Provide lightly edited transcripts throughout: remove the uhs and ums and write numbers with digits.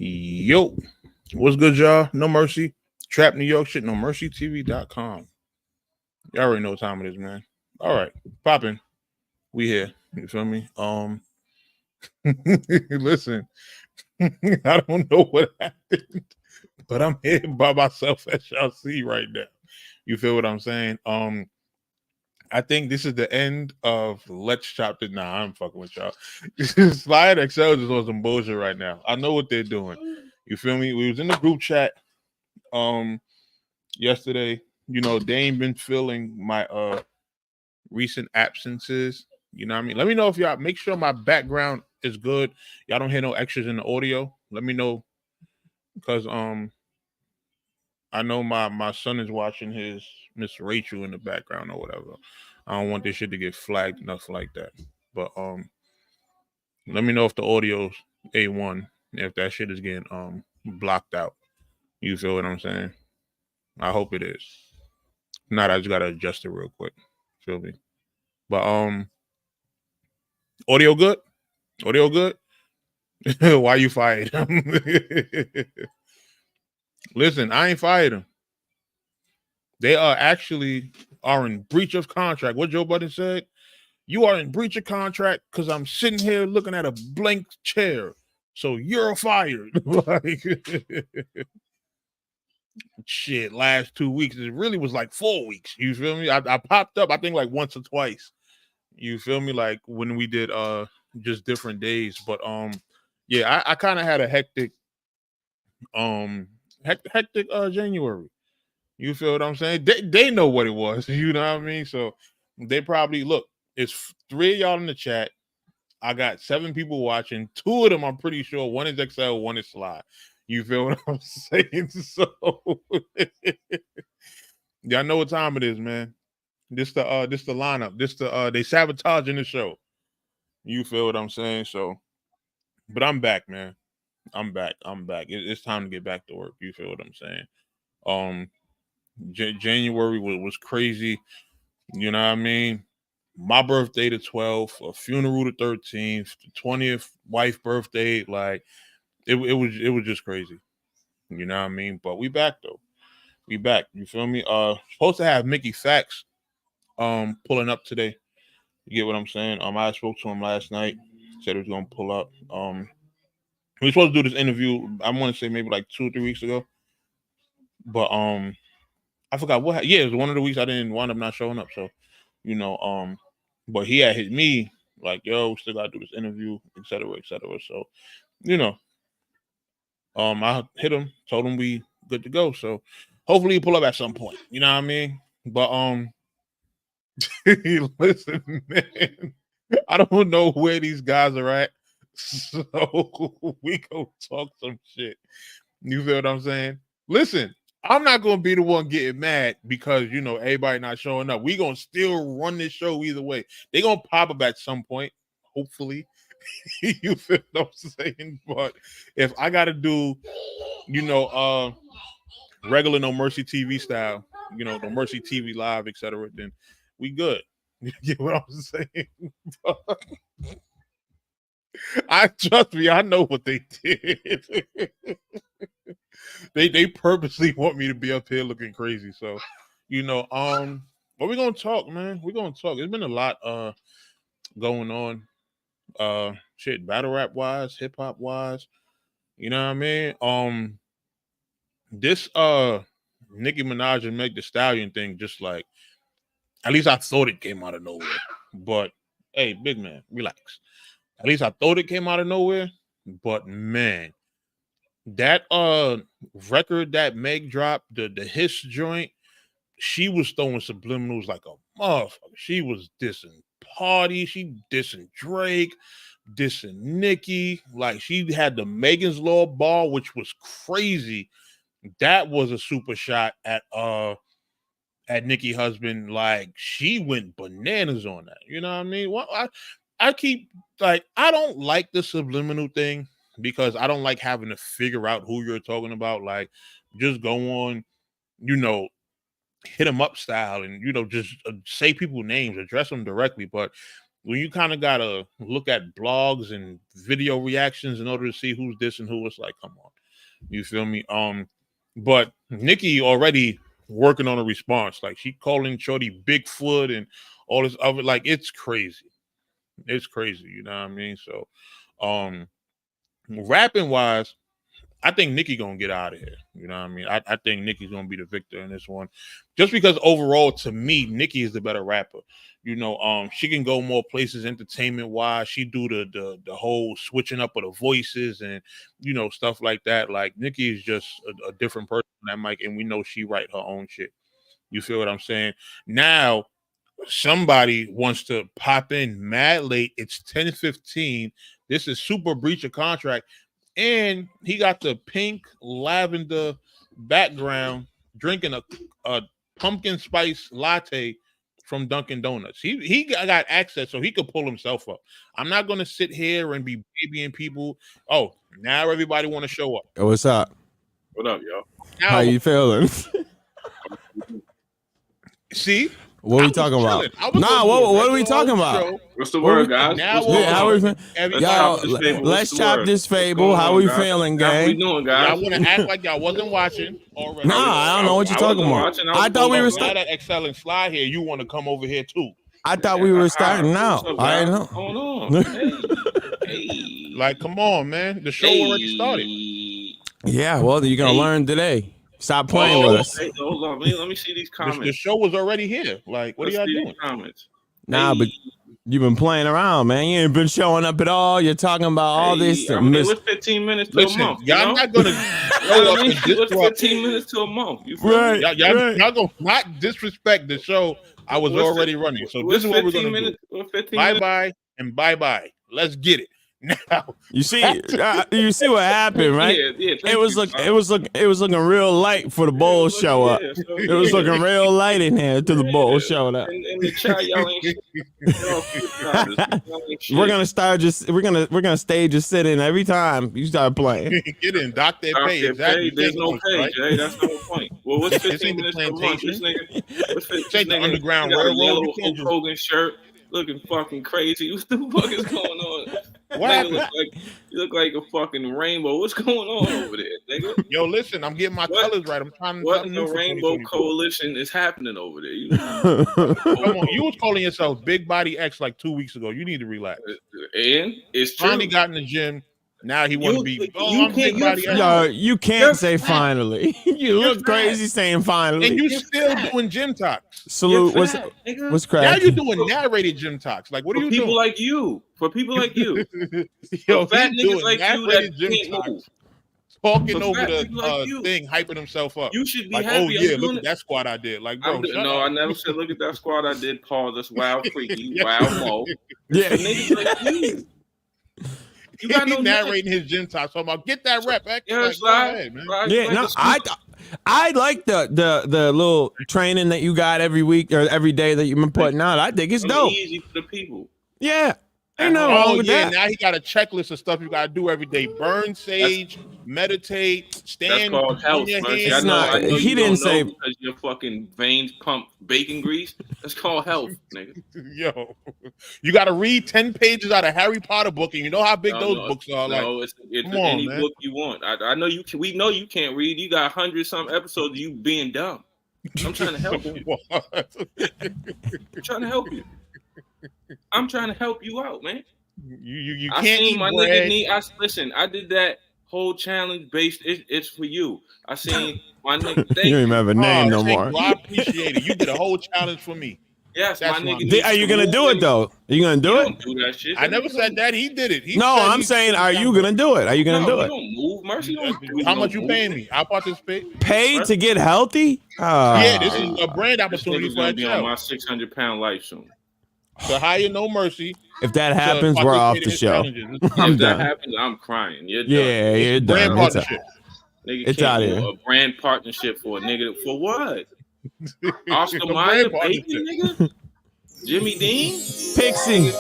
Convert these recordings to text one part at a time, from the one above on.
Yo, what's good, y'all? No Mercy. Trap New York shit, no mercytv.com. Y'all already know what time it is, man. All right, popping. We here. You feel me? Listen, I don't know what happened, but I'm here by myself as y'all see right now. You feel what I'm saying? I think this is the end of Let's Chop It. Nah, I'm fucking with y'all. Slide Excel is on some bullshit right now. I know what they're doing. You feel me? We was in the group chat yesterday. You know, they ain't been feeling my recent absences. You know what I mean? Let me know if y'all make sure my background is good. Y'all don't hear no extras in the audio. Let me know because I know my son is watching his Miss Rachel in the background or whatever. I don't want this shit to get flagged enough like that. But let me know if the audio's A1, if that shit is getting blocked out. You feel what I'm saying? I hope it is. If not, I just gotta adjust it real quick. Feel me? But audio good? Audio good? Why you fired him? Listen, I ain't fired him. They are actually in breach of contract. What Joe Budden said, you are in breach of contract because I'm sitting here looking at a blank chair. So you're fired. Like shit, last 2 weeks. It really was like 4 weeks. You feel me? I popped up, I think like once or twice. You feel me? Like when we did just different days. But yeah, I kind of had a hectic January. You feel what I'm saying? They know what it was. You know what I mean? So they probably look. It's 3 of y'all in the chat. I got 7 people watching. 2 of them, I'm pretty sure. One is XL, one is Sly. You feel what I'm saying? So y'all know what time it is, man. This the lineup. They sabotaging the show. You feel what I'm saying? So, but I'm back, man. I'm back. It's time to get back to work. You feel what I'm saying? January was crazy. You know what I mean? My birthday the 12th, a funeral the 13th, the 20th wife birthday. Like it was just crazy. You know what I mean? But we back though. We back. You feel me? Supposed to have Mickey Factz pulling up today. You get what I'm saying? I spoke to him last night. Said he was gonna pull up. We were supposed to do this interview. I want to say maybe like 2 or 3 weeks ago. But I forgot what. Yeah, it was one of the weeks I didn't wind up not showing up. So, you know, but he had hit me like, "Yo, we still gotta do this interview, etc., etc." So, you know, I hit him, told him we good to go. So, hopefully, he pull up at some point. You know what I mean? But listen, man, I don't know where these guys are at, so we go talk some shit. You feel what I'm saying? Listen, I'm not gonna be the one getting mad because you know everybody not showing up. We gonna still run this show either way. They gonna pop up at some point, hopefully. You feel what I'm saying? But if I gotta do, you know, regular No Mercy TV style, you know, No Mercy TV live, etc., then we good. You get what I'm saying? I trust me, I know what they did. They purposely want me to be up here looking crazy. So, you know, but we're gonna talk, man. We're gonna talk. There's been a lot going on. Shit, battle rap wise, hip hop wise. You know what I mean? This Nicki Minaj and Meg the Stallion thing, just like at least I thought it came out of nowhere. But hey, big man, relax. At least I thought it came out of nowhere. But man, that record that Meg dropped, the Hiss joint, she was throwing subliminals like a motherfucker. She was dissing Party, she dissing Drake, dissing Nicki. Like she had the Megan's Law ball, which was crazy. That was a super shot at Nicki husband. Like she went bananas on that. You know what I mean? Well, I keep like I don't like the subliminal thing because I don't like having to figure out who you're talking about. Like just go on, you know, hit them up style and you know just say people's names, address them directly. But when you kind of gotta look at blogs and video reactions in order to see who's this and who, it's like, come on. You feel me? But Nicki already working on a response. Like she calling Shorty Bigfoot and all this other. Like it's crazy. It's crazy. You know what I mean? So, rapping wise, I think Nicki gonna get out of here. You know what I mean? I think Nicki's gonna be the victor in this one, just because overall, to me, Nicki is the better rapper. You know, she can go more places entertainment wise. She do the whole switching up of the voices and stuff like that. Like Nicki is just a different person on that mic, and we know she write her own shit. You feel what I'm saying? Now somebody wants to pop in mad late. It's 10:15. This is super breach of contract. And he got the pink lavender background drinking a pumpkin spice latte from Dunkin' Donuts. He got access, so he could pull himself up. I'm not going to sit here and be babying people. Oh, now everybody want to show up. Hey, what's up? What up, y'all? How you feeling? See? What are we talking about? Nah, what are we talking about? What's the word, guys? How are we let's chop this fable. How we feeling, gang? How we doing, guys? Y'all want to act like y'all wasn't watching already. Nah, I don't know what you're talking about. I thought we were starting at Excel and Slide here. You want to come over here too? I thought we were starting now. I know. Hold on. Hey. Like, come on, man. The show already started. Yeah, well, you're gonna learn today. Stop playing with us. Hey, hold on. Let me see these comments. The show was already here. Like, what are y'all doing? Comments. Nah, but you've been playing around, man. You ain't been showing up at all. You're talking about all this. I mean, it was 15 minutes to a month. Y'all not gonna show up and disrupt. 15 minutes to a month. Right. Y'all gonna not disrespect the show I was already running. So this is what we're gonna do. Bye and bye. Let's get it. Now you see what happened, right? Yeah. It was looking real light for the bowl show up. It was looking real light in here till the bowl showed up. In the chat, y'all ain't We're gonna stage just sit in every time you start playing. Get in, Doctor Pay. Exactly. There's no pay, right? Jay. That's the whole point. Well, what's 15 minutes to a month? This nigga, take the Underground Railroad. Hulk Hogan shirt, looking fucking crazy. What the fuck is going on? What happened? You look like a fucking rainbow. What's going on over there, nigga? Yo, listen, I'm getting my colors right. I'm trying to. What in the Rainbow Coalition is happening over there? Come on, you was calling yourself Big Body X like 2 weeks ago. You need to relax. And it's finally got in the gym. Now he want to be. You can't say finally. You look crazy saying finally. And you still doing gym talks. Salute. What's cracking? Now you're doing narrated gym talks. Like, what are you doing? For people like you. Yo, fat niggas like you that can't move. Talking over the thing, hyping himself up. You should be like, happy. Oh yeah, look at that squat I did. Like, bro, I never said look at that squat I did. Pause. That's wild freaky, wild mo. Yeah, niggas like you. You got no narrating his gym talks. Talking about get that rep. I like the little training that you got every week or every day that you've been putting out. I think it's dope. Easy for the people. Yeah. Ain't nothing wrong with that. Now he got a checklist of stuff you got to do every day. Burn sage, meditate, stand. That's called health. He didn't say because your fucking veins pump bacon grease. That's called health, nigga. Yo, you got to read 10 pages out of Harry Potter book, and you know how big those books are. It's any book you want. I know you can. We know you can't read. You got 100-some episodes of you being dumb. I'm trying to help you. I'm trying to help you. I'm trying to help you out, man. You I can't seen my bread. nigga listen, I did that whole challenge based. It's for you. I seen my nigga. You don't even have a name no more. I appreciate it. You did a whole challenge for me. Yes, my nigga. Are you gonna do it though? Are you gonna do it? Don't do that shit. I never said that. He did it. I'm saying, are you gonna do it? Are you gonna do it? Don't move, Mercy. How much you paying me? I'll participate. Paid to get healthy? Yeah, this is a brand opportunity for a be on my 600-pound life soon. So hire No Mercy. If that happens, we're off the show. If that happens, I'm crying. You're done. Brand partnership. It's out here. A brand partnership for a nigga. For what? Oscar Mayer, bacon, nigga? Jimmy Dean? Pixie.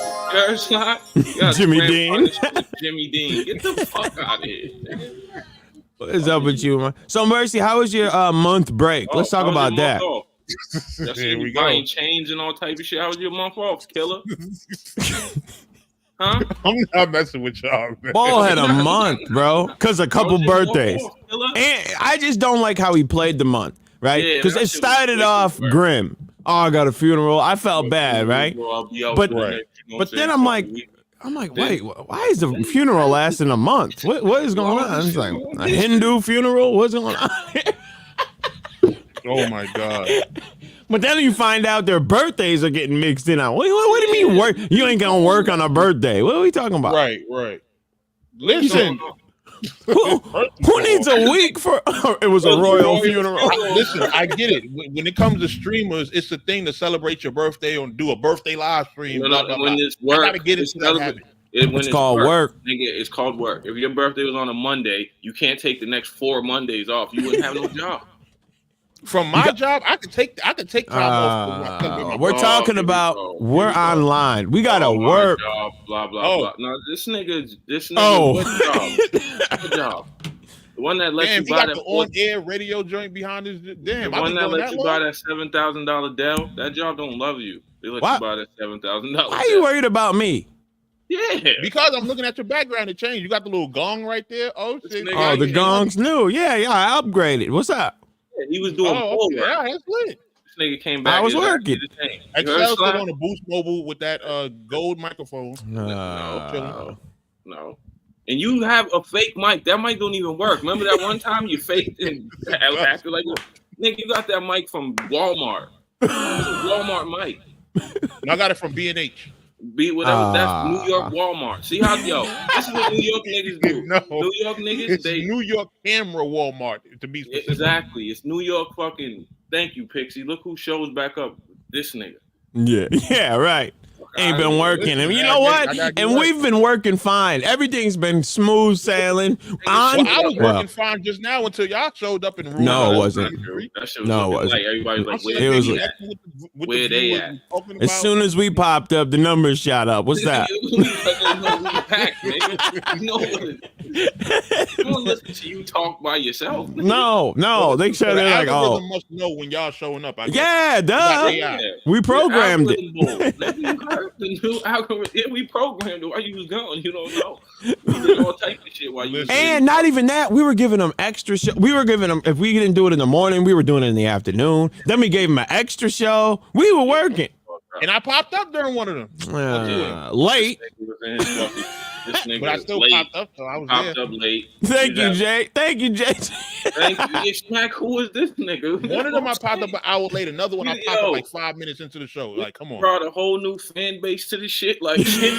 Jimmy Dean. Jimmy Dean. Get the fuck out of here, nigga. What is up with you, man? So, Mercy, how was your month break? Let's talk about that. Here we go. Buying chains and all type of shit. How was your month off, killer? Huh? I'm not messing with y'all, man. Ball had a month, bro. Cause a couple birthdays. And I just don't like how he played the month, right? Because it started off grim. Oh, I got a funeral. I felt bad, right? But then I'm like, wait, why is the funeral lasting a month? What is going on? It's like a Hindu funeral. What's going on? Oh my God. But then you find out their birthdays are getting mixed in. What do you mean work? You ain't gonna work on a birthday. What are we talking about? Right. Listen. Who needs a week for it was a royal funeral? Listen, I get it. When it comes to streamers, it's the thing to celebrate your birthday or do a birthday live stream. When it's work, I gotta get into that habit. It's called work. Nigga, it's called work. If your birthday was on a Monday, you can't take the next 4 Mondays off. You wouldn't have no job. From my job, I could take time off. We're talking about we're online. We gotta work. Job, blah blah. No, this nigga. What job? The one that lets you buy that on-air radio joint behind his. Damn, the one that lets you buy that $7,000 Dell. That job don't love you. They let you buy that $7,000. Why are you worried about me? Yeah, because I'm looking at your background. It changed. You got the little gong right there. Oh shit! Oh, the gong's new. Yeah, I upgraded. What's up? Yeah, he was doing work. Yeah, that's lit. This nigga came back. I was working. Excel's still on a Boost Mobile with that gold microphone. No. And you have a fake mic. That mic don't even work. Remember that one time you faked and acted like nigga, you got that mic from Walmart. Walmart mic. I got it from B&H. That's New York Walmart. See how this is what New York niggas do. No, New York niggas, it's New York camera Walmart to be specific. Exactly. It's New York fucking. Thank you, Pixie. Look who shows back up. This nigga. Yeah, right. Ain't been working, and you know what? And we've been working fine. Everything's been smooth sailing. I was working fine just now until y'all showed up and ruined. No, it wasn't. No, it wasn't. Like everybody was like, where they at? As soon as we popped up, the numbers shot up. What's that? You don't listen to you talk by yourself. No. They said they're like, oh, must know when y'all showing up. Yeah, duh. We programmed it. The new algorithm, we programmed it while you was gone. You don't know. We did all type of shit while you was and not even that. We were giving them extra show. We were giving them, if we didn't do it in the morning, we were doing it in the afternoon. Then we gave them an extra show. We were working. And I popped up during one of them. Late. This nigga but I still late. Popped up, so I was popped up late. Thank you, Jay. Thank you, Jay. Thank you, Smack. Who is this nigga? One of them I popped up an hour late. Another one I popped up like 5 minutes into the show. Like, come on. Brought a whole new fan base to the shit. Like, shit.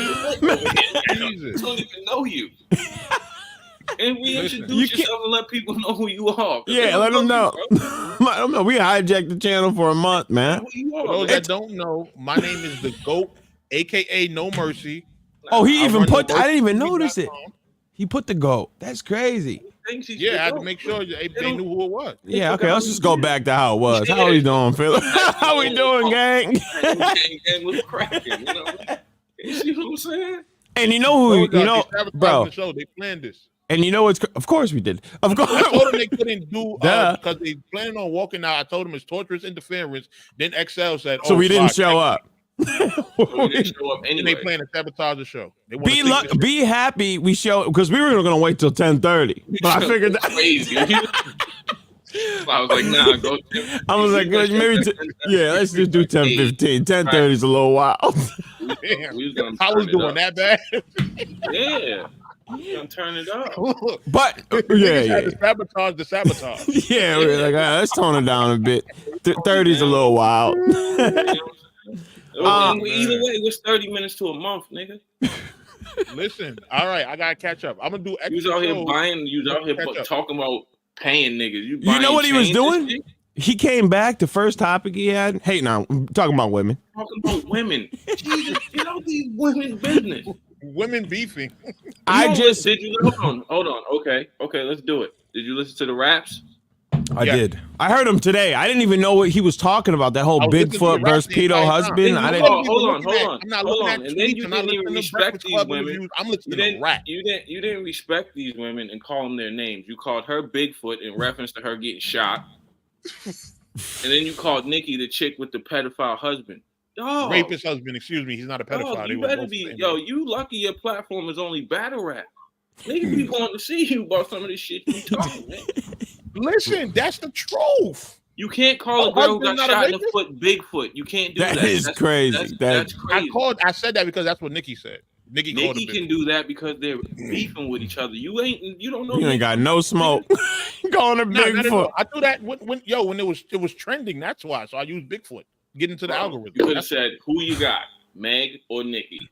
Jesus. Don't even know you. And we introduce yourself and let people know who you are. Yeah, let them know. Let them know. We hijacked the channel for a month, man. For those that don't know, my name is the GOAT, aka No Mercy. Oh, he even put. I didn't even notice it. He put the GOAT. That's crazy. Yeah, I had to make sure they knew who it was. Yeah, okay. Let's just go back to how it was. How are we doing, Phil? How we doing, gang? Gang was cracking. You know, you see what I'm saying? And you know who? You know, bro. The show. They planned this. And you know what's? Of course we did. Of course. I told them they couldn't do because they planning on walking out. I told them it's torturous interference. Then XL said, "So we didn't show up." So we didn't show up anyway. And they plan to sabotage the show. Be happy we show because we were gonna wait till 10:30. But I figured that crazy. I was like, nah, go. I was like, maybe let's just do 10:15. 10:30 is a little wild. Damn. I was doing that bad. Yeah. You gonna turn it up. But yeah. Sabotage the sabotage. Yeah, we're like, let's tone it down a bit. 30 is a little wild. Either way, it was 30 minutes to a month, nigga. Listen, all right, I gotta catch up. I'm gonna do extra. You was out here buying. You was out here talking about paying niggas. You know what he was doing? He came back. The first topic he had. Hey, now I'm talking about women. Talking about women. Jesus, get out these women's business. Women beefing. Did you hold on. Okay, let's do it. Did you listen to the raps? I did. I heard him today. I didn't even know what he was talking about. That whole Bigfoot versus pedo husband. I didn't. Hold on. And then you didn't even respect these women. I'm listening to rap. You didn't respect these women and call them their names. You called her Bigfoot in reference to her getting shot. And then you called Nicki the chick with the pedophile husband. Yo, rapist husband. Excuse me. He's not a pedophile. You better be. Yo, you lucky your platform is only battle rap. Niggas be wanting to see you about some of this shit you talking, man. Listen, that's the truth. You can't call a girl who got shot in the foot Bigfoot. You can't do that. That is crazy. That's crazy. I said that because that's what Nikki said. Nikki can do that because they're beefing with each other. You don't know. You ain't got no smoke. Calling her Bigfoot. I do that when it was trending. That's why. So I used Bigfoot. Get into the algorithm. You could have said who you got, Meg or Nikki.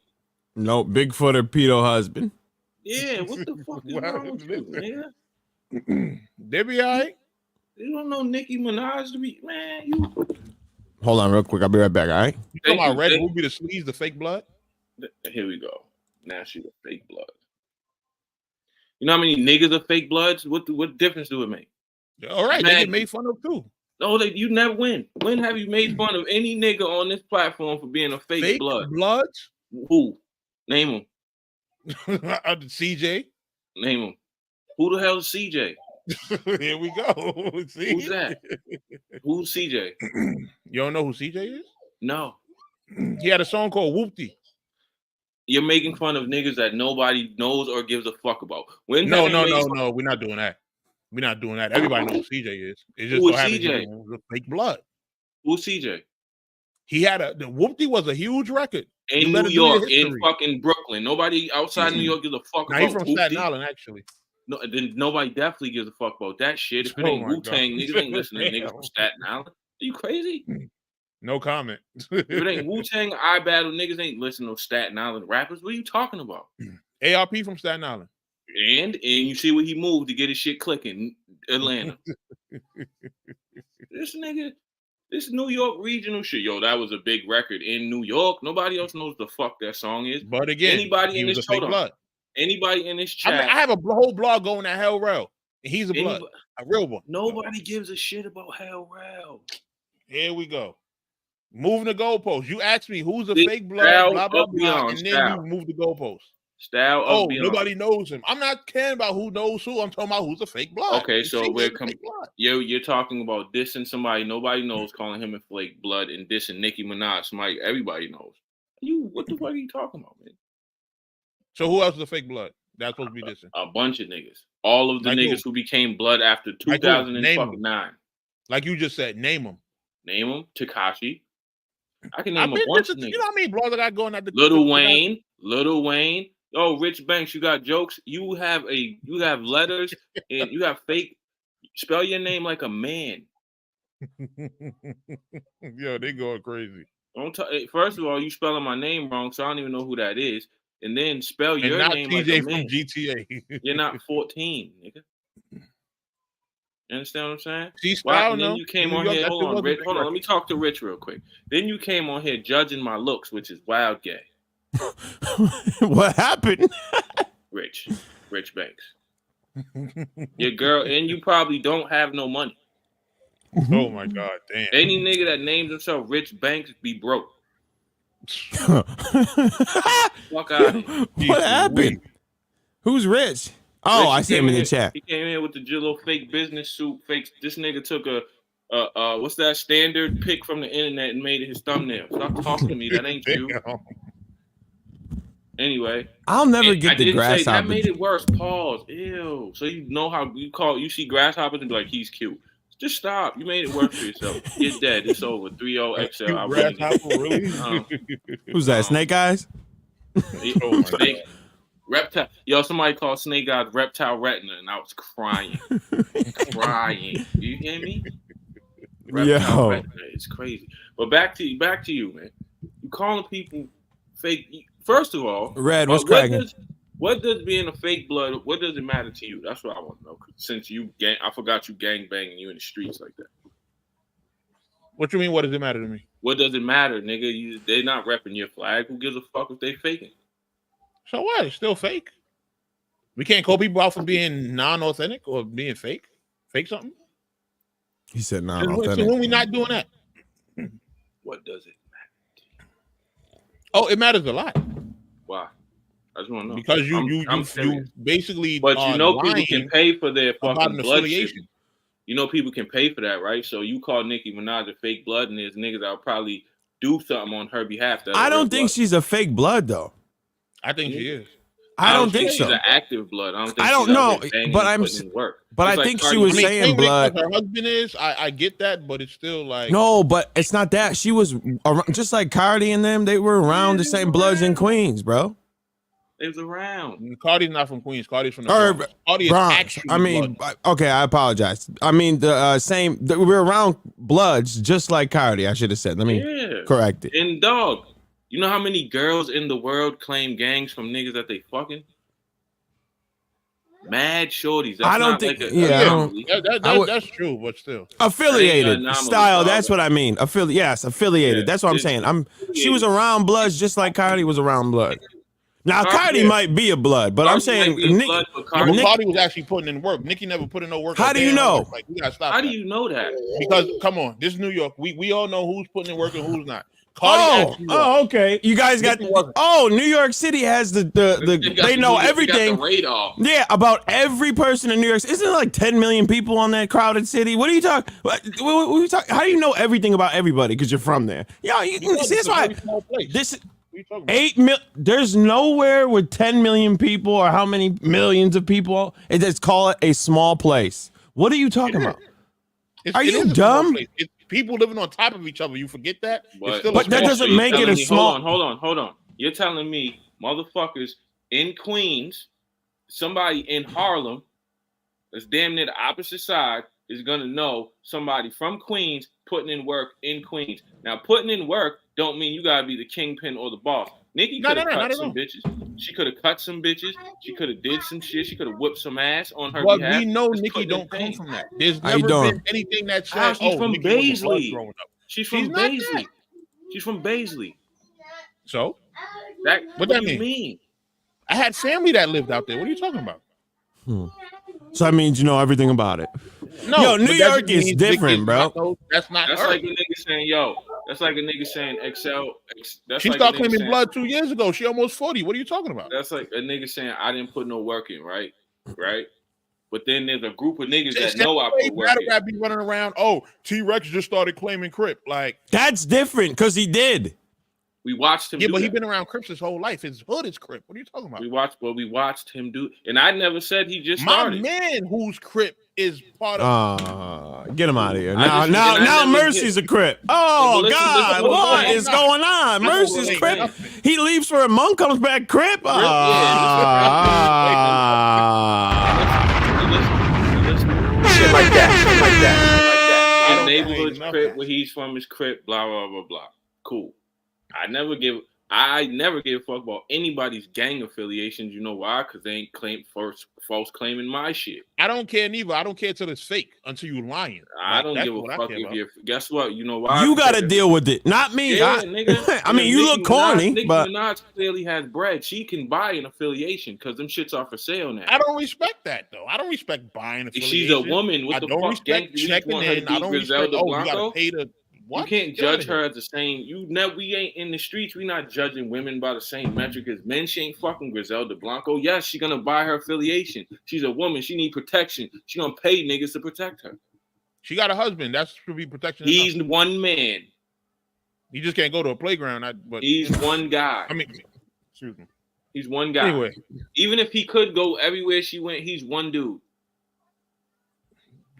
No, Bigfoot or pedo husband. Yeah, what the fuck is wrong with you, nigga? They be all right. You don't know Nicki Minaj to be, man. You hold on real quick. I'll be right back. All right. You talking about Red Ruby, the sleeves, the fake blood? Here we go. Now she's a fake blood. You know how many niggas are fake bloods? What difference do it make? All right, they get made fun of too. No, you never win. When have you made fun of any nigga on this platform for being a fake blood? Bloods? Who? Name him. CJ. Name him. Who the hell is CJ? Here we go. See? Who's that? Who's CJ? You don't know who CJ is? No. He had a song called Whoopty. You're making fun of niggas that nobody knows or gives a fuck about. No. We're not doing that. We're not doing that. Everybody knows who CJ is. It's just who is CJ? Fake blood. Who's CJ? He had the Whoopty was a huge record. In New York, in fucking Brooklyn. Nobody outside New York gives a fuck about he's from Staten Island, actually. No, then nobody definitely gives a fuck about that shit. If it ain't Wu-Tang, niggas ain't listening to niggas from Staten Island. Are you crazy? No comment. If it ain't Wu-Tang, I Battle, niggas ain't listening to Staten Island rappers. What are you talking about? ARP from Staten Island. And you see where he moved to get his shit clicking, Atlanta. This New York regional shit, yo, that was a big record in New York. Nobody else knows the fuck that song is. But again, anybody in this blood. Anybody in this chat. I have a whole blog going at Hell Rel. And he's a blood. A real one. Nobody gives a shit about Hell Rel. Here we go. Moving the goalpost. You asked me who's a fake blood, blah, blah, blah, and then you move the goalpost. Nobody knows him. I'm not caring about who knows who. I'm talking about who's a fake blood. Okay, so you're talking about dissing somebody nobody knows, calling him a fake blood, and dissing Nicki Minaj, somebody everybody knows. What the fuck are you talking about, man? So who else is a fake blood? That's supposed to be dissing. A bunch of niggas. All of the niggas who became blood after 2009. Like you just said, name them. Name them. Tekashi. I can name a bunch of niggas. You know how many blogs I got going at the Lil Wayne. Oh, Rich Banks, you got jokes. You have letters, and you have fake. Spell your name like a man. Yo, they going crazy. First of all, you spelling my name wrong, so I don't even know who that is. And then spell your name like a man. From GTA. You're not 14, nigga. You understand what I'm saying? Then you came on here. Hold on, Rich. Hold on. Let me talk to Rich real quick. Then you came on here judging my looks, which is wild gay. What happened? Rich Banks. Your girl, and you probably don't have no money. Oh my God, damn. Any nigga that names himself Rich Banks be broke. Fuck out of here. What happened? Who's Rich? Oh, I see him in the chat. He came in with the little fake business suit. This nigga took a what's that standard pic from the internet and made it his thumbnail. Stop talking to me. That ain't you. Anyway, I'll never get the grasshopper. That made it worse. Pause. Ew. So you know how you see grasshoppers and be like, he's cute. Just stop. You made it work for yourself. You're dead. It's over. 3-0 XL. Really? Who's that? Snake Eyes? Snake. Reptile. Yo, somebody called Snake Eyes Reptile Retina, and I was crying. You hear me? Reptile Retina. It's crazy. But back to you, man. You calling people fake. First of all, Red, what's cracking? What does being a fake blood, what does it matter to you? That's what I want to know. Since I forgot you gang banging you in the streets like that. What you mean, what does it matter to me? What does it matter, nigga? They're not repping your flag. Who gives a fuck if they faking? So what? It's still fake. We can't call people out for being non-authentic or being fake. Fake something? He said non-authentic. So when we not doing that? What does it matter to you? Oh, it matters a lot. Why? I just want to know. Because you basically. But you know people can pay for their fucking blood shit. You know people can pay for that, right? So you call Nicki Minaj a fake blood, and there's niggas that'll probably do something on her behalf. I don't think she's a fake blood, though. I think she is. I don't think so. She's an active blood. I don't know, but I'm. But I think she was saying blood. Her husband is. I get that, but it's still like no. But it's not that. She was just like Cardi and them. They were around the same bloods in Queens, bro. They was around. Cardi's not from Queens. Cardi's from the Bronx. Cardi is actually I mean, okay, I apologize. I mean the same. We're around bloods, just like Cardi. I should have said. Let me correct it. And dog, you know how many girls in the world claim gangs from niggas that they fucking? Mad shorties. That's I don't think. That's true, but still affiliated style. That's what I mean. Affiliated. Yeah, that's what I'm saying. She was around bloods just like Cardi was around blood. Now Cardi might be a blood, but I'm saying Cardi was actually putting in work. Nicki never put in no work. How do you know? Like, we gotta stop. How do you know that? Because come on, this is New York. We all know who's putting in work and who's not. Okay. You guys got New York City has the they know everything. Yeah, about every person in New York. Isn't there like 10 million people on that crowded city? What are you talking? How do you know everything about everybody? Because you're from there. Yeah, see, that's why this. 8 million. There's nowhere with 10 million people or how many millions of people. It's call it a small place. What are you talking about? Are you dumb? It's people living on top of each other. You forget that. But that doesn't make it a small. Hold on. You're telling me motherfuckers in Queens, somebody in Harlem, that's damn near the opposite side, is gonna know somebody from Queens putting in work in Queens. Now, putting in work don't mean you gotta be the kingpin or the boss. Nicki could have cut some bitches. She could have cut some bitches. She could have did some shit. She could have whipped some ass on her behalf. But we know Nicki don't come from that. There's never been anything that says, she's from Baisley. She's from Baisley. She's from Baisley. So? What do you mean? I had family that lived out there. What are you talking about? So that means you know everything about it. No, New York is different, bro. That's not. That's like a nigga saying, "Yo." That's like a nigga saying, "Excel." She started claiming blood 2 years ago. She almost 40. What are you talking about? That's like a nigga saying, "I didn't put no work in." Right. But then there's a group of niggas that know I put work in. Be running around. Oh, T-Rex just started claiming Crip. Like that's different because he did. We watched him. Yeah, but he's been around Crips his whole life. His hood is Crip. What are you talking about? We watched him do, and I never said he just started. My man, who's Crip, is part of. Get him out of here now. Mercy's a Crip. Oh God, what is going on? Mercy's Crip. He leaves for a month, comes back Crip. Shit like that. His neighborhood's Crip, where he's from is Crip. Blah blah blah blah. Cool. I never give a fuck about anybody's gang affiliations. You know why? Because they ain't false claiming my shit. I don't care neither. I don't care till it's fake until you lying. I don't give a fuck if you're. Guess what? You know why? You got to deal with it, not me. Yeah, nigga. I mean, you look corny, but Nicki Minaj clearly has bread. She can buy an affiliation because them shits are for sale now. I don't respect that though. I don't respect buying affiliation. She's a woman. What the fuck? Respect checking in. I don't respect. Oh, you gotta pay the. What? You can't judge her as the same. We ain't in the streets. We not judging women by the same metric as men. She ain't fucking Griselda Blanco. Yes, she gonna buy her affiliation. She's a woman. She need protection. She gonna pay niggas to protect her. She got a husband. That should be protection. He's one man. You just can't go to a playground. But he's one guy. I mean, excuse me. He's one guy. Anyway, even if he could go everywhere she went, he's one dude.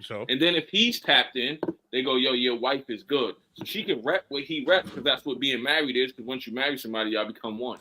So, and then if he's tapped in, they go, "Yo, your wife is good." So she can rep what he reps because that's what being married is. Because once you marry somebody, y'all become one.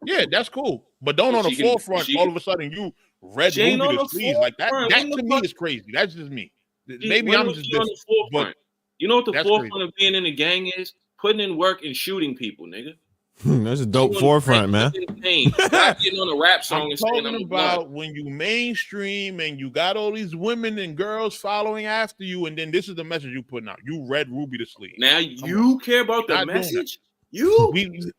Yeah, that's cool. But don't on the forefront all of a sudden you red Ruby the sleeves like that. That to me is crazy. That's just me. Maybe I'm just different. But you know what the forefront of being in a gang is? Putting in work and shooting people, nigga. That's a dope forefront, man. Not getting on a rap song and saying I'm about when you mainstream and you got all these women and girls following after you, and then this is the message you putting out. You red Ruby to sleep. Now you care about the message? Here we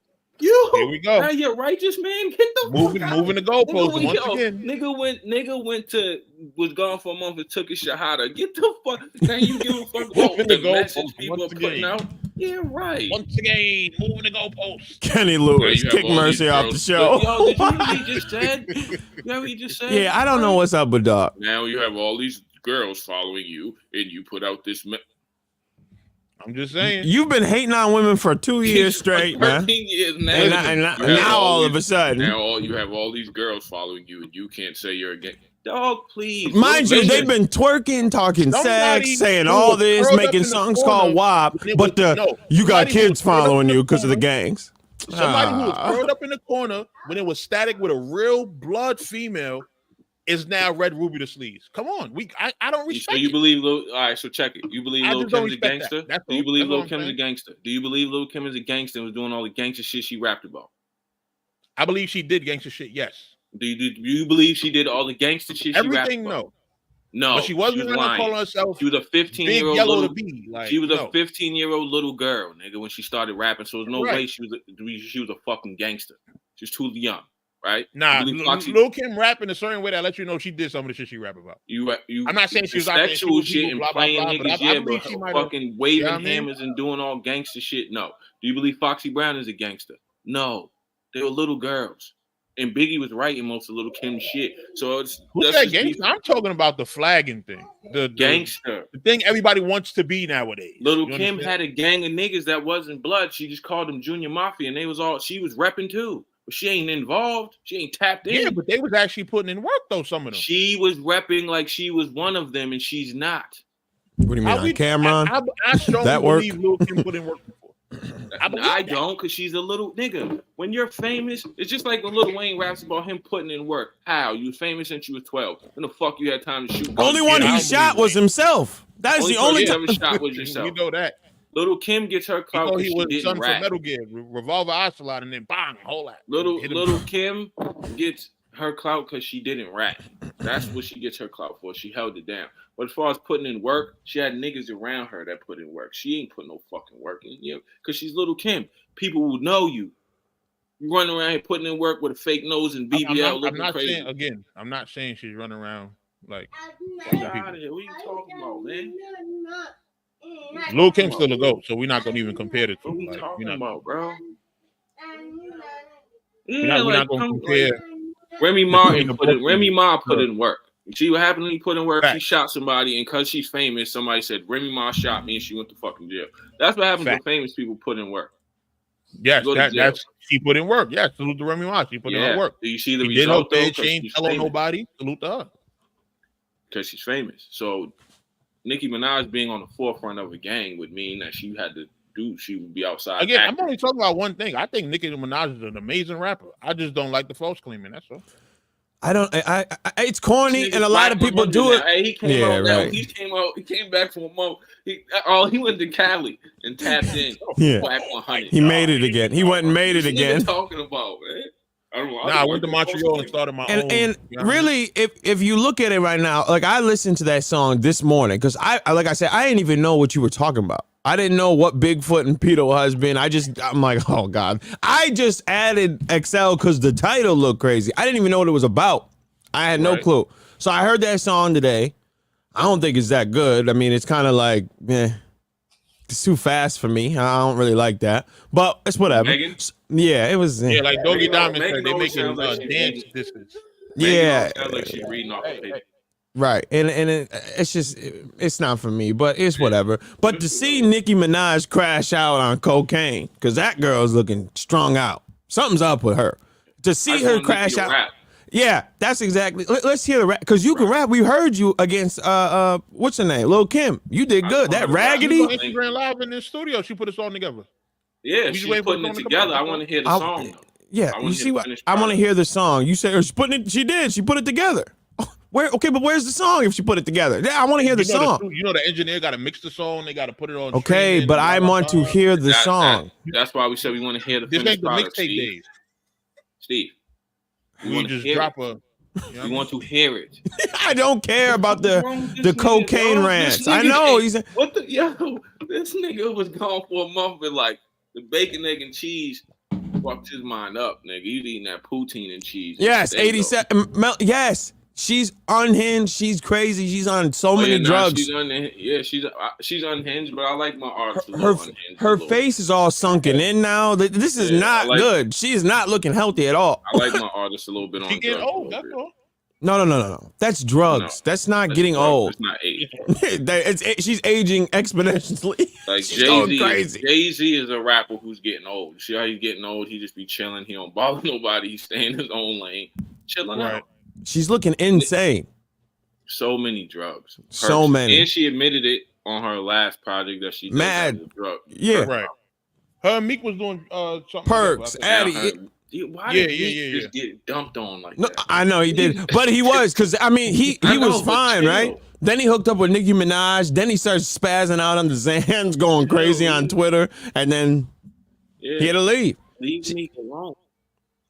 go. Now you're righteous, man. Get the moving the goalposts once again. Nigga was gone for a month and took a shahada. Get the fuck. Now you give a fuck about the message people are putting out. Yeah, right. Once again, moving the goalposts. Kenny Lewis, kick Mercy off the show. Yo, did you hear what he just said? You know what he just said? Yeah, I don't know what's up with Doc. Now you have all these girls following you, and you put out this. I'm just saying. You've been hating on women for 2 years straight, man. 13 years now. And now all of a sudden. Now you have all these girls following you, and you can't say you're a gay. Dog, please. Mind you, they've been twerking, talking sex, saying all this, making songs called WAP, but you got kids following you because of the gangs. Somebody who was curled up in the corner when it was static with a real blood female is now Red Ruby the sleeves. Come on, I don't respect. So you believe all right? So check it. You believe Lil Kim's a gangster? Do you believe Lil Kim's a gangster? Do you believe Lil Kim is a gangster and was doing all the gangster shit she rapped about? I believe she did gangster shit. Yes. Do you believe she did all the gangster shit? Everything, she rapped about? No. But she wasn't calling herself. She was a 15-year-old little. She was a 15-year-old little girl, nigga, when she started rapping. So there's no way she was a fucking gangster. She was too young, right? Nah, Lil Kim rapping a certain way that lets you know she did some of the shit she rap about. I'm not saying she was sexual shit and playing niggas, but fucking waving hammers and doing all gangster shit. No. Do you believe Foxy Brown is a gangster? No. They were little girls. And Biggie was writing most of Lil Kim's shit. So who's that gangster? I'm talking about the flagging thing. The gangster. The thing everybody wants to be nowadays. Lil Kim had a gang of niggas that wasn't blood. She just called them Junior Mafia, and she was repping too. But she ain't involved. She ain't tapped in. Yeah, but they was actually putting in work though, some of them. She was repping like she was one of them, and she's not. What do you mean, on Cameron? I strongly believe Lil Kim put in work before. I don't, because she's a little nigga. When you're famous, it's just like when Lil Wayne raps about him putting in work. How? You was famous since you was 12. When the fuck you had time to shoot? Only one he shot was himself. That's the only time he shot was yourself. You know that. Little Kim gets her clout because she didn't rap. Metal Gear, Revolver Ocelot, and then bang, whole lot. Little Kim gets her clout because she didn't rap. That's what she gets her clout for. She held it down. But as far as putting in work, she had niggas around her that put in work. She ain't put no fucking work in, because she's Little Kim. People will know you. You run around here putting in work with a fake nose and BBL looking crazy. I'm not saying she's running around like. Get out of here. What are you talking about, man? Lil Kim's still a GOAT, so we're not gonna even compare the two. What are you talking about, bro? We're not gonna compare. Remy Ma put in work. See what happened when he put in work? She shot somebody, and because she's famous, somebody said Remy Ma shot me, and she went to fucking jail. That's what happens when famous people put in work. Yes, that's she put in work. Yes, salute to Remy Ma. She put in her work. Do you see the result? She ain't telling nobody. Salute to her because she's famous. So Nicki Minaj being on the forefront of a gang would mean that she would be outside. Again, I'm only talking about one thing. I think Nicki Minaj is an amazing rapper. I just don't like the false claiming. That's all. It's corny, and a lot of people do it. Hey, he came back from a month. He went to Cali and tapped in. Yeah, he made it again. He went and made it again. What are you talking about, man? I went to Montreal and started my own. And really, if you look at it right now, like I listened to that song this morning because like I said, I didn't even know what you were talking about. I didn't know what Bigfoot and pedo husband. I'm like, oh God. I just added XL because the title looked crazy. I didn't even know what it was about. I had no clue. So I heard that song today. I don't think it's that good. I mean, it's kind of like, it's too fast for me. I don't really like that. But it's whatever. Megan? Yeah, it was. Yeah, like Doggy Diamond said, they making dance distance. Yeah. Sounds like she's reading off the paper. Right, and it's just it's not for me, but it's whatever. But to see Nicki Minaj crash out on cocaine, because that girl's looking strung out. Something's up with her. To see her crash out. Rap. Yeah, that's exactly. Let's hear the rap, because you can rap. We heard you against what's her name, Lil Kim. You did good. That Raggedy. Instagram Live in the studio. She put a song together. Yeah, she's putting it together. I want to hear the song. Yeah, you see what? I want to hear the song. You said she's putting it. She did. She put it together. Okay, but where's the song if she put it together? Yeah, I want to hear the song. The engineer got to mix the song. They got to put it on. Okay, but I want to hear the song. That's why we said we want to hear the finished finished product. This ain't the mixtape days. Steve, we just drop a. You want to hear it. I don't care about the cocaine rants. I know he's this nigga was gone for a month with like the bacon, egg, and cheese. Fucked his mind up, nigga. He's eating that poutine and cheese. Yes, 87. Yes. She's unhinged. She's crazy. She's on so many drugs. She's unhinged, but I like my artist. Her face is all sunken in now. This is not good. She is not looking healthy at all. I like my artist a little bit on drugs. She getting old. That's all. No. That's drugs. That's not getting drugs. old. It's not age. She's aging exponentially. Like Jay-Z is a rapper who's getting old. You see how he's getting old? He just be chilling. He don't bother nobody. He stay in his own lane, chilling out. She's looking insane. So many drugs. So many. And she admitted it on her last project that she did. Mad. Drug. Yeah. Right. Her and Meek was doing something. Perks. Addy. Why did he just get dumped on like that? I know he did, but he was because I mean he was fine, right? Then he hooked up with Nicki Minaj. Then he started spazzing out on the Zans, going crazy on Twitter, and then he had to leave. Leave me alone.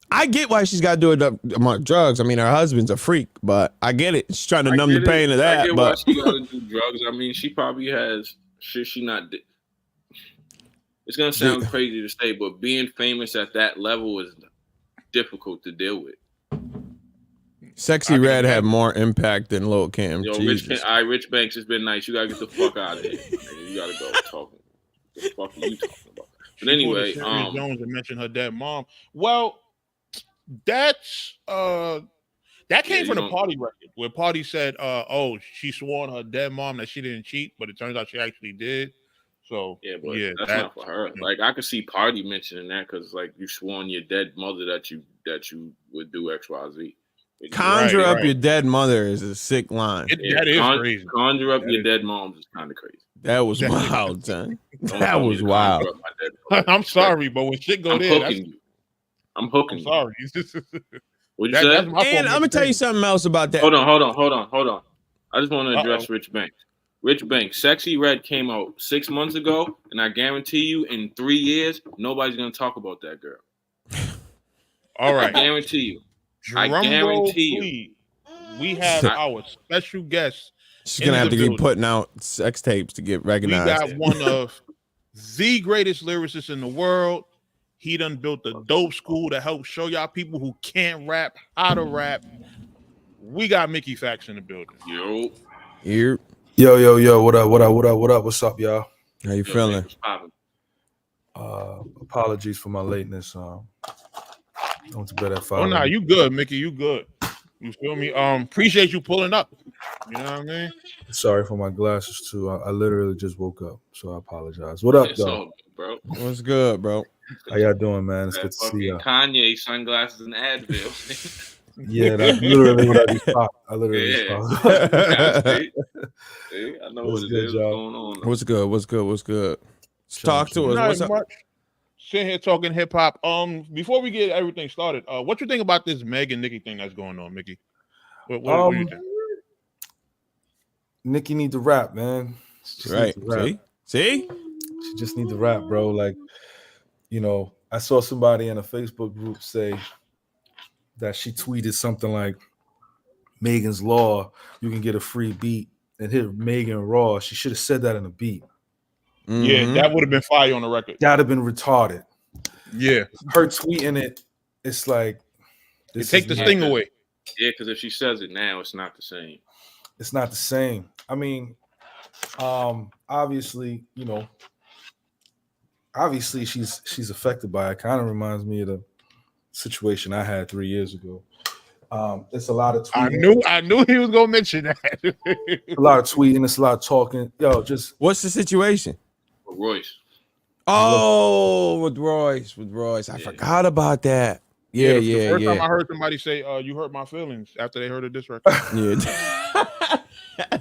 I get why she's got to do it among drugs. I mean, her husband's a freak, but I get it. She's trying to numb the pain of that. I get but why she got to do drugs. I mean, she probably has. She not. It's gonna sound crazy to say, but being famous at that level is difficult to deal with. Sexy Red had more impact than Lil Kim. Yo, Rich Banks, it's been nice. You gotta get the fuck out of here. You gotta go talking. What the fuck are you talking about? But anyway, Jones and mentioned her dead mom. Well, that's that came from the Party record where Party said, "Oh, she swore on her dead mom that she didn't cheat, but it turns out she actually did." So that's not for her. Like I could see Party mentioning that because like you swore on your dead mother that you would do XYZ. Conjure up your dead mother is a sick line. That is crazy. Conjure up your dead moms is kind of crazy. That was wild, son. That was wild. I'm sorry, but when shit go there, I'm hooking you. Sorry. What'd you say? And I'm gonna tell you something else about that. Hold on. I just want to address Rich Banks. Rich Banks, Sexy Red came out 6 months ago, and I guarantee you, in 3 years, nobody's gonna talk about that girl. All right, I guarantee you. We have our special guest. She's gonna have to keep putting out sex tapes to get recognized. We got one of the greatest lyricists in the world. He done built a dope school to help show y'all people who can't rap how to rap. We got Mickey Factz in the building. Yo. Here. Yo, what up? What's up, y'all? How you feeling? Apologies for my lateness. I went to bed at 5. Oh, no, you good, Mickey. You good. You feel me? Appreciate you pulling up. You know what I mean? Sorry for my glasses, too. I literally just woke up, so I apologize. What up, though? Bro? What's good, bro? How y'all doing, man? It's good to see y'all. Kanye sunglasses and Advil. Yeah, that's literally what I just popped. I literally just popped. I know what it is going on. What's good? Talk to us. What's up? Sitting here talking hip hop. Before we get everything started, what you think about this Meg and Nicki thing that's going on, Mickey? What do you think? Nicki need to rap, man. Right. See? She just need to rap, bro. Like, you know, I saw somebody in a Facebook group say that she tweeted something like, Megan's Law, you can get a free beat, and hit Megan Raw. She should have said that in a beat. Mm-hmm. Yeah, that would have been fire on the record. That'd have been retarded. Yeah. Her tweeting it, it's like... Take the sting away. Yeah, because if she says it now, it's not the same. It's not the same. I mean, obviously, she's affected by it. Kind of reminds me of the situation I had 3 years ago. It's a lot of tweeting. I knew he was gonna mention that. A lot of tweeting, it's a lot of talking. Yo, just what's the situation? With Royce. Oh, with Royce. I forgot about that. Yeah. The first time I heard somebody say, you hurt my feelings after they heard of this record. Yeah.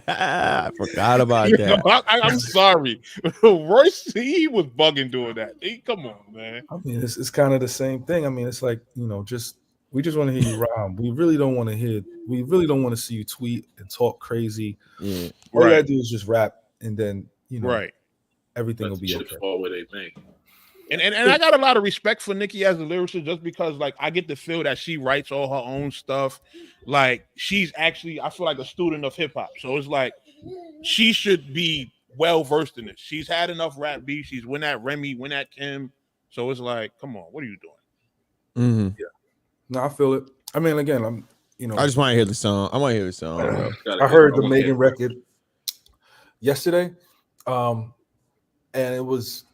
I forgot about that. I'm sorry. Royce, he was bugging doing that. Come on, man. I mean, it's kind of the same thing. I mean, it's like, we just want to hear you rhyme. We really don't want to see you tweet and talk crazy. Yeah. All you gotta do is just rap, and then everything will be okay. Fall where they think. And I got a lot of respect for Nicki as a lyricist, just because like I get the feel that she writes all her own stuff. Like she's actually, I feel like a student of hip hop. So it's like she should be well versed in it. She's had enough rap beats. She's win at Remy, win at Kim. So it's like, come on, what are you doing? Mm-hmm. Yeah. No, I feel it. I mean, again, I just want to hear the song. I heard the Megan record yesterday, and it was,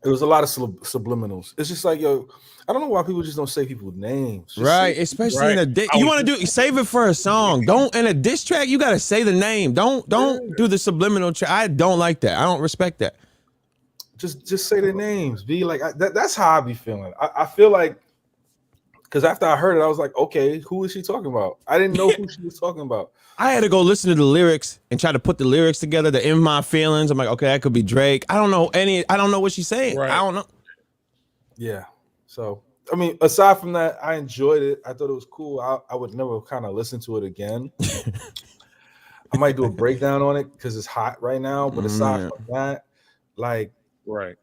It was a lot of subliminals. It's just like, yo, I don't know why people just don't say people's names. Just right, especially in a diss. You want to save it for a song. Don't in a diss track. You got to say the name. Don't do the subliminal track. I don't like that. I don't respect that. Just say their names. Be like that's how I be feeling. I feel like because after I heard it, I was like, okay, who is she talking about? I didn't know who she was talking about. I had to go listen to the lyrics and try to put the lyrics together. The In My Feelings. I'm like, okay, that could be Drake. I don't know what she's saying. Right. I don't know. Yeah. So, I mean, aside from that, I enjoyed it. I thought it was cool. I would never kind of listen to it again. I might do a breakdown on it because it's hot right now. But aside from that, like, right,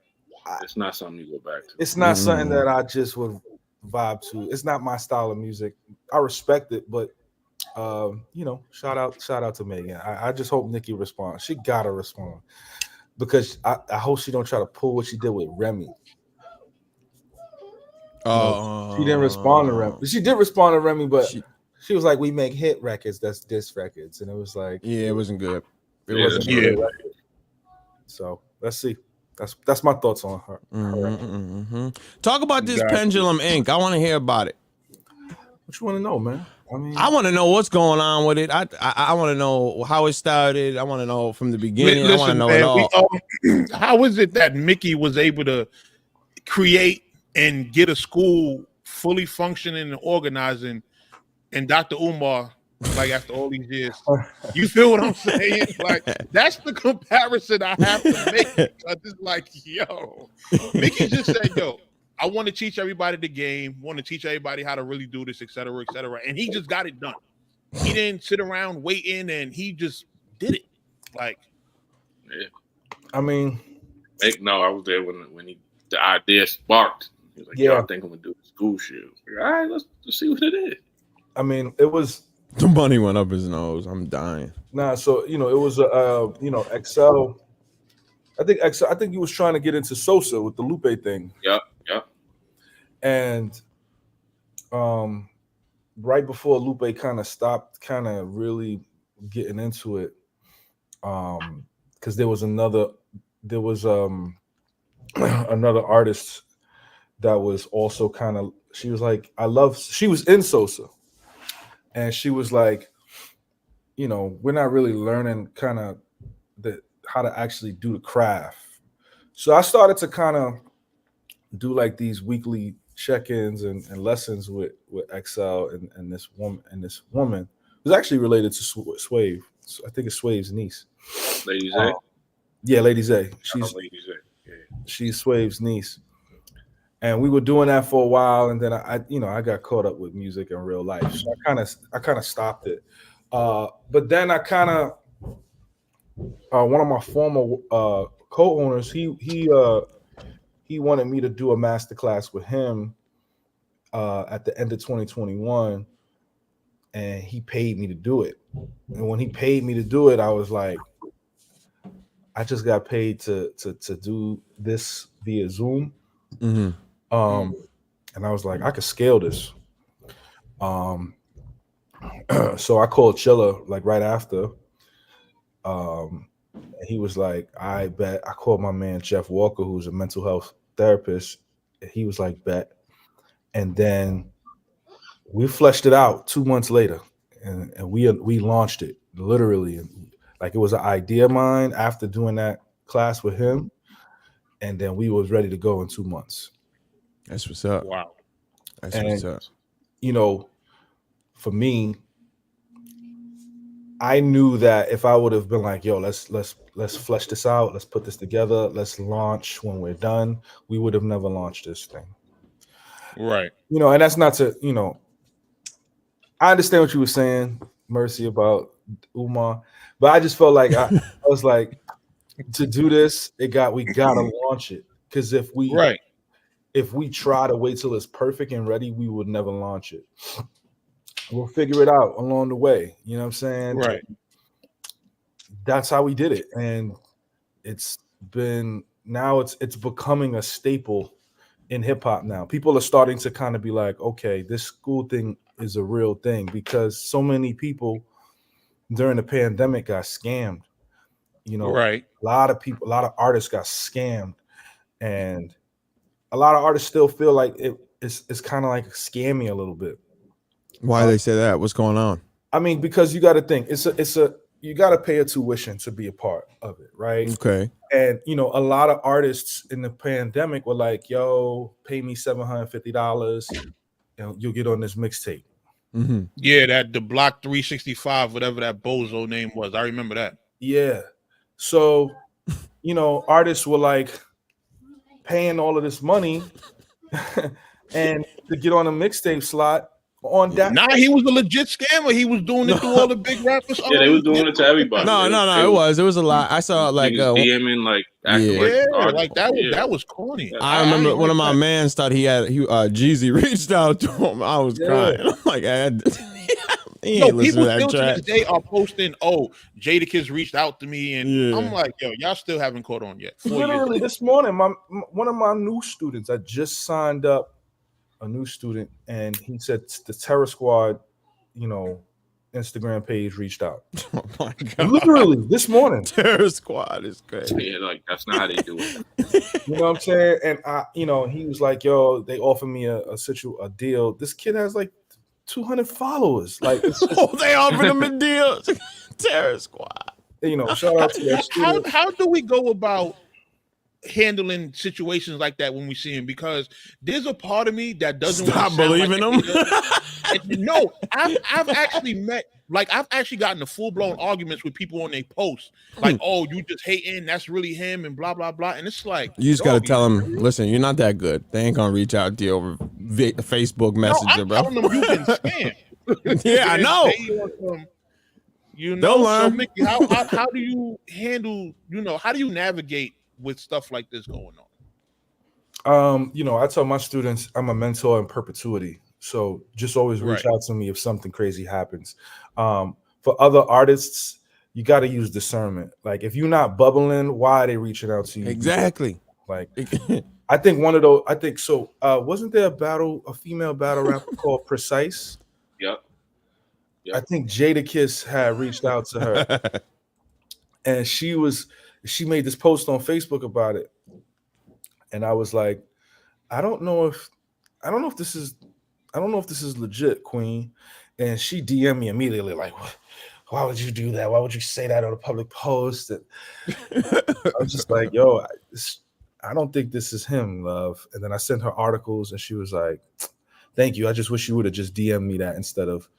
it's not something you go back to. It's not something that I just would vibe to. It's not my style of music. I respect it, but you know, shout out to Megan. I just hope Nicki responds. She gotta respond because I hope she don't try to pull what she did with Remy. She didn't respond to Remy. She did respond to Remy, but she was like, "We make hit records. That's diss records," and it was like, yeah, it wasn't good. It wasn't good. So let's see. That's my thoughts on her. Talk about this Pendulum Inc. I want to hear about it. What you want to know, man? I want to know what's going on with it. I want to know how it started. I want to know from the beginning. I want to know it all. How is it that Mickey was able to create and get a school fully functioning and organizing, and Dr. Umar, like after all these years, you feel what I'm saying? Like that's the comparison I have to make because it's like, yo, Mickey just said, yo, I want to teach everybody the game, want to teach everybody how to really do this, et cetera, and he just got it done. He didn't sit around waiting, and he just did it. Like, yeah. I mean, no, I was there when the idea sparked. He was like, yeah, I think I'm gonna do school shit. Like, all right, let's see what it is. I mean, it was the bunny went up his nose. I'm dying. Nah, so you know, it was Excel. I think he was trying to get into Sosa with the Lupe thing. Yeah. And right before Lupe kind of stopped kind of really getting into it, because there was another artist that was also kind of, she was like, she was in Sosa, and she was like, you know, we're not really learning kind of how to actually do the craft. So I started to kind of do like these weekly check-ins and lessons with XL and this woman who's actually related to Swave. I think it's Swave's niece. Lady Z? Yeah, Lady Z. She's Swave's niece. And we were doing that for a while, and then I got caught up with music in real life. So I kind of stopped it. But then I kind of one of my former co-owners, he wanted me to do a masterclass with him at the end of 2021, and he paid me to do it. And when he paid me to do it, I was like, I just got paid to do this via Zoom. Mm-hmm. And I was like, I could scale this. So I called Chilla like right after. And he was like, I bet. I called my man Jeff Walker, who's a mental health therapist. And he was like, bet. And then we fleshed it out 2 months later, and we launched it literally. Like it was an idea of mine after doing that class with him, and then we was ready to go in 2 months. That's what's up. Wow. That's what's up. You know, for me, I knew that if I would have been like, yo, let's flesh this out, let's put this together, let's launch when we're done, we would have never launched this thing. Right. You know, and that's not to, you know, I understand what you were saying, Mercy, about Umar, but I just felt like I was like, to do this, we gotta launch it. Because if we try to wait till it's perfect and ready, we would never launch it. We'll figure it out along the way. You know what I'm saying? Right. That's how we did it. And it's becoming a staple in hip hop now. People are starting to kind of be like, okay, this school thing is a real thing, because so many people during the pandemic got scammed. You know, right. A lot of artists got scammed. and a lot of artists still feel like it's kind of like scammy a little bit. Why they say that? What's going on? I mean, because you got to think you got to pay a tuition to be a part of it, right? Okay. And a lot of artists in the pandemic were like, "Yo, pay me $750, and you'll get on this mixtape." Mm-hmm. Yeah, the Block 365, whatever that bozo name was. I remember that. Yeah. So, artists were like paying all of this money and to get on a mixtape slot on that. Nah, he was a legit scammer. He was doing it through all the big rappers. Yeah, they was doing it to everybody. No, it was a lot. I saw like DMing like that was corny. I remember one of my mans thought Jeezy reached out to him. I was crying. I'm like, people still to this day are posting, Jadakiss reached out to me, and I'm like, yo, y'all still haven't caught on yet. Literally this morning, one of my new students, I just signed up a new student, and he said the Terror Squad, Instagram page reached out. Oh my God. Literally this morning. Terror Squad is crazy. Yeah, like that's not how they do it. You know what I'm saying? And he was like, yo, they offered me a deal. This kid has like 200 followers. Like, they offered him a deal. Terror Squad. Shout out to that student. How do we go about handling situations like that when we see him? Because there's a part of me that doesn't stop believing them. No, I've actually gotten to full-blown arguments with people on their posts, like, "Oh, you just hating, that's really him," and blah blah blah. And it's like, you just gotta tell them, listen, you're not that good. They ain't gonna reach out to you over Facebook Messenger, bro. I'm telling them you've been scammed. Yeah, I know. So Mickey, how do you handle? How do you navigate with stuff like this going on? I tell my students I'm a mentor in perpetuity. So just always reach out to me if something crazy happens. For other artists, you got to use discernment. Like, if you're not bubbling, why are they reaching out to you? Exactly. Like, I think wasn't there a female battle rapper called Precise? Yep. I think Jadakiss had reached out to her, and she made this post on Facebook about it. And I was like, I don't know if this is legit, Queen. And she DM'd me immediately, like, why would you do that? Why would you say that on a public post? And I was just like, yo, I don't think this is him, love. And then I sent her articles, and she was like, thank you. I just wish you would have just DM'd me that instead of,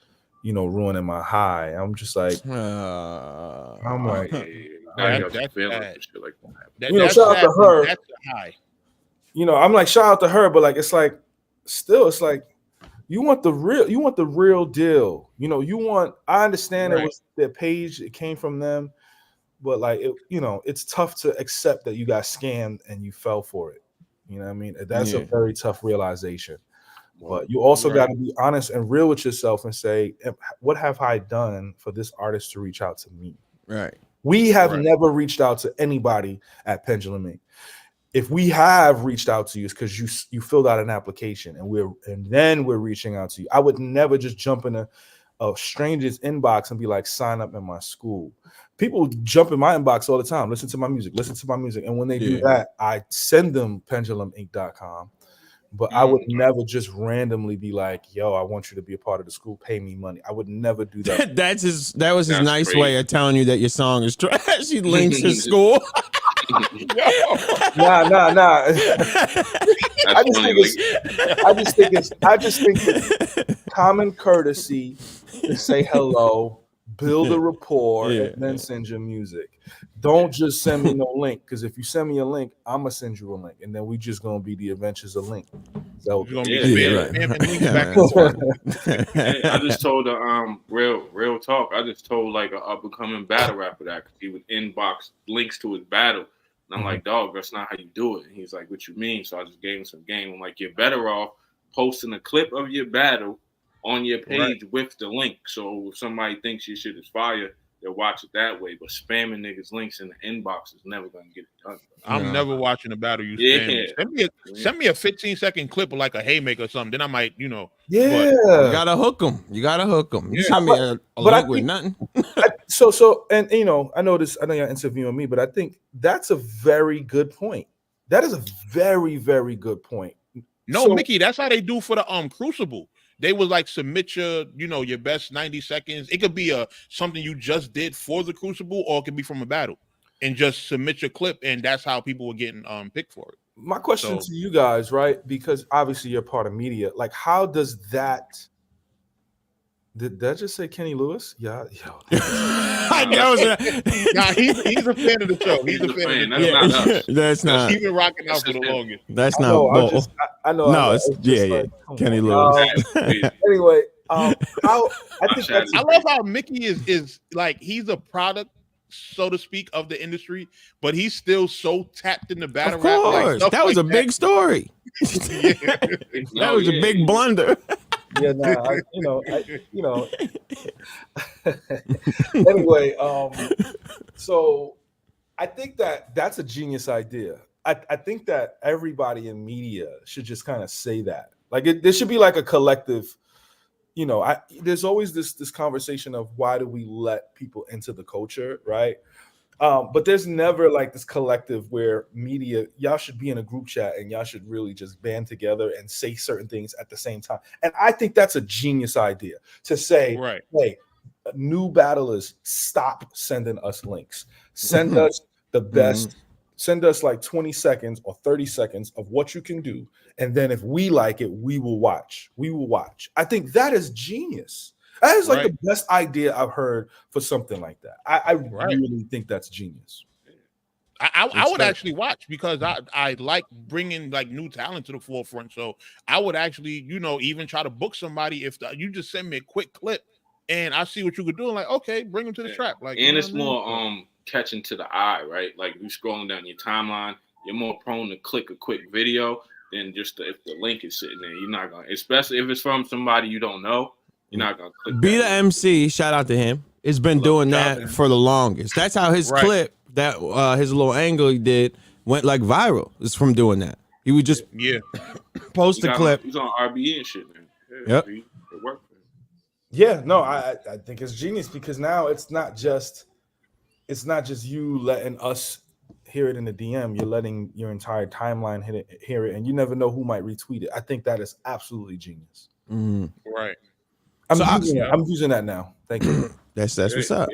ruining my high. I'm just like, I'm like, shout out to her. That's a high. I'm like, shout out to her, but like, it's like, still, it's like, you want the real deal. I understand it was their page, it came from them, but like, it's tough to accept that you got scammed and you fell for it. You know what I mean? That's a very tough realization. But you also got to be honest and real with yourself and say, what have I done for this artist to reach out to me? Right. We have never reached out to anybody at Pendulum Inc. If we have reached out to you, it's because you filled out an application, and then we're reaching out to you. I would never just jump in a stranger's inbox and be like, sign up in my school. People jump in my inbox all the time. Listen to my music. And when they do that, I send them penduluminc.com. But I would never just randomly be like, yo, I want you to be a part of the school. Pay me money. I would never do that. That was his nice way of telling you that your song is trash. He links his school. Nah. I just think it's common courtesy to say hello, build a rapport, and then send your music. Don't just send me no link, because if you send me a link, I'm gonna send you a link, and then we just gonna be the Adventures of Link. So I just told real talk. I just told like an up and coming battle rapper that he would inbox links to his battle, and I'm like, dog, that's not how you do it. And he's like, what you mean? So I just gave him some game. I'm like, you're better off posting a clip of your battle on your page with the link. So if somebody thinks your shit is fire, they'll watch it that way. But spamming niggas' links in the inbox is never gonna get it done. I'm never watching a battle you spam. Send me a 15-second clip of like a haymaker or something. Then I might, Yeah. You gotta hook them. You send me a link with nothing. So I know y'all interviewing me, but I think that's a very good point. That is a very, very good point. No, Mickey, that's how they do for the Crucible. They would like submit your best 90 seconds. It could be something you just did for the Crucible, or it could be from a battle, and just submit your clip, and that's how people were getting picked for it. My question to you guys, right? Because obviously you're part of media. Like, how does that? Did that just say Kenny Lewis? Yeah. I know. Nah, he's a fan of the show. He's a fan of the show. That's not. He's been rocking out for the longest. That's not. I know. No, it's Kenny Lewis. Anyway, I think I love how Mickey is like, he's a product, so to speak, of the industry, but he's still so tapped in the battle rap. Of course, like, that was a big story. That was a big blunder. Yeah, Anyway, so I think that's a genius idea. I think that everybody in media should just kind of say that. Like, there should be like a collective. There's always this conversation of why do we let people into the culture, right? But there's never like this collective where media, y'all should be in a group chat and y'all should really just band together and say certain things at the same time. And I think that's a genius idea to say, right, hey, new battlers, stop sending us links. Send us the best. Send us like 20 seconds or 30 seconds of what you can do. And then if we like it, we will watch. I think that is genius. That is like the best idea I've heard for something like that. I really think that's genius. I would actually watch, because I like bringing like new talent to the forefront. So I would actually, even try to book somebody if you just send me a quick clip and I see what you could do. I'm like, okay, bring them to the trap. Like, and it's more catching to the eye, right? Like, you scrolling down your timeline, you're more prone to click a quick video than just if the link is sitting there. You're not gonna, especially if it's from somebody you don't know. You're not gonna click. Be the MC. Shout out to him. It's been doing that for the longest. That's how his clip, that his little angle he did, went like viral. It's from doing that. He would just post a clip. He's on RBE and shit, man. Yep. It worked for him. Yeah, no, I think it's genius, because now it's not just you letting us hear it in the DM. You're letting your entire timeline hear it, and you never know who might retweet it. I think that is absolutely genius. Right. I'm using that now. Thank you. That's what's up.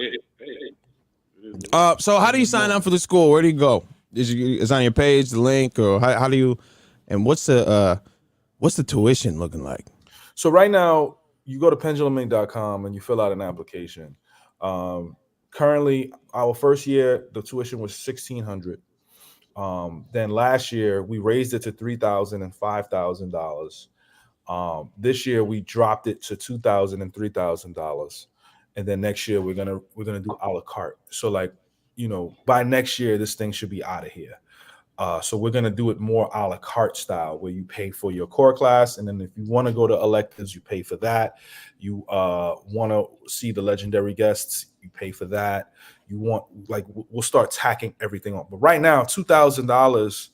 So how do you sign up for the school? Where do you go? Is on your page the link, or how do you? And what's the tuition looking like? So right now, you go to penduluminc.com and you fill out an application. Currently, our first year, the tuition was $1,600. Then last year, we raised it to $3,000 and $5,000. This year we dropped it to $2,000 and $3,000, and then next year we're gonna do a la carte. So like, by next year this thing should be out of here. So we're gonna do it more a la carte style, where you pay for your core class, and then if you want to go to electives, you pay for that. You want to see the legendary guests, you pay for that. You want, like, we'll start tacking everything on. But right now, $2,000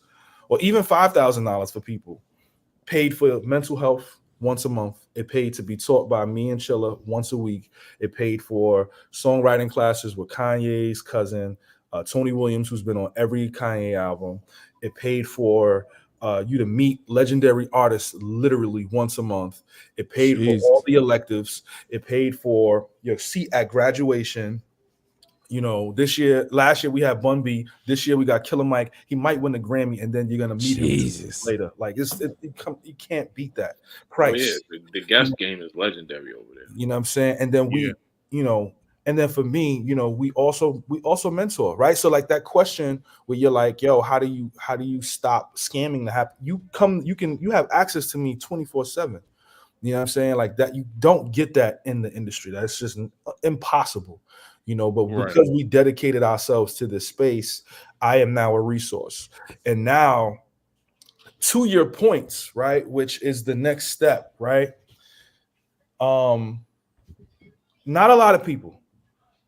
or even $5,000 for people paid for mental health once a month. It paid to be taught by me and Chilla once a week. It paid for songwriting classes with Kanye's cousin, Tony Williams, who's been on every Kanye album. It paid for you to meet legendary artists literally once a month. It paid for all the electives. It paid for your seat at graduation. Last year we had Bun B. This year we got Killer Mike. He might win the Grammy, and then you're gonna meet him later. Like, you can't beat that price. Oh, yeah. The guest game is legendary over there. You know what I'm saying? And then and then for me, we also mentor, right? So like that question where you're like, yo, how do you stop scamming to happen? You have access to me 24/7. You know what I'm saying? Like that, you don't get that in the industry. That's just impossible. But because we dedicated ourselves to this space, I am now a resource. And now, to your points, right, which is the next step, right? Not a lot of people,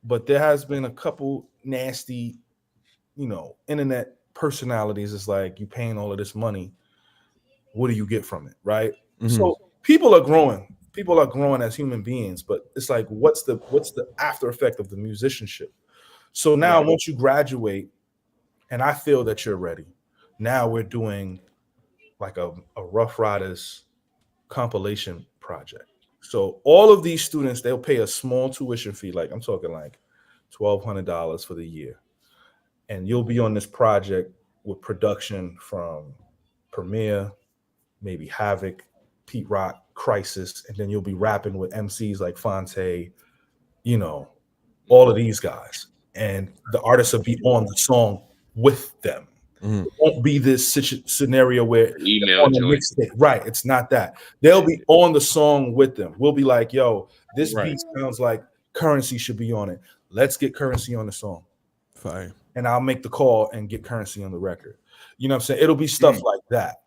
but there has been a couple nasty, internet personalities. It's like, you paying all of this money, what do you get from it, right? Mm-hmm. So people are growing. People are growing as human beings, but it's like, what's the after effect of the musicianship? So now, once you graduate, and I feel that you're ready, now we're doing like a Rough Riders compilation project. So all of these students, they'll pay a small tuition fee, like I'm talking like $1,200 for the year. And you'll be on this project with production from Premier, maybe Havoc, Pete Rock, Crisis, and then you'll be rapping with MCs like Fonte, all of these guys. And the artists will be on the song with them. Mm-hmm. It won't be this scenario where email on the mixtape. Right. It's not that. They'll be on the song with them. We'll be like, yo, this beat sounds like Currency should be on it. Let's get Currency on the song. Fine. And I'll make the call and get Currency on the record. You know what I'm saying? It'll be stuff like that.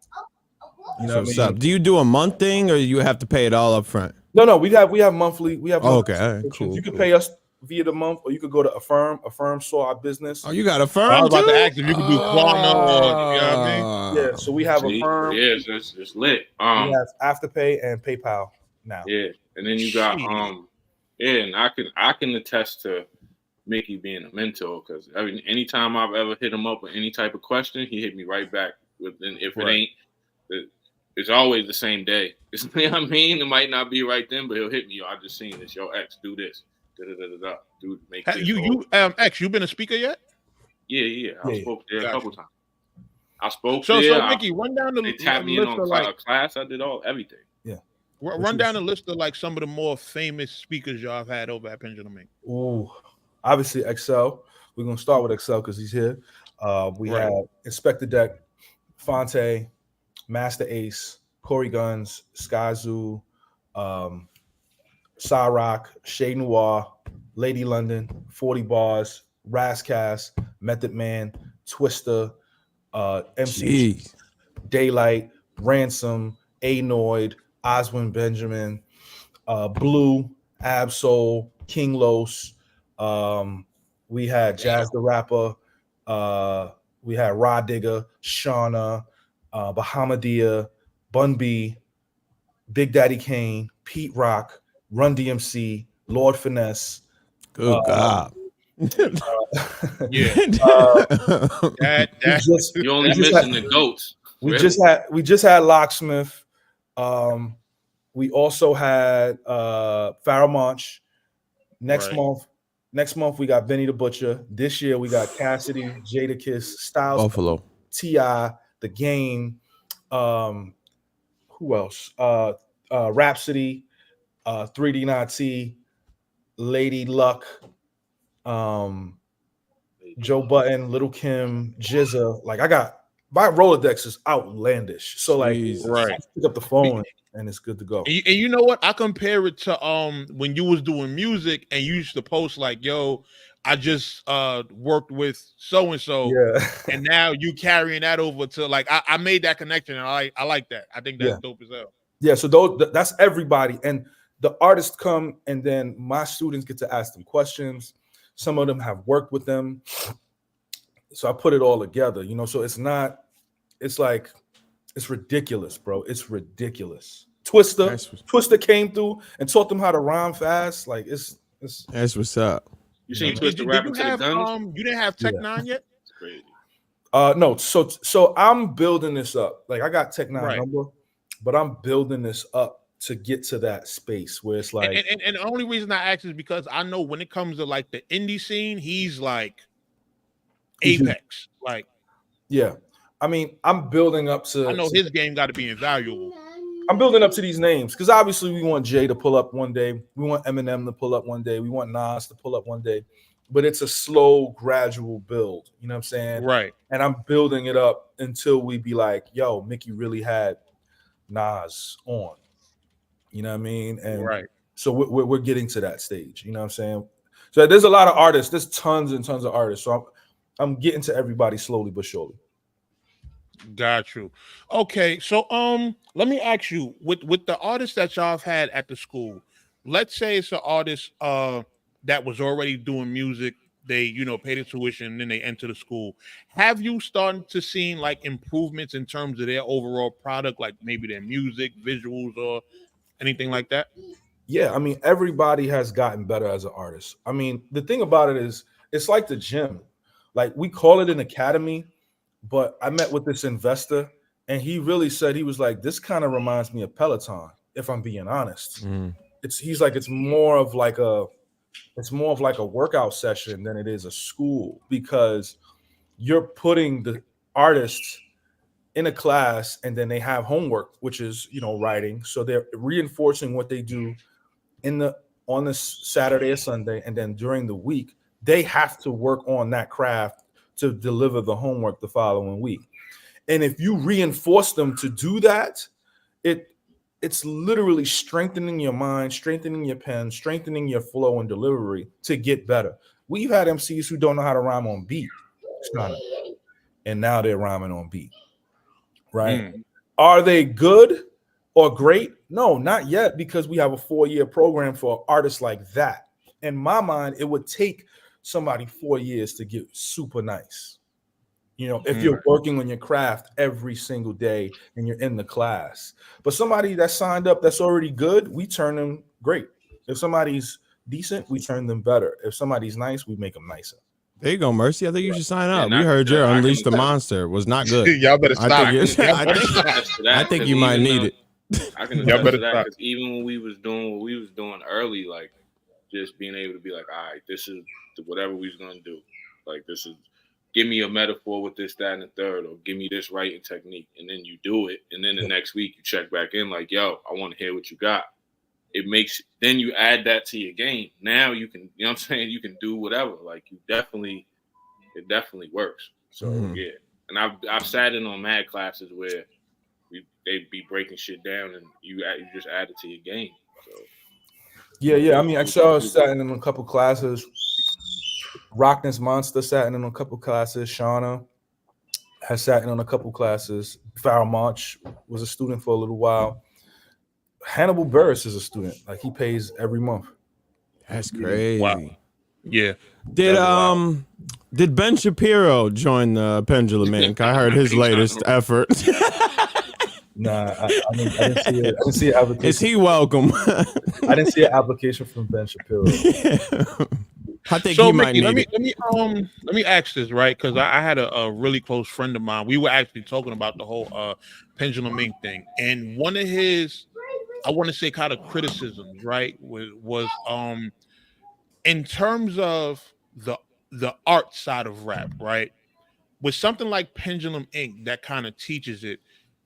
You know what I mean? Do you do a month thing or you have to pay it all up front? No, we have monthly. We have okay. All right, cool. You can pay us via the month, or you could go to Affirm. Affirm saw our business. Oh, you got Affirm? I was about to ask if you could do Klarna or, you know what I mean? Yeah, so we have Affirm. Yeah, it's lit. We have Afterpay and PayPal now. Yeah, and then you got and I can attest to Mickey being a mentor, because anytime I've ever hit him up with any type of question, he hit me right back with. And if it ain't, it's always the same day. You know what I mean? It might not be right then, but he'll hit me. Yo, I just seen this. Yo, X, do this. Dude, make X, you been a speaker yet? Yeah. I spoke there a couple times. I spoke there. So Mickey, run down the list. They tapped me in on class. I did everything. Yeah. Run down the list of like some of the more famous speakers y'all have had over at Pendulum Inc. Oh, obviously Excel. We're gonna start with Excel because he's here. We have Inspector Deck, Fonte, Master Ace, Corey Guns, Sky Zoo, Cyrock, Shea Noir, Lady London, 40 Bars, Rascast, Method Man, Twister, MC, Daylight, Ransom, Anoid, Oswin Benjamin, Blue, Absol, King Los. We had Jazz the Rapper. We had Rod Digger, Shauna, Bahamadia, Bun B, Big Daddy Kane, Pete Rock, Run DMC, Lord Finesse. Good God. Yeah. You're only missing the goats. We just had Locksmith. We also had Pharaoh Monch. Next month we got Benny the Butcher. This year we got Cassidy, Jadakiss, Styles, Buffalo, T.I., The Game. Who else? Rhapsody, 3D Nazi, Lady Luck, Joe Button, Little Kim, Jizza. Like my Rolodex is outlandish. So like, I pick up the phone and it's good to go. And you know what? I compare it to when you was doing music and you used to post like, "Yo, I just worked with so and so," and now you carrying that over to like I made that connection and I like that. I think that's dope as hell. Yeah, so that's everybody, and the artists come, and then my students get to ask them questions. Some of them have worked with them, so I put it all together. So it's ridiculous, bro. It's ridiculous. Twister came through and taught them how to rhyme fast. Like it's that's what's up. You seen Twister rapping to the guns? You didn't have Tech 9 yet? It's crazy. No. So I'm building this up. Like I got Tech 9 number, but I'm building this up to get to that space where it's like. And the only reason I ask is because I know when it comes to like the indie scene, he's like apex. Like, yeah. I mean, I'm building up to. I know his game got to be invaluable. I'm building up to these names because obviously we want Jay to pull up one day. We want Eminem to pull up one day. We want Nas to pull up one day. But it's a slow, gradual build. You know what I'm saying? Right. And I'm building it up until we be like, yo, Mickey really had Nas on. You know what I mean? And so we're getting to that stage. You know what I'm saying? So there's a lot of artists. There's tons and tons of artists. So I'm getting to everybody slowly but surely. Got you. Okay, so let me ask you, with the artists that y'all have had at the school, let's say it's an artist that was already doing music, they pay the tuition, and then they enter the school. Have you started to see like improvements in terms of their overall product, like maybe their music, visuals, or anything like that? Yeah, I mean, everybody has gotten better as an artist. I mean, the thing about it is, it's like the gym. Like we call it an academy, But I met with this investor, and he really said, he was like, this kind of reminds me of Peloton, if I'm being honest. He's like, it's more of like a workout session than it is a school, because you're putting the artists in a class and then they have homework, which is, writing. So they're reinforcing what they do on this Saturday or Sunday, and then during the week they have to work on that craft to deliver the homework the following week. And if you reinforce them to do that, it's literally strengthening your mind, strengthening your pen, strengthening your flow and delivery to get better. We've had MCs who don't know how to rhyme on beat, and now they're rhyming on beat, right? Are they good or great? No, not yet, because we have a 4-year program for artists like that. In my mind, it would take somebody 4 years to get super nice. If you're working on your craft every single day and you're in the class. But somebody that's signed up that's already good, we turn them great. If somebody's decent, we turn them better. If somebody's nice, we make them nicer. There you go, Mercy. I think you should sign up. We heard your Unleash the Monster was not good. Y'all better stop. I think you might need it. I can attest to that, because even when we was doing what we was doing early, like just being able to be like, all right, this is whatever we was gonna do. Like, this is, give me a metaphor with this, that, and the third, or give me this writing technique, and then you do it, and then the next week you check back in like, yo, I want to hear what you got. It makes, then you add that to your game. Now you can, you know what I'm saying, you can do whatever. Like, it definitely works. So yeah, and I've sat in on mad classes where they'd be breaking shit down, and you just add it to your game. So yeah. I mean, I sat in a couple classes. Rockness Monster sat in on a couple classes. Shauna has sat in on a couple classes. Farrell March was a student for a little while. Hannibal Burris is a student. Like, he pays every month. That's crazy. Wow. Yeah. Did Ben Shapiro join the Pendulum Inc? I heard his latest effort. Nah, I didn't see an application. Is he welcome? I didn't see an application from Ben Shapiro. I think he might need it. Let me ask this, right? Because I had a really close friend of mine. We were actually talking about the whole Pendulum Inc thing, and one of his, I want to say, kind of criticisms, right, was in terms of the art side of rap, right? With something like Pendulum Inc that kind of teaches it,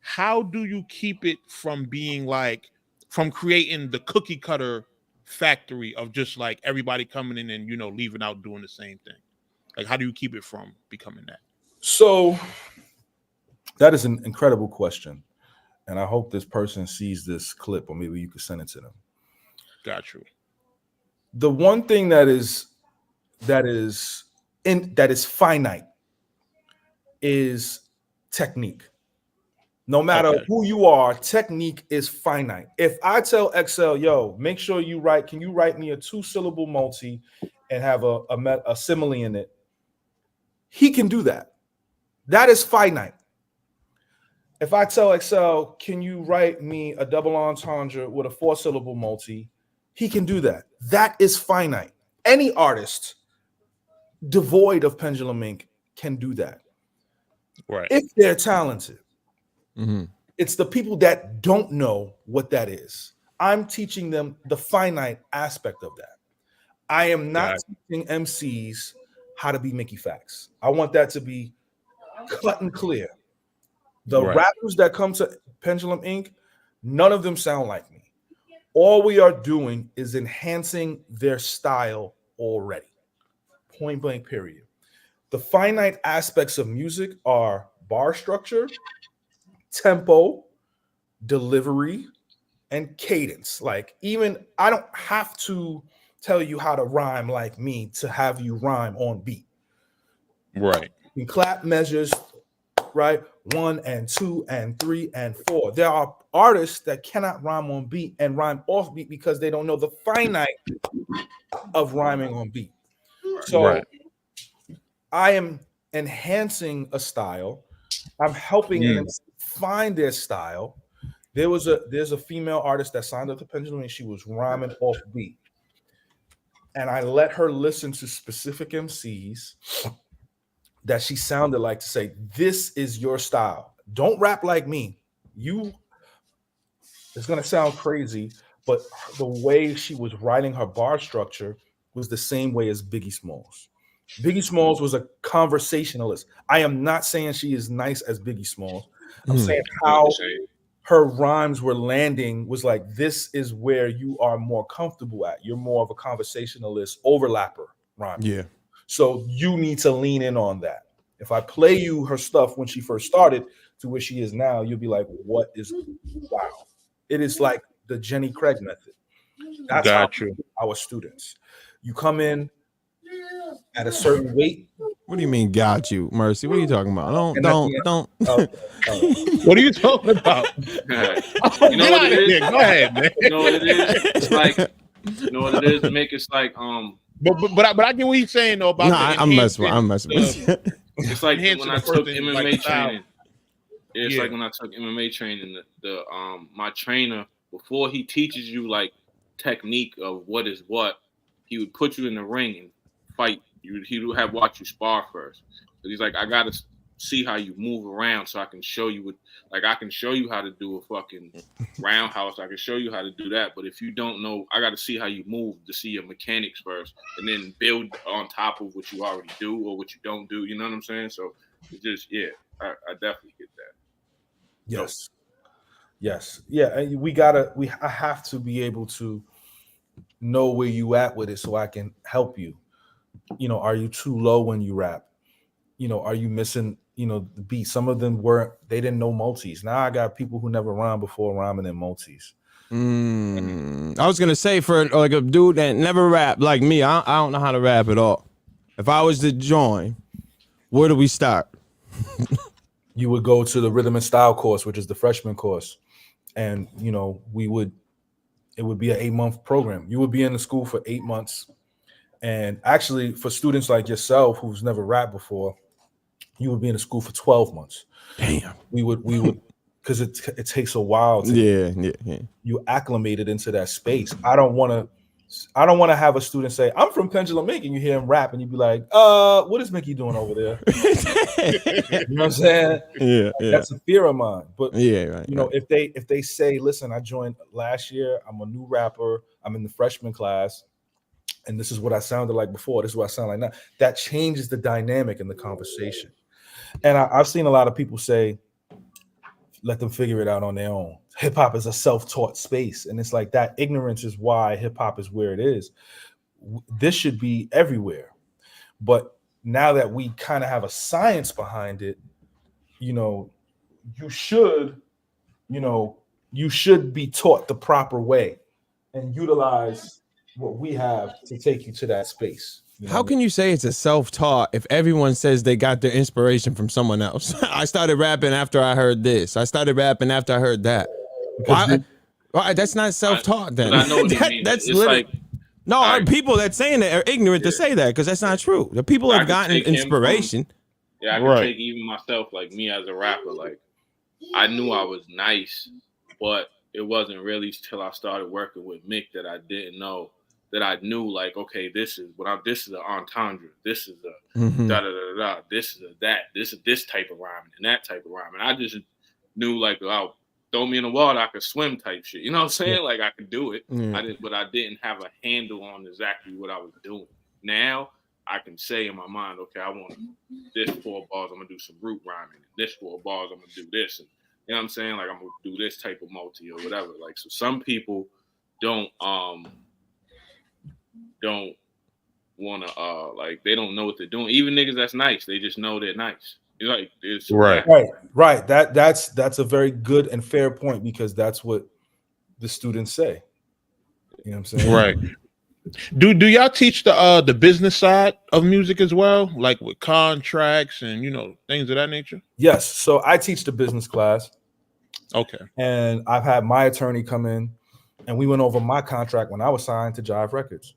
how do you keep it from being like, from creating the cookie cutter factory of just like everybody coming in and leaving out doing the same thing? Like, how do you keep it from becoming that? So that is an incredible question, and I hope this person sees this clip, or maybe you could send it to them. Got you. The one thing that is finite is technique. No matter who you are, technique is finite. If I tell Excel, yo, make sure you write, can you write me a 2-syllable multi and have a simile in it? He can do that. That is finite. If I tell Excel, can you write me a double entendre with a 4-syllable multi? He can do that. That is finite. Any artist devoid of Pendulum Inc can do that. Right. If they're talented. It's the people that don't know what that is. I'm teaching them the finite aspect of that. I am not teaching MCs how to be Mickey Factz. I want that to be cut and clear. The rappers that come to Pendulum Inc, none of them sound like me. All we are doing is enhancing their style already. Point blank, period. The finite aspects of music are bar structure, tempo, delivery, and cadence. Like, even I don't have to tell you how to rhyme like me to have you rhyme on beat. Right. You can clap measures, right? 1 and 2 and 3 and 4. There are artists that cannot rhyme on beat and rhyme off beat because they don't know the finite of rhyming on beat. So I am enhancing a style. I'm helping them find their style. There's a female artist that signed up to Pendulum and she was rhyming off beat. And I let her listen to specific MCs that she sounded like to say, this is your style. Don't rap like me. It's going to sound crazy, but the way she was writing her bar structure was the same way as Biggie Smalls. Biggie Smalls was a conversationalist. I am not saying she is nice as Biggie Smalls. I'm saying how her rhymes were landing was like, this is where you are more comfortable at. You're more of a conversationalist overlapper rhyme. Yeah. So you need to lean in on that. If I play you her stuff when she first started to where she is now, you'll be like, wow. It is like the Jenny Craig method. That's how our students. You come in at a certain weight. What do you mean, got you, Mercy? What are you talking about? Don't. What are you talking about? You know what it is? Go ahead, man. You know what it is? It's like, you know what it is? Make it's like But I get what he's saying though about. No, I'm messing with you. It's like when I took MMA training. It's like when I took MMA training, my trainer, before he teaches you like technique of what is what, he would put you in the ring and fight. He would have watch you spar first. But he's like, I gotta see how you move around so I can show you what, like I can show you how to do a fucking roundhouse. I can show you how to do that. But if you don't know, I gotta see how you move to see your mechanics first, and then build on top of what you already do or what you don't do. You know what I'm saying? So it's just I definitely get that. Yes. Yeah. I have to be able to know where you at with it so I can help you. You know, are you too low when you rap? You know, are you missing, the beat? Some of them they didn't know multis. Now I got people who never rhymed before rhyming in multis. I was gonna say, for like a dude that never rap like me, I don't know how to rap at all. If I was to join, where do we start? You would go to the rhythm and style course, which is the freshman course. And, it would be an 8-month program. You would be in the school for 8 months. And actually, for students like yourself, who's never rapped before, you would be in the school for 12 months. Damn. We would, because it takes a while to you acclimated into that space. I don't want to have a student say, I'm from Pendulum Ink, and you hear him rap and you'd be like, what is Mickey doing over there? You know what I'm saying? Yeah. That's a fear of mine. But right. If they say, listen, I joined last year, I'm a new rapper, I'm in the freshman class, and this is what I sounded like before, this is what I sound like now, that changes the dynamic in the conversation. And I've seen a lot of people say, let them figure it out on their own. Hip hop is a self-taught space. And it's like that ignorance is why hip hop is where it is. This should be everywhere. But now that we kind of have a science behind it, you should be taught the proper way and utilize what we have to take you to that space. How can you say it's a self-taught if everyone says they got their inspiration from someone else? I started rapping after I heard this. I started rapping after I heard that. Why? That's not self-taught then. I know what you mean. That's literally people that saying that are ignorant to say that because that's not true. The people have gotten inspiration. I can take even myself, like me as a rapper. Like I knew I was nice, but it wasn't really till I started working with Mick that I didn't know. That I knew, like, okay, this is an entendre, this is a da da da da, this is a that, this is this type of rhyming and that type of rhyming. I just knew, like, oh, throw me in the water, I could swim type shit. You know what I'm saying? Like I could do it. But I didn't have a handle on exactly what I was doing. Now I can say in my mind, okay, I want this 4 bars, I'm gonna do some root rhyming. This 4 bars, I'm gonna do this. And you know what I'm saying? Like I'm gonna do this type of multi or whatever. Like so some people don't want to like they don't know what they're doing. Even niggas that's nice, they just know they're nice. Like it's right. That's a very good and fair point because that's what the students say. You know what I'm saying? Right. Do y'all teach the business side of music as well, like with contracts and things of that nature? Yes. So I teach the business class. Okay. And I've had my attorney come in, and we went over my contract when I was signed to Jive Records.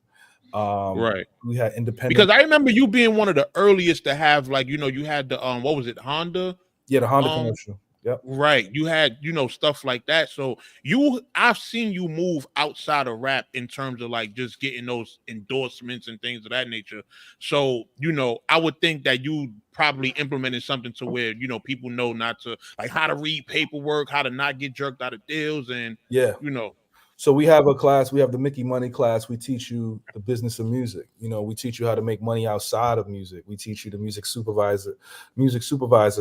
Right. We had independent because I remember you being one of the earliest to have, like, you had the what was it, Honda? Yeah, the Honda commercial. Yep. Right. You had, stuff like that. So I've seen you move outside of rap in terms of like just getting those endorsements and things of that nature. So, I would think that you probably implemented something to where, people know not to, like, how to read paperwork, how to not get jerked out of deals. And, yeah. So we have a class, we have the Mickey Money class. We teach you the business of music. We teach you how to make money outside of music. We teach you the music supervisor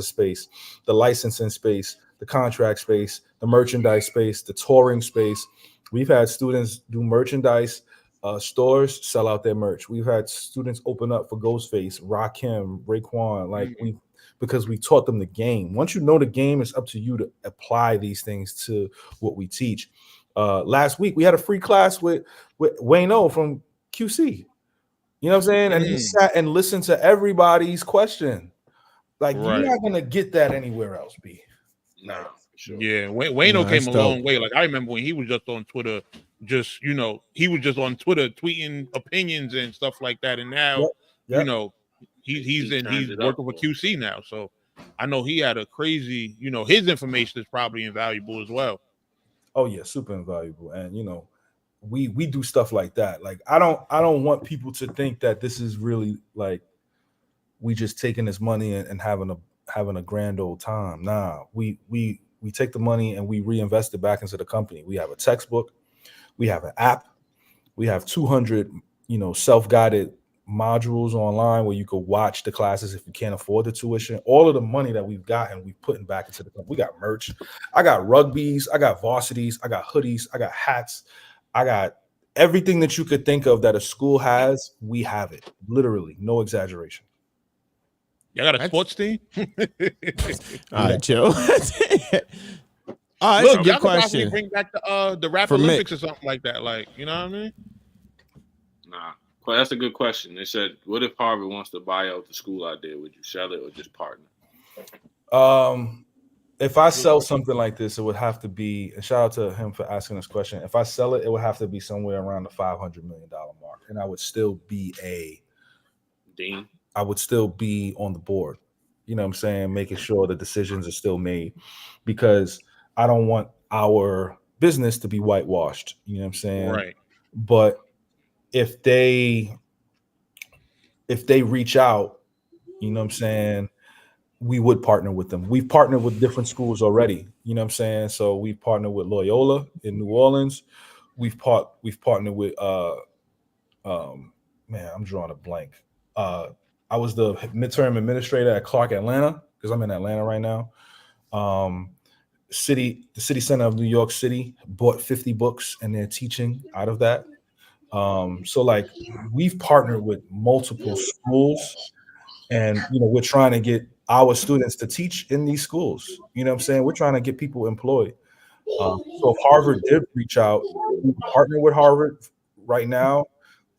space, the licensing space, the contract space, the merchandise space, the touring space. We've had students do merchandise, stores sell out their merch. We've had students open up for Ghostface, Rakim, Raekwon, because we taught them the game. Once you know the game, it's up to you to apply these things to what we teach. Last week we had a free class with Wayno from QC. You know what I'm saying? And he sat and listened to everybody's question. Like, you're not gonna get that anywhere else, B. Nah, for sure. Yeah, Wayno came a long way. Like, I remember when he was just on Twitter, he was just on Twitter tweeting opinions and stuff like that. And now, he's working for QC now. So I know he had a crazy, his information is probably invaluable as well. Oh yeah, super invaluable. And we do stuff like that. Like, I don't want people to think that this is really like we just taking this money and having a grand old time. Nah, we take the money and we reinvest it back into the company. We have a textbook, we have an app, we have 200 self-guided modules online where you could watch the classes if you can't afford the tuition. All of the money that we've gotten, we've putting back into the company. We got merch. I got rugbies, I got varsities, I got hoodies, I got hats, I got everything that you could think of that a school has. We have it, literally, no exaggeration. Y'all got a sports team? All right, chill. That's a good question. Bring back the Rap Olympics or something like that. Like, you know what I mean? Nah. But that's a good question. They said, what if Harvard wants to buy out the school out there? Would you sell it or just partner? If I sell something like this, it would have to be, and shout out to him for asking this question. If I sell it, it would have to be somewhere around the $500 million mark. And I would still be dean. I would still be on the board. You know what I'm saying? Making sure the decisions are still made, because I don't want our business to be whitewashed. You know what I'm saying? Right. But if they reach out, you know what I'm saying, we would partner with them. We've partnered with different schools already. You know what I'm saying? So we've partnered with Loyola in New Orleans. We've partnered with man, I'm drawing a blank. I was the midterm administrator at Clark Atlanta, because I'm in Atlanta right now. The city center of New York City bought 50 books and they're teaching out of that. So like, we've partnered with multiple schools, and we're trying to get our students to teach in these schools. You know what I'm saying? We're trying to get people employed. So if Harvard did reach out, we would partner with Harvard right now,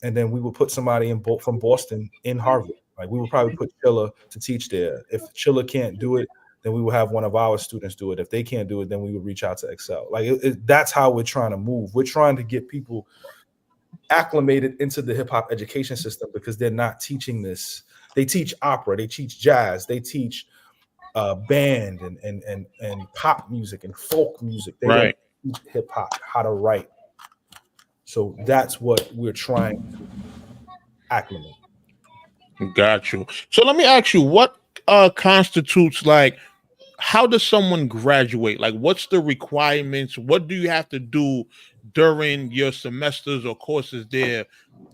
and then we would put somebody from Boston in Harvard. Like, we would probably put Chilla to teach there. If Chilla can't do it, then we will have one of our students do it. If they can't do it, then we would reach out to Excel. Like, that's how we're trying to move. We're trying to get people acclimated into the hip hop education system, because they're not teaching this. They teach opera, they teach jazz, they teach band and pop music and folk music. They don't teach hip hop, how to write. So that's what we're trying to acclimate. Got you. So let me ask you, what constitutes, like, how does someone graduate? Like, what's the requirements? What do you have to do during your semesters or courses there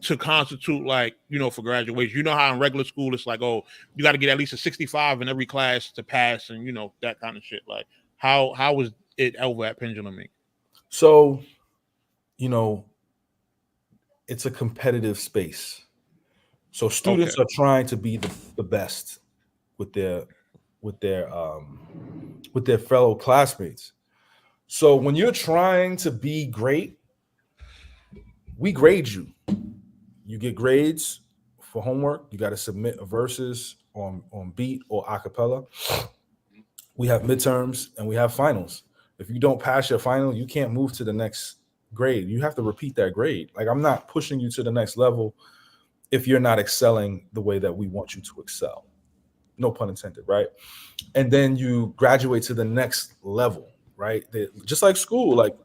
to constitute, like, for graduation? You know how in regular school it's like, oh, you got to get at least a 65 in every class to pass, and that kind of shit. Like, how was it over at Pendulum Inc? So, it's a competitive space. So students are trying to be the best with their fellow classmates. So when you're trying to be great, we grade you. You get grades for homework. You got to submit a verses on beat or a cappella. We have midterms and we have finals. If you don't pass your final, you can't move to the next grade. You have to repeat that grade. Like, I'm not pushing you to the next level if you're not excelling the way that we want you to excel. no pun intended, right? And then you graduate to the next level, right? Just like school, like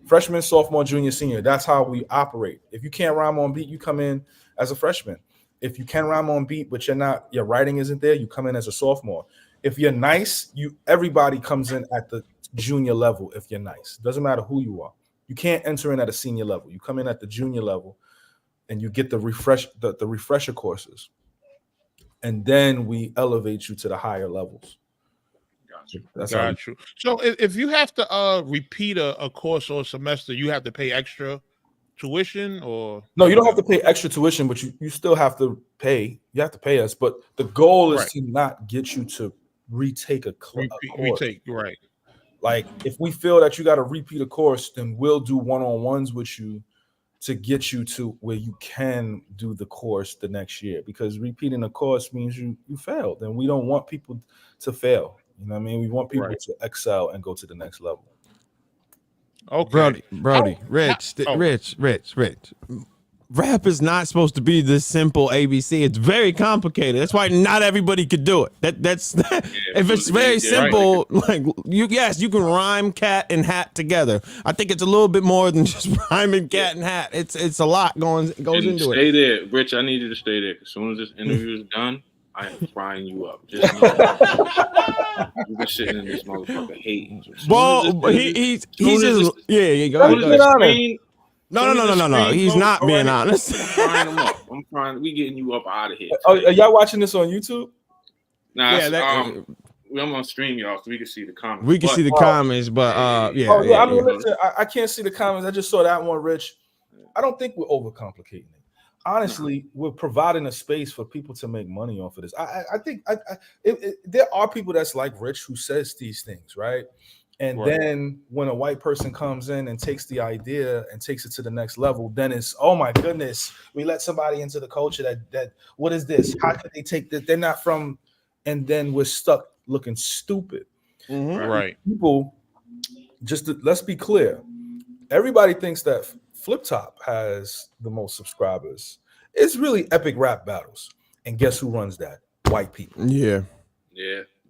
freshman, sophomore, junior, senior. That's how we operate. If you can't rhyme on beat, you come in as a freshman. If you can rhyme on beat, but your writing isn't there, you come in as a sophomore. If you're nice, everybody comes in at the junior level. If you're nice, doesn't matter who you are. You can't enter in at a senior level. You come in at the junior level, and you get the refresher courses, and then we elevate you to the higher levels. Got you. So if you have to repeat a course or a semester, you have to pay extra tuition, or no, you don't have to pay extra tuition, but you still have to pay. You have to pay us, but the goal is to not get you to retake a course. Right. Like if we feel that you got to repeat a course, then we'll do one-on-ones with you to get you to where you can do the course the next year, because repeating a course means you failed, and we don't want people to fail. You know what I mean? We want people to excel and go to the next level. Okay. Brody, Rich. Rap is not supposed to be this simple ABC. It's very complicated. That's why not everybody could do it. That's if it's very simple, like you can rhyme cat and hat together. I think it's a little bit more than just rhyming cat and hat. It's a lot goes into it. Stay there, Rich. I need you to stay there. As soon as this interview is done, I am frying you up. Just you've been sitting in this motherfucker hating. Well, he's just go ahead. No. He's not being honest. I'm trying. We getting you up out of here. Are y'all watching this on YouTube? Nah, I'm on stream, y'all, so we can see the comments. We can see the comments, but I mean, listen, I can't see the comments. I just saw that one, Rich. I don't think we're overcomplicating it. Honestly, we're providing a space for people to make money off of this. I think there are people that's like Rich who says these things, right? And then when a white person comes in and takes the idea and takes it to the next level, then it's, oh my goodness, we let somebody into the culture that what is this? How could they take this? They're not from, and then we're stuck looking stupid. Mm-hmm. Right. People, let's be clear. Everybody thinks that Flip Top has the most subscribers. It's really Epic Rap Battles. And guess who runs that? White people. Yeah.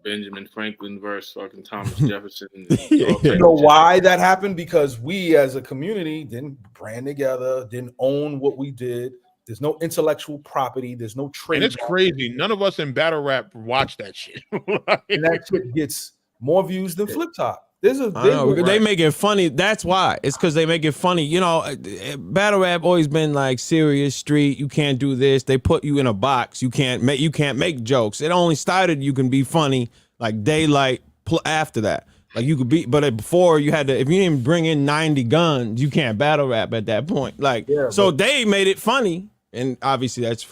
Benjamin Franklin versus fucking Thomas Jefferson. You know why that happened? Because we as a community didn't brand together, didn't own what we did. There's no intellectual property. There's no trade. And it's crazy. None of us in battle rap watch that shit. And that shit gets more views than Flip Top. They make it funny. That's why. It's because they make it funny. You know, battle rap always been like serious street. You can't do this. They put you in a box. You can't make jokes. It only started you can be funny like daylight after that. Like you could be, but before you had to, if you didn't bring in 90 guns, you can't battle rap at that point. Like, so they made it funny. And obviously that's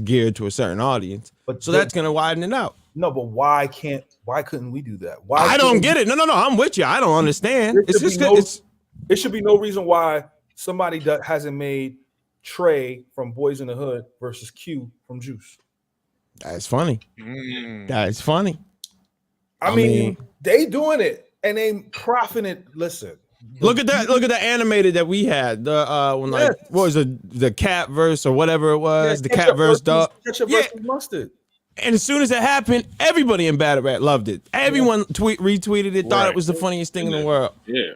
geared to a certain audience. But so that's going to widen it out. No, but why couldn't we do that? I don't get it. No, I'm with you. I don't understand. It should be no reason why somebody that hasn't made Trey from Boys in the Hood versus Q from Juice. That's funny. That's funny. I mean, they doing it and they profiting it. Listen. Look at that! Look at the animated that we had. What was the cat verse or whatever it was? The cat verse dog. Ketchup versus mustard. And as soon as it happened, everybody in battle rap loved it. Everyone retweeted it, thought it was the funniest thing in the world. Yeah.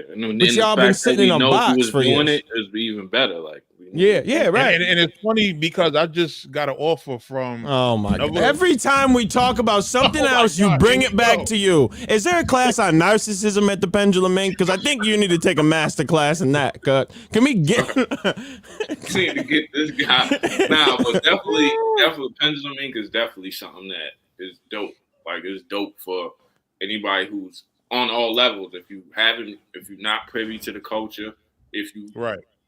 And then but y'all been sitting in a box for years. It would be even better. Like. Right. And it's funny because I just got an offer from. Oh my God! Every time we talk about something else, you bring it back to you. Is there a class on narcissism at the Pendulum Inc? Because I think you need to take a master class in that. Can we get? Need to get this guy now, but definitely, Pendulum Inc is definitely something that is dope. Like it's dope for anybody who's on all levels. If you're not privy to the culture, if you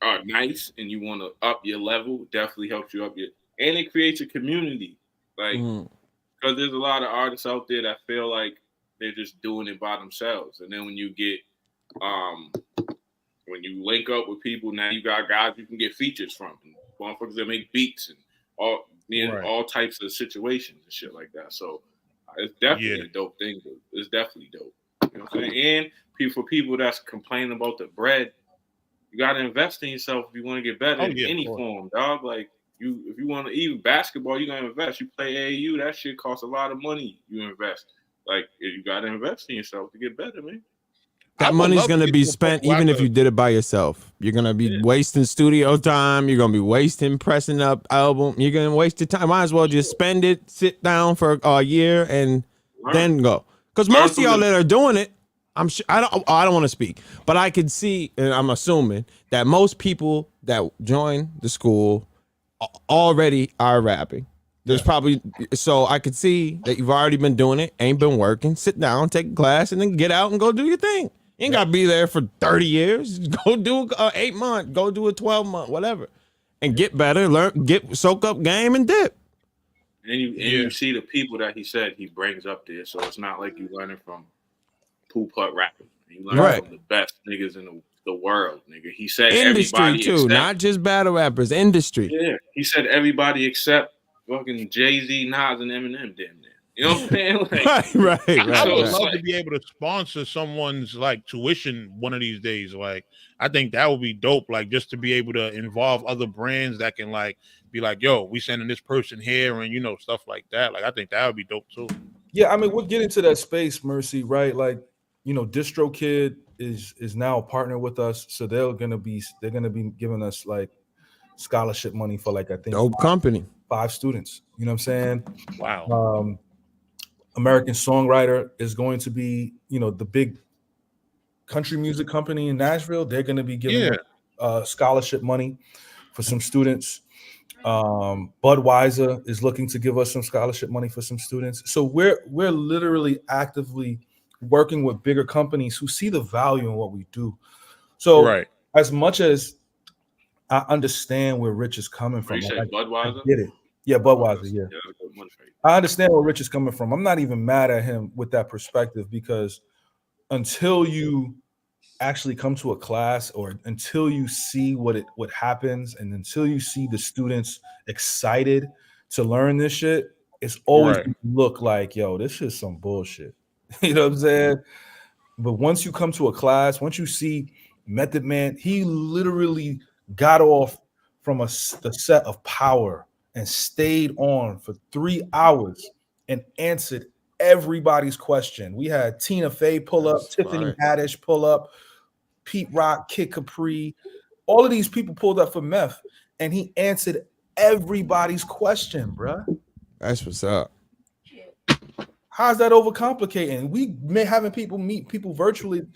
are nice and you want to up your level, definitely helps you up and it creates a community. Like, because there's a lot of artists out there that feel like they're just doing it by themselves. And then when you get, when you link up with people, now you got guys you can get features from. Motherfuckers that make beats and all types of situations and shit like that. So it's definitely a dope thing. It's definitely dope. You know what I'm saying? And for people that's complaining about the bread, you got to invest in yourself if you want to get better in any form, dog. Like, If you want to even basketball, you gotta invest. You play AAU, that shit costs a lot of money. You invest. Like you gotta invest in yourself to get better, man. That money's gonna be spent even if you did it by yourself. You're gonna be wasting studio time. You're gonna be wasting pressing up album. You're gonna waste your time. Might as well just spend it, sit down for a year, and then go. Because most of y'all that are doing it, I'm sure. I don't want to speak, but I could see, and I'm assuming that most people that join the school already are rapping. There's probably, so I could see that you've already been doing it, ain't been working. Sit down, take a class, and then get out and go do your thing. You ain't got to be there for 30 years. Go do 8 months. Go do a 12-month, whatever, and get better. Learn, soak up game and dip. And you see the people that he said he brings up there, so it's not like you learning from poo-putt rapping. You learn from the best niggas in the world, nigga. He said industry everybody too, not just battle rappers. Industry. Yeah, he said everybody except fucking Jay-Z, Nas, and Eminem. Damn near. You know what I'm saying? Like, right. I would love to be able to sponsor someone's like tuition one of these days. Like, I think that would be dope. Like, just to be able to involve other brands that can like be like, yo, we sending this person here, and stuff like that. Like, I think that would be dope too. Yeah, I mean, we'll get into that space, Mercy, right? Like, DistroKid is now a partner with us, so they're gonna be giving us like scholarship money for like I think dope company 5 students. You know what I'm saying? Wow. American Songwriter is going to be, the big country music company in Nashville. They're going to be giving scholarship money for some students. Budweiser is looking to give us some scholarship money for some students. So we're literally actively working with bigger companies who see the value in what we do. So as much as I understand where Rich is coming from, you say Budweiser? I get it. Yeah, Budweiser. Yeah. I understand where Rich is coming from. I'm not even mad at him with that perspective, because until you actually come to a class or until you see what happens and until you see the students excited to learn this shit, it's always look like, yo, this is some bullshit. You know what I'm saying? But once you come to a class, once you see Method Man, he literally got off from the set of Power and stayed on for 3 hours and answered everybody's question. We had Tina Fey pull up, Tiffany Haddish pull up, Pete Rock, Kid Capri. All of these people pulled up for Meth, and he answered everybody's question, bruh. That's what's up. How's that overcomplicating? We may having people meet people virtually.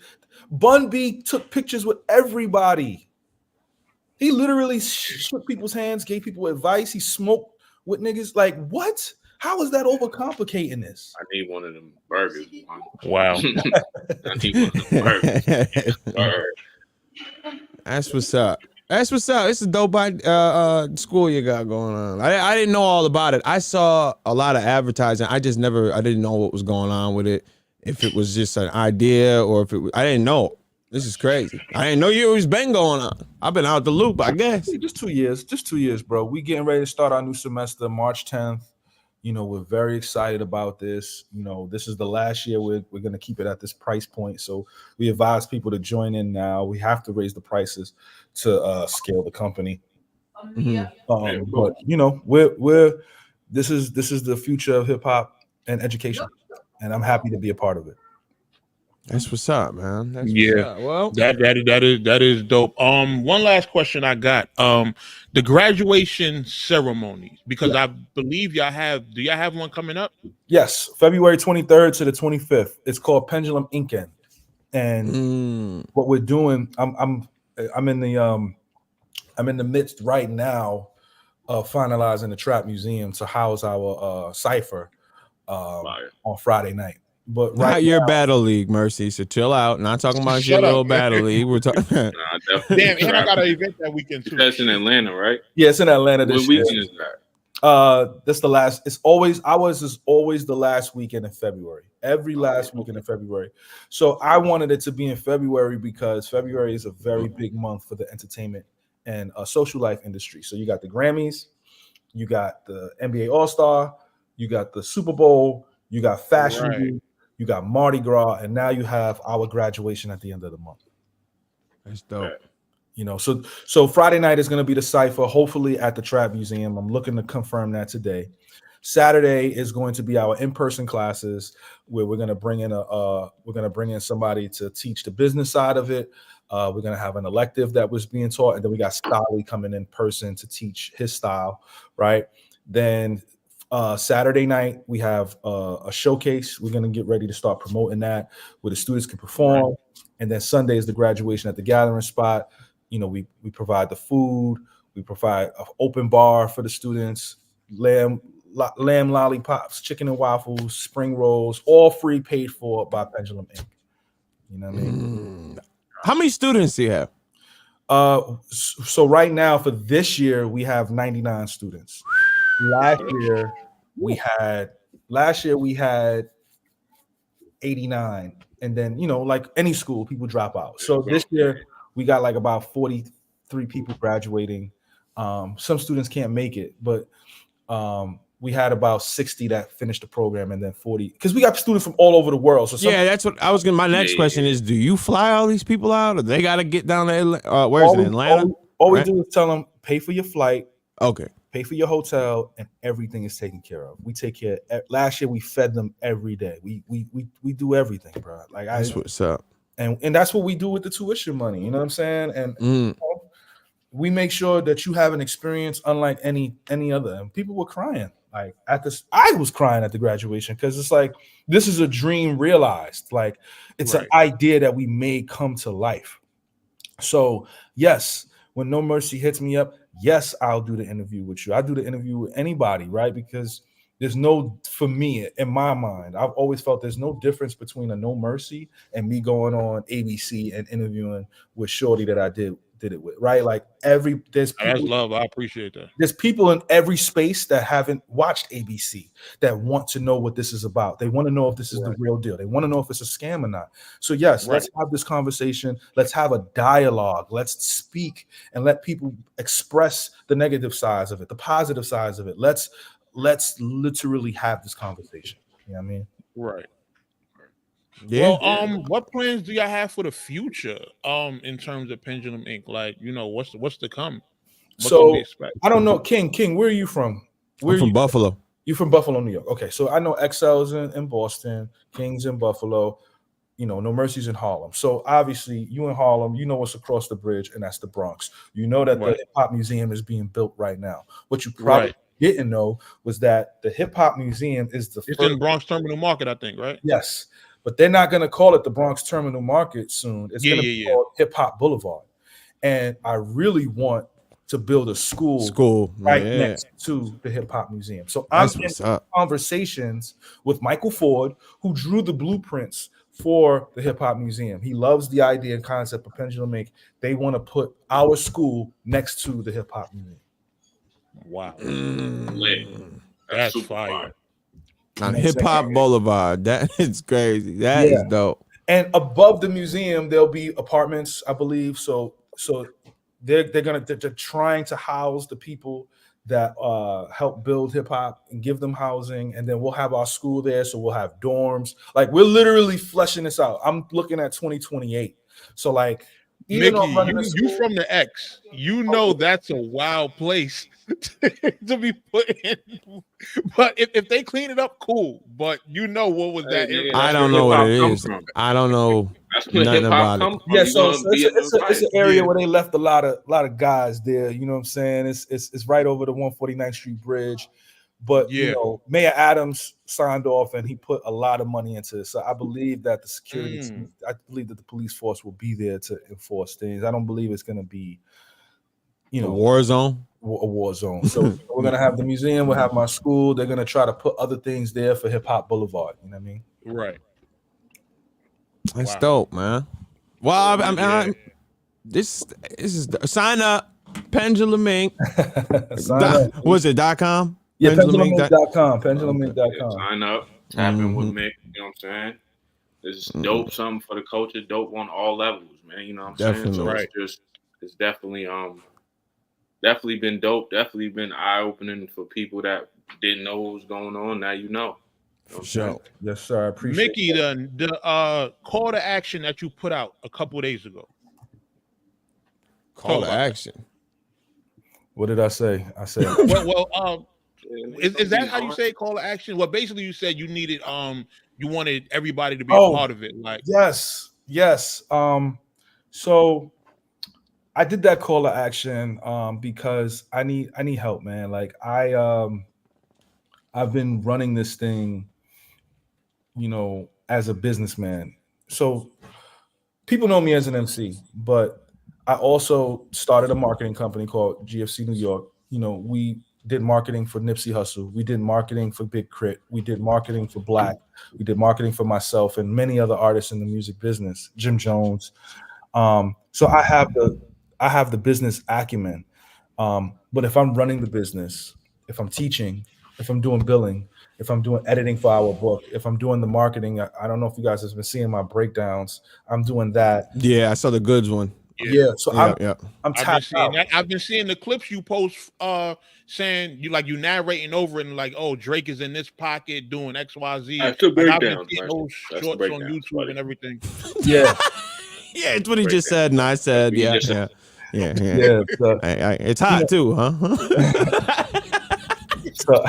Bun B took pictures with everybody. He literally shook people's hands, gave people advice. He smoked with niggas. Like, what? How is that overcomplicating this? I need one of them burgers. Wow. I need one of them burgers. That's what's up. That's what's up. It's a dope school you got going on. I didn't know all about it. I saw a lot of advertising. I didn't know what was going on with it. If it was just an idea or if it was, I didn't know. This is crazy. I didn't know you always been going on. I've been out the loop, I guess. Just 2 years. Just 2 years, bro. We getting ready to start our new semester March 10th. We're very excited about this. This is the last year we're going to keep it at this price point. So we advise people to join in now. We have to raise the prices to scale the company. Mm-hmm. But we're this is the future of hip hop and education, and I'm happy to be a part of it. That's what's up, man. That's what's up. Well, that is dope. One last question I got. The graduation ceremonies, because I believe do y'all have one coming up? Yes, February 23rd to the 25th. It's called Pendulum Inken. And what we're doing, I'm in the midst right now of finalizing the Trap Museum to house our cipher on Friday night. But not your battle league, Mercy. So chill out. Not talking about your little battle league. We're talking. Damn, and I got an event that weekend too. That's in Atlanta, right? Yeah, it's in Atlanta this year. What weekend is that? That's the last. It's always the last weekend in February. Every last weekend in February. So I wanted it to be in February because February is a very big month for the entertainment and social life industry. So you got the Grammys, you got the NBA All-Star, you got the Super Bowl, you got Fashion Week. You got Mardi Gras, and now you have our graduation at the end of the month. That's dope. You know, so Friday night is going to be the cypher, hopefully at the Trap Museum. I'm looking to confirm that today. Saturday is going to be our in-person classes where we're going to bring in somebody to teach the business side of it. We're going to have an elective that was being taught, and then we got Stallion coming in person to teach his style, right? Then Saturday night we have a showcase. We're going to get ready to start promoting that where the students can perform, and then Sunday is the graduation at the gathering spot. You know, we provide the food, we provide an open bar for the students, lamb lollipops, chicken and waffles, spring rolls, all free, paid for by Pendulum Inc. You know what I mean? How many students do you have? So right now for this year we have 99 students. Last year we had 89, and then, you know, like any school, people drop out. So this year we got like about 43 people graduating. Some students can't make it, but we had about 60 that finished the program, and then 40 because we got students from all over the world. So that's what I was gonna. My next question is: do you fly all these people out, or they got to get down to where's it, Atlanta? All we do is tell them pay for your flight, okay, pay for your hotel, and everything is taken care of. We take care. Last year we fed them every day. We do everything, bro. Like that's what's up, and that's what we do with the tuition money. You know what I'm saying? And you know, we make sure that you have an experience unlike any other. And people were crying. Like I was crying at the graduation because it's like this is a dream realized. Like it's an idea that we made come to life. So yes, when No Mercy hits me up, yes, I'll do the interview with you. I do the interview with anybody, right? Because there's for me in my mind, I've always felt there's no difference between a No Mercy and me going on ABC and interviewing with Shorty that I did it with, right? Like there's people, that's love. I appreciate that. There's people in every space that haven't watched ABC that want to know what this is about. They want to know if this is the real deal. They want to know if it's a scam or not. So yes, let's have this conversation. Let's have a dialogue. Let's speak and let people express the negative sides of it, the positive sides of it. Let's literally have this conversation. You know what I mean? Right. Yeah. Well, what plans do y'all have for the future? In terms of Pendulum Inc. Like, you know, what's to come? What can we expect? I don't know. King, where are you from? I'm from Buffalo. You're from Buffalo, New York. Okay, so I know XL's in Boston, King's in Buffalo. You know, No Mercy's in Harlem. So obviously, you in Harlem, you know what's across the bridge, and that's the Bronx. You know that the Hip Hop Museum is being built right now. What you probably didn't know was that the Hip Hop Museum is it's in Bronx Terminal Market, I think, right? Yes. But they're not going to call it the Bronx Terminal Market soon. It's going to be called Hip Hop Boulevard. And I really want to build a school next to the Hip Hop Museum. So I'm in conversations with Michael Ford, who drew the blueprints for the Hip Hop Museum. He loves the idea and concept of Pendulum Inc. They want to put our school next to the Hip Hop Museum. Wow. That's fire. On Hip Hop Boulevard, that is crazy. That is dope. And above the museum, there'll be apartments, I believe. So they're trying to house the people that help build hip hop and give them housing, and then we'll have our school there. So we'll have dorms. Like we're literally fleshing this out. I'm looking at 2028. So like, Mickey, you from the X, you know that's a wild place to be put in. But if they clean it up, cool. But you know what was that? I don't know what it is. I don't know nothing about it. Yeah, so it's an area where they left a lot of guys there. You know what I'm saying? It's right over the 149th Street Bridge. But you know, Mayor Adams signed off and he put a lot of money into it. So I believe that the security team, I believe that the police force will be there to enforce things. I don't believe it's going to be, you know, a war zone. So we're going to have the museum, we'll have my school. They're going to try to put other things there for Hip Hop Boulevard. You know what I mean? Right. That's dope, man. Well, I'm this is sign up Pendulum Inc. Was it .com? Yeah, pendulumink.com. Pendulumink.com. Sign up, tap in with Mick. You know what I'm saying? This is dope, something for the culture, dope on all levels, man. You know what I'm saying? So it's definitely been dope, definitely been eye-opening for people that didn't know what was going on. Now you know. For sure. Yes, sir. I appreciate Mickey, the call to action that you put out a couple of days ago. Call to action. What did I say? I said is that how you say call to action? Well, basically you said you needed you wanted everybody to be a part of it. Like yes. So I did that call to action because I need help, man. Like I've been running this thing, as a businessman. So people know me as an MC, but I also started a marketing company called GFC New York. We did marketing for Nipsey Hussle. We did marketing for Big Crit. We did marketing for Black. We did marketing for myself and many other artists in the music business, Jim Jones. So I have the business acumen. But if I'm running the business, if I'm teaching, if I'm doing billing, if I'm doing editing for our book, if I'm doing the marketing, I don't know if you guys have been seeing my breakdowns. I'm doing that. Yeah, I saw the goods one. Yeah, so I'm tapped out. I've been seeing the clips you post saying you narrating over and like, oh, Drake is in this pocket doing XYZ. I've been seeing those shorts on YouTube and everything. Yeah. Yeah, it's what he just said, and I said, yeah. So, it's hot too, huh? so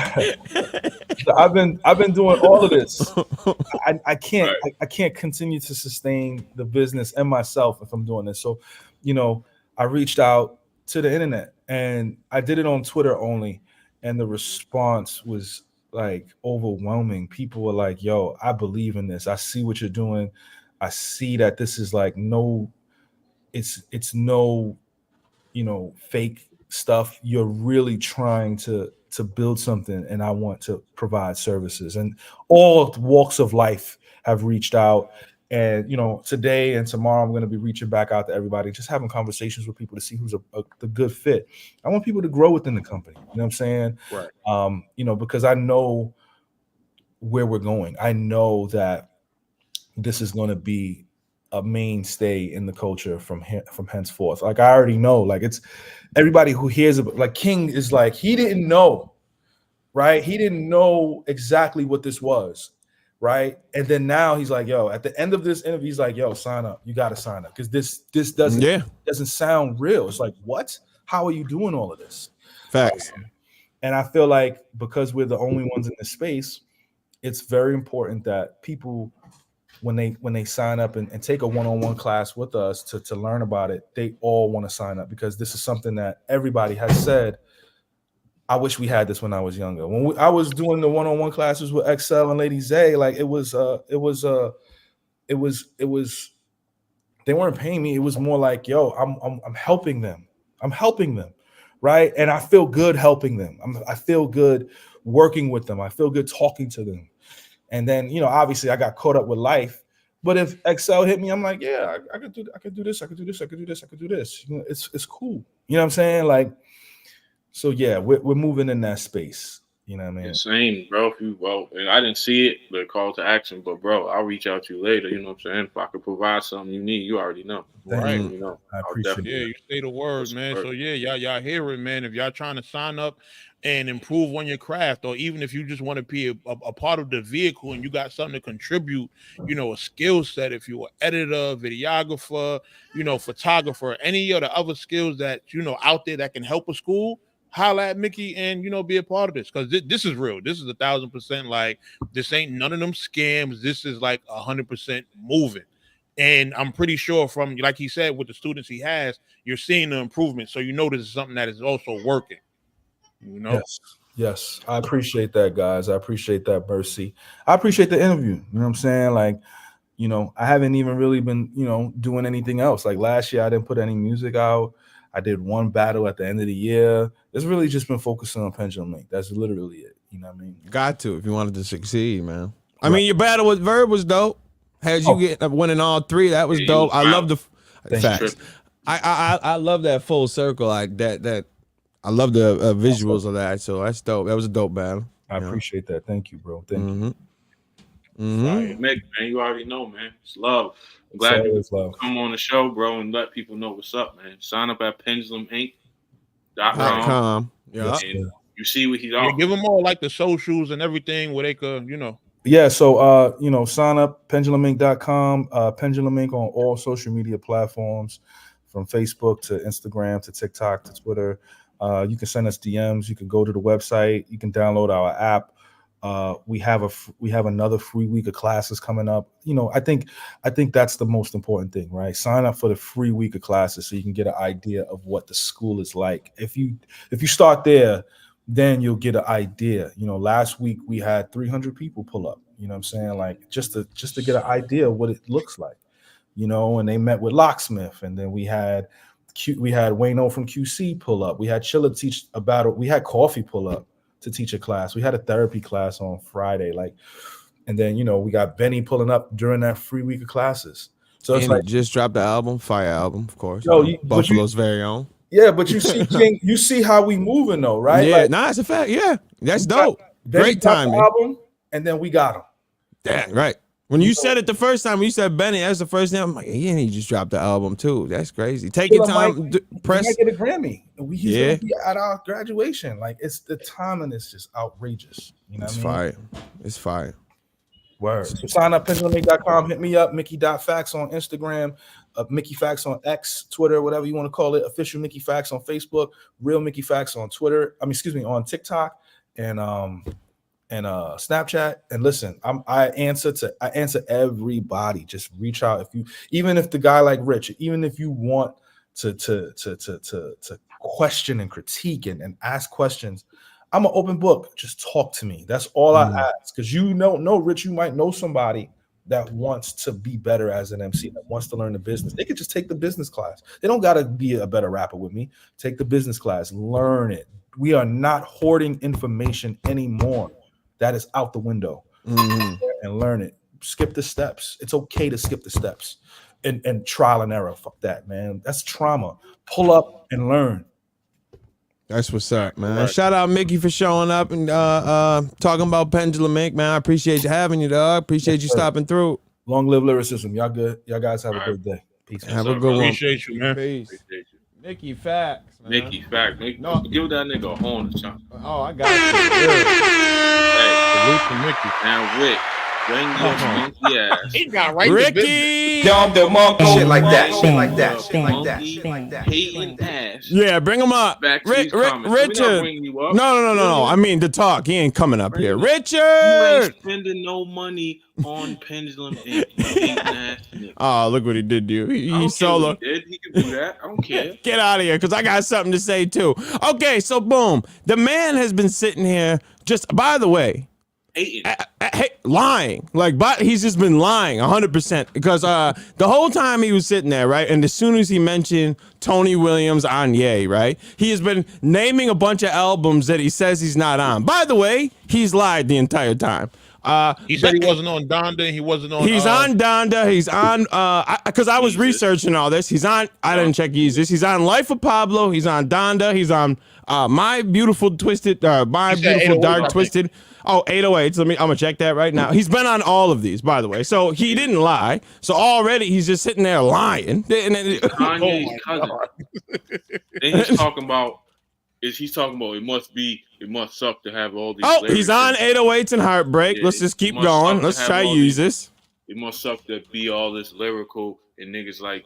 I've been doing all of this. I can't continue to sustain the business and myself if I'm doing this. So, I reached out to the internet and I did it on Twitter only, and the response was like overwhelming. People were like, "Yo, I believe in this. I see what you're doing. I see that this is like it's no, fake stuff. You're really trying to build something, and I want to provide services." And all walks of life have reached out. And, today and tomorrow, I'm going to be reaching back out to everybody, just having conversations with people to see who's the good fit. I want people to grow within the company. You know what I'm saying? Right. Because I know where we're going. I know that this is going to be a mainstay in the culture from henceforth. Like, I already know, like, it's everybody who hears about, like, King is like, he didn't know, right? He didn't know exactly what this was, right? And then now he's like, yo, at the end of this interview, he's like, yo, sign up. You got to sign up, because this doesn't sound real. It's like, what? How are you doing all of this? Facts. And I feel like because we're the only ones in this space, it's very important that people, when they sign up and take a one-on-one class with us to learn about it, they all want to sign up, because this is something that everybody has said, I wish we had this when I was younger. When I was doing the one-on-one classes with XL and Lady Zay, like it was they weren't paying me. It was more like, yo, I'm helping them. I'm helping them, right? And I feel good helping them. I feel good working with them. I feel good talking to them. And then, obviously I got caught up with life. But if XL hit me, I'm like, yeah, I could do this. It's cool. You know what I'm saying? Like, so yeah, we're moving in that space. You know what I mean? Yeah, same, bro. And I didn't see it, the call to action, but bro, I'll reach out to you later. You know what I'm saying? If I could provide something you need, you already know. Right. I appreciate it. Yeah, you say the word, man. So yeah, y'all hear it, man. If y'all trying to sign up and improve on your craft, or even if you just want to be a part of the vehicle and you got something to contribute, a skill set, if you're an editor, videographer, photographer, any of the other skills that, out there that can help a school, holla at Mickey and, be a part of this, because this is real. This is 1,000%. Like, this ain't none of them scams. This is like 100% moving. And I'm pretty sure from, like he said, with the students he has, you're seeing the improvement. So this is something that is also working. Yes. I appreciate that, guys. I appreciate that, Mercy. I appreciate the interview. You know what I'm saying? Like, I haven't even really been, doing anything else. Like last year, I didn't put any music out. I did one battle at the end of the year. It's really just been focusing on Pendulum Link. That's literally it. You know what I mean? Got to, if you wanted to succeed, man. I mean, your battle with Verb was dope. Had you get winning all three, that was dope. I love the facts. I love that full circle, like that. I love the visuals of that. So that's dope. That was a dope battle. I appreciate that. Thank you, bro. Thank you. Right, man, you already know, man. It's love. I'm glad you come on the show, bro, and let people know what's up, man. Sign up at penduluminc.com. Yeah. And you see what he's on. Give them all like the socials and everything where they could, Yeah, so sign up penduluminc.com, Pendulum Inc on all social media platforms, from Facebook to Instagram to TikTok to Twitter. You can send us DMs. You can go to the website. You can download our app. We have another free week of classes coming up. I think that's the most important thing, right? Sign up for the free week of classes so you can get an idea of what the school is like. If you start there, then you'll get an idea. Last week we had 300 people pull up. You know what I'm saying? Like just to get an idea of what it looks like. And they met with Locksmith, and then we had Wayno from QC pull up. We had Chilla teach a battle. We had Coffee pull up to teach a class. We had a therapy class on Friday, and then we got Benny pulling up during that free week of classes. So it's like just dropped the album, fire album, of course. Buffalo's very own. Yeah, but you see, King, you see how we moving though, right? Yeah, it's a fact. Yeah, that's dope. Great timing. Album, and then we got him. Yeah, right. When you said it the first time, when you said Benny, that's the first name. I'm like, yeah, he just dropped the album too. That's crazy. Take your time. Press. He might get a Grammy. He's gonna be at our graduation. Like the timing is just outrageous. It's fire. It's fire. Word. So sign up pendulumink.com. Hit me up. Mickey.Factz on Instagram. Mickey Factz on X, Twitter, whatever you want to call it. Official Mickey Factz on Facebook. Real Mickey Factz on Twitter. On TikTok and Snapchat. And listen, I answer everybody. Just reach out even if the guy like Rich, even if you want to question and critique and ask questions, I'm an open book. Just talk to me. That's all I ask. Because Rich, you might know somebody that wants to be better as an MC, that wants to learn the business. They could just take the business class. They don't got to be a better rapper with me. Take the business class, learn it. We are not hoarding information anymore. That is out the window. And learn it. Skip the steps. It's okay to skip the steps and trial and error. Fuck that, man. That's trauma. Pull up and learn. That's what's up, man. Right. Shout out Mickey for showing up and talking about Pendulum Inc., man. I appreciate you having you, dog. Appreciate you stopping through. Long live lyricism. Y'all good. Y'all guys have a good day. Peace. Have a good one. Appreciate you, man. Peace. Nicki Factz, man. Nicki Factz. No, give that nigga a horn or something. Oh, I got you. Hey, salute to Nicki. Now, Rick, bring your monkey ass. He got right Ricky. Shit like that. Hating ass. Yeah, bring him up. Richard. No. I mean, to talk. He ain't coming up here. Richard. You ain't spending no money on Pendulum Inc. Hating ass nigga. Oh, look what he did to you. He's solo. He can do that. I don't care. Get out of here, because I got something to say, too. Okay, so boom. The man has been sitting here by the way, lying. But he's just been lying 100% because the whole time he was sitting there, right? And as soon as he mentioned Tony Williams on Ye, right? He has been naming a bunch of albums that he says he's not on. By the way, he's lied the entire time. He said he wasn't on Donda. He wasn't on. He's on Donda. He's on. Because I was researching all this. He's on. I didn't check Yeezus. He's on Life of Pablo. He's on Donda. He's on My Beautiful Twisted. My Beautiful Dark Twisted. Oh, 808s. I'm gonna check that right now. He's been on all of these, by the way. So he didn't lie. So already he's just sitting there lying. Kanye's cousin. Then he's talking about. It must suck to have all these. Oh, he's on 808s and Heartbreak. Yeah, let's just keep going. Let's try use this. It must suck to be all this lyrical and niggas like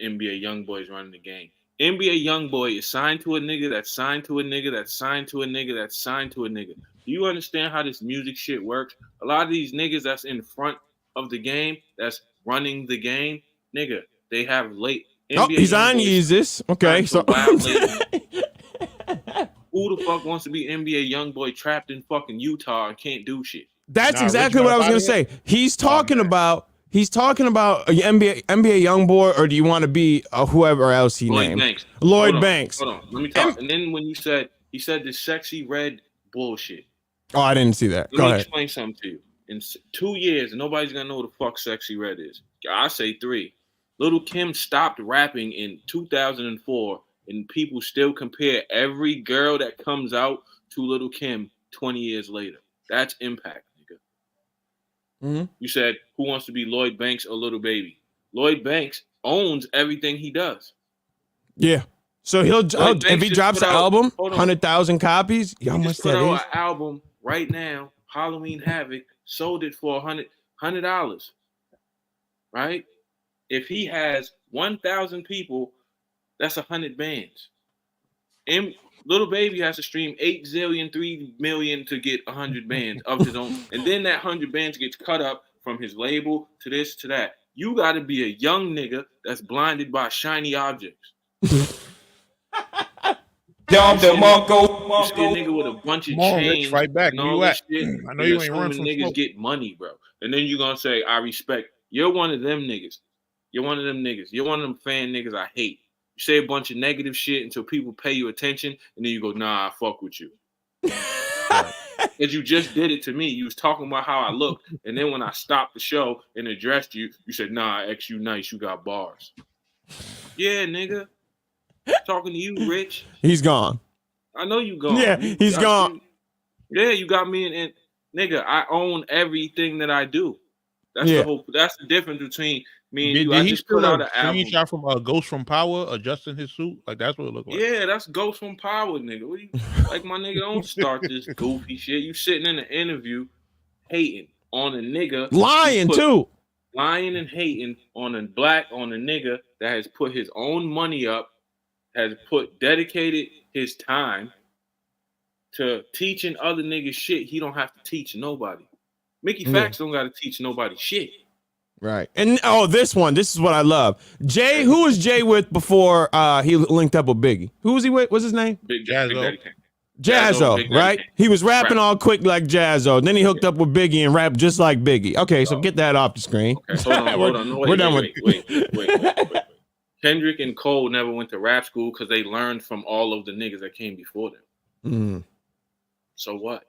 NBA Youngboy's running the game. NBA Youngboy is signed to a nigga that's signed to a nigga that's signed to a nigga that's signed to a nigga. Do you understand how this music shit works? A lot of these niggas that's in front of the game, that's running the game, nigga, they have late. NBA he's on Yeezus. Okay, so. Who the fuck wants to be NBA Youngboy trapped in fucking Utah and can't do shit? That's exactly what I was gonna say. He's talking about a NBA Youngboy, or do you want to be whoever else he named? Lloyd Banks. Hold on, let me talk. And then when he said this sexy red bullshit. Oh, I didn't see that. Go ahead. Let me explain something to you. In 2 years, nobody's gonna know what the fuck sexy red is. I say 3. Lil' Kim stopped rapping in 2004. And people still compare every girl that comes out to Lil' Kim 20 years later. That's impact, nigga. Mm-hmm. You said, who wants to be Lloyd Banks or Lil Baby? Lloyd Banks owns everything he does. Yeah. So if he drops an album, 100,000 copies, how much that is? An album right now, Halloween Havoc, sold it for $100. Right? If he has 1,000 people That's 100 bands. And Little Baby has to stream 8,000,000,000,3,000,000 to get 100 bands of his own. And then that 100 bands gets cut up from his label to this to that. You got to be a young nigga that's blinded by shiny objects. You see a nigga with a bunch of chains fight back. and all this shit. I know you ain't run from niggas smoke. get money, bro. And then you're going to say, I respect. You're one of them niggas. You're one of them niggas. You're one of them fan niggas I hate. You say a bunch of negative shit until people pay you attention, and then you go, nah, I fuck with you. Because you just did it to me. You was talking about how I look, and then when I stopped the show and addressed you, you said, nah, X, you nice. You got bars. Yeah, nigga. Talking to you, Rich. He's gone. I know you gone. Yeah, he's gone. Yeah, you got me in. Nigga, I own everything that I do. That's the difference between me and you. Did I he just put out an album. Screenshot from Ghost from Power adjusting his suit? Like that's what it looked like. Yeah, that's Ghost from Power, nigga. What you like, my nigga? Don't start this goofy shit. You sitting in an interview hating on a nigga, lying too, lying and hating on a nigga that has put his own money up, has dedicated his time to teaching other niggas shit he don't have to teach nobody. Mickey Factz don't got to teach nobody shit. Right. And this is what I love. Jay, who was Jay with before he linked up with Biggie? Who was he with? What's his name? Big Jazzo. Jazzo, right? He was rapping all quick like Jazzo. Then he hooked up with Biggie and rapped just like Biggie. Okay, so get that off the screen. Okay, hold on. We're done with wait. Kendrick and Cole never went to rap school because they learned from all of the niggas that came before them. So what?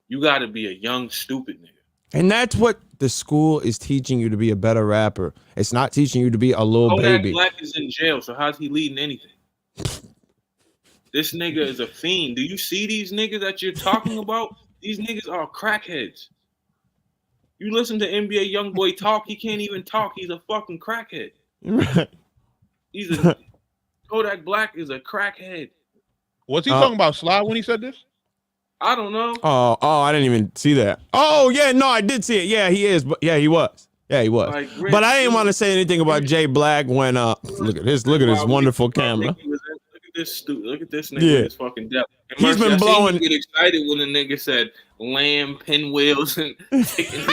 You got to be a young, stupid nigga. And that's what the school is teaching you, to be a better rapper. It's not teaching you to be a little baby. Black is in jail, so how's he leading anything? This nigga is a fiend. Do you see these niggas that you're talking about? These niggas are crackheads. You listen to NBA YoungBoy talk, he can't even talk. He's a fucking crackhead. Right. Kodak Black is a crackhead. Was he talking about Sly when he said this? I don't know. Oh, I didn't even see that. Oh, yeah, no, I did see it. Yeah, he is. But yeah, he was. Yeah, he was. Like, but I didn't want to say anything about Jay Black when look at this wonderful camera. Look at this nigga with his fucking depth. He's been blowing. Get excited when the nigga said lamb, pinwheels, and chicken.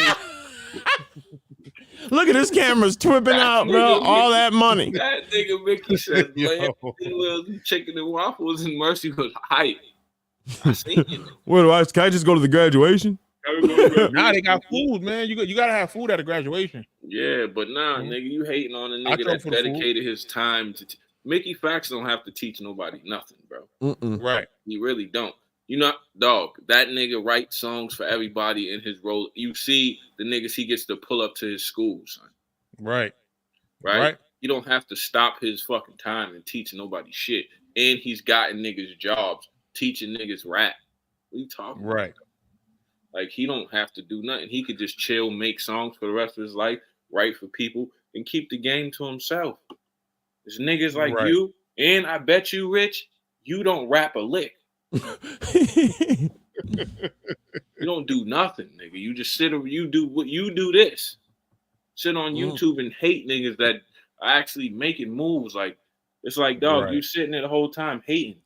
Look at his cameras tripping out, bro. All that money. That nigga Mickey said lamb, pinwheels, and chicken and waffles, and Mercy was hype. I seen it. Can I just go to the graduation? Nah, they got food, man. You gotta have food at a graduation. Yeah, but nigga, you hating on a nigga that dedicated his time to. Mickey Factz don't have to teach nobody nothing, bro. Right? He really don't. You know, dog. That nigga writes songs for everybody in his role. You see the niggas he gets to pull up to his school, son. Right. You don't have to stop his fucking time and teach nobody shit. And he's gotten niggas jobs teaching niggas rap. What are you talking about? Right. Like, he don't have to do nothing. He could just chill, make songs for the rest of his life, write for people, and keep the game to himself. There's niggas like you, and I bet you, Rich, you don't rap a lick. You don't do nothing, nigga. You just sit or you do this. Sit on YouTube and hate niggas that are actually making moves. Like, it's like, dog, you sitting there the whole time hating.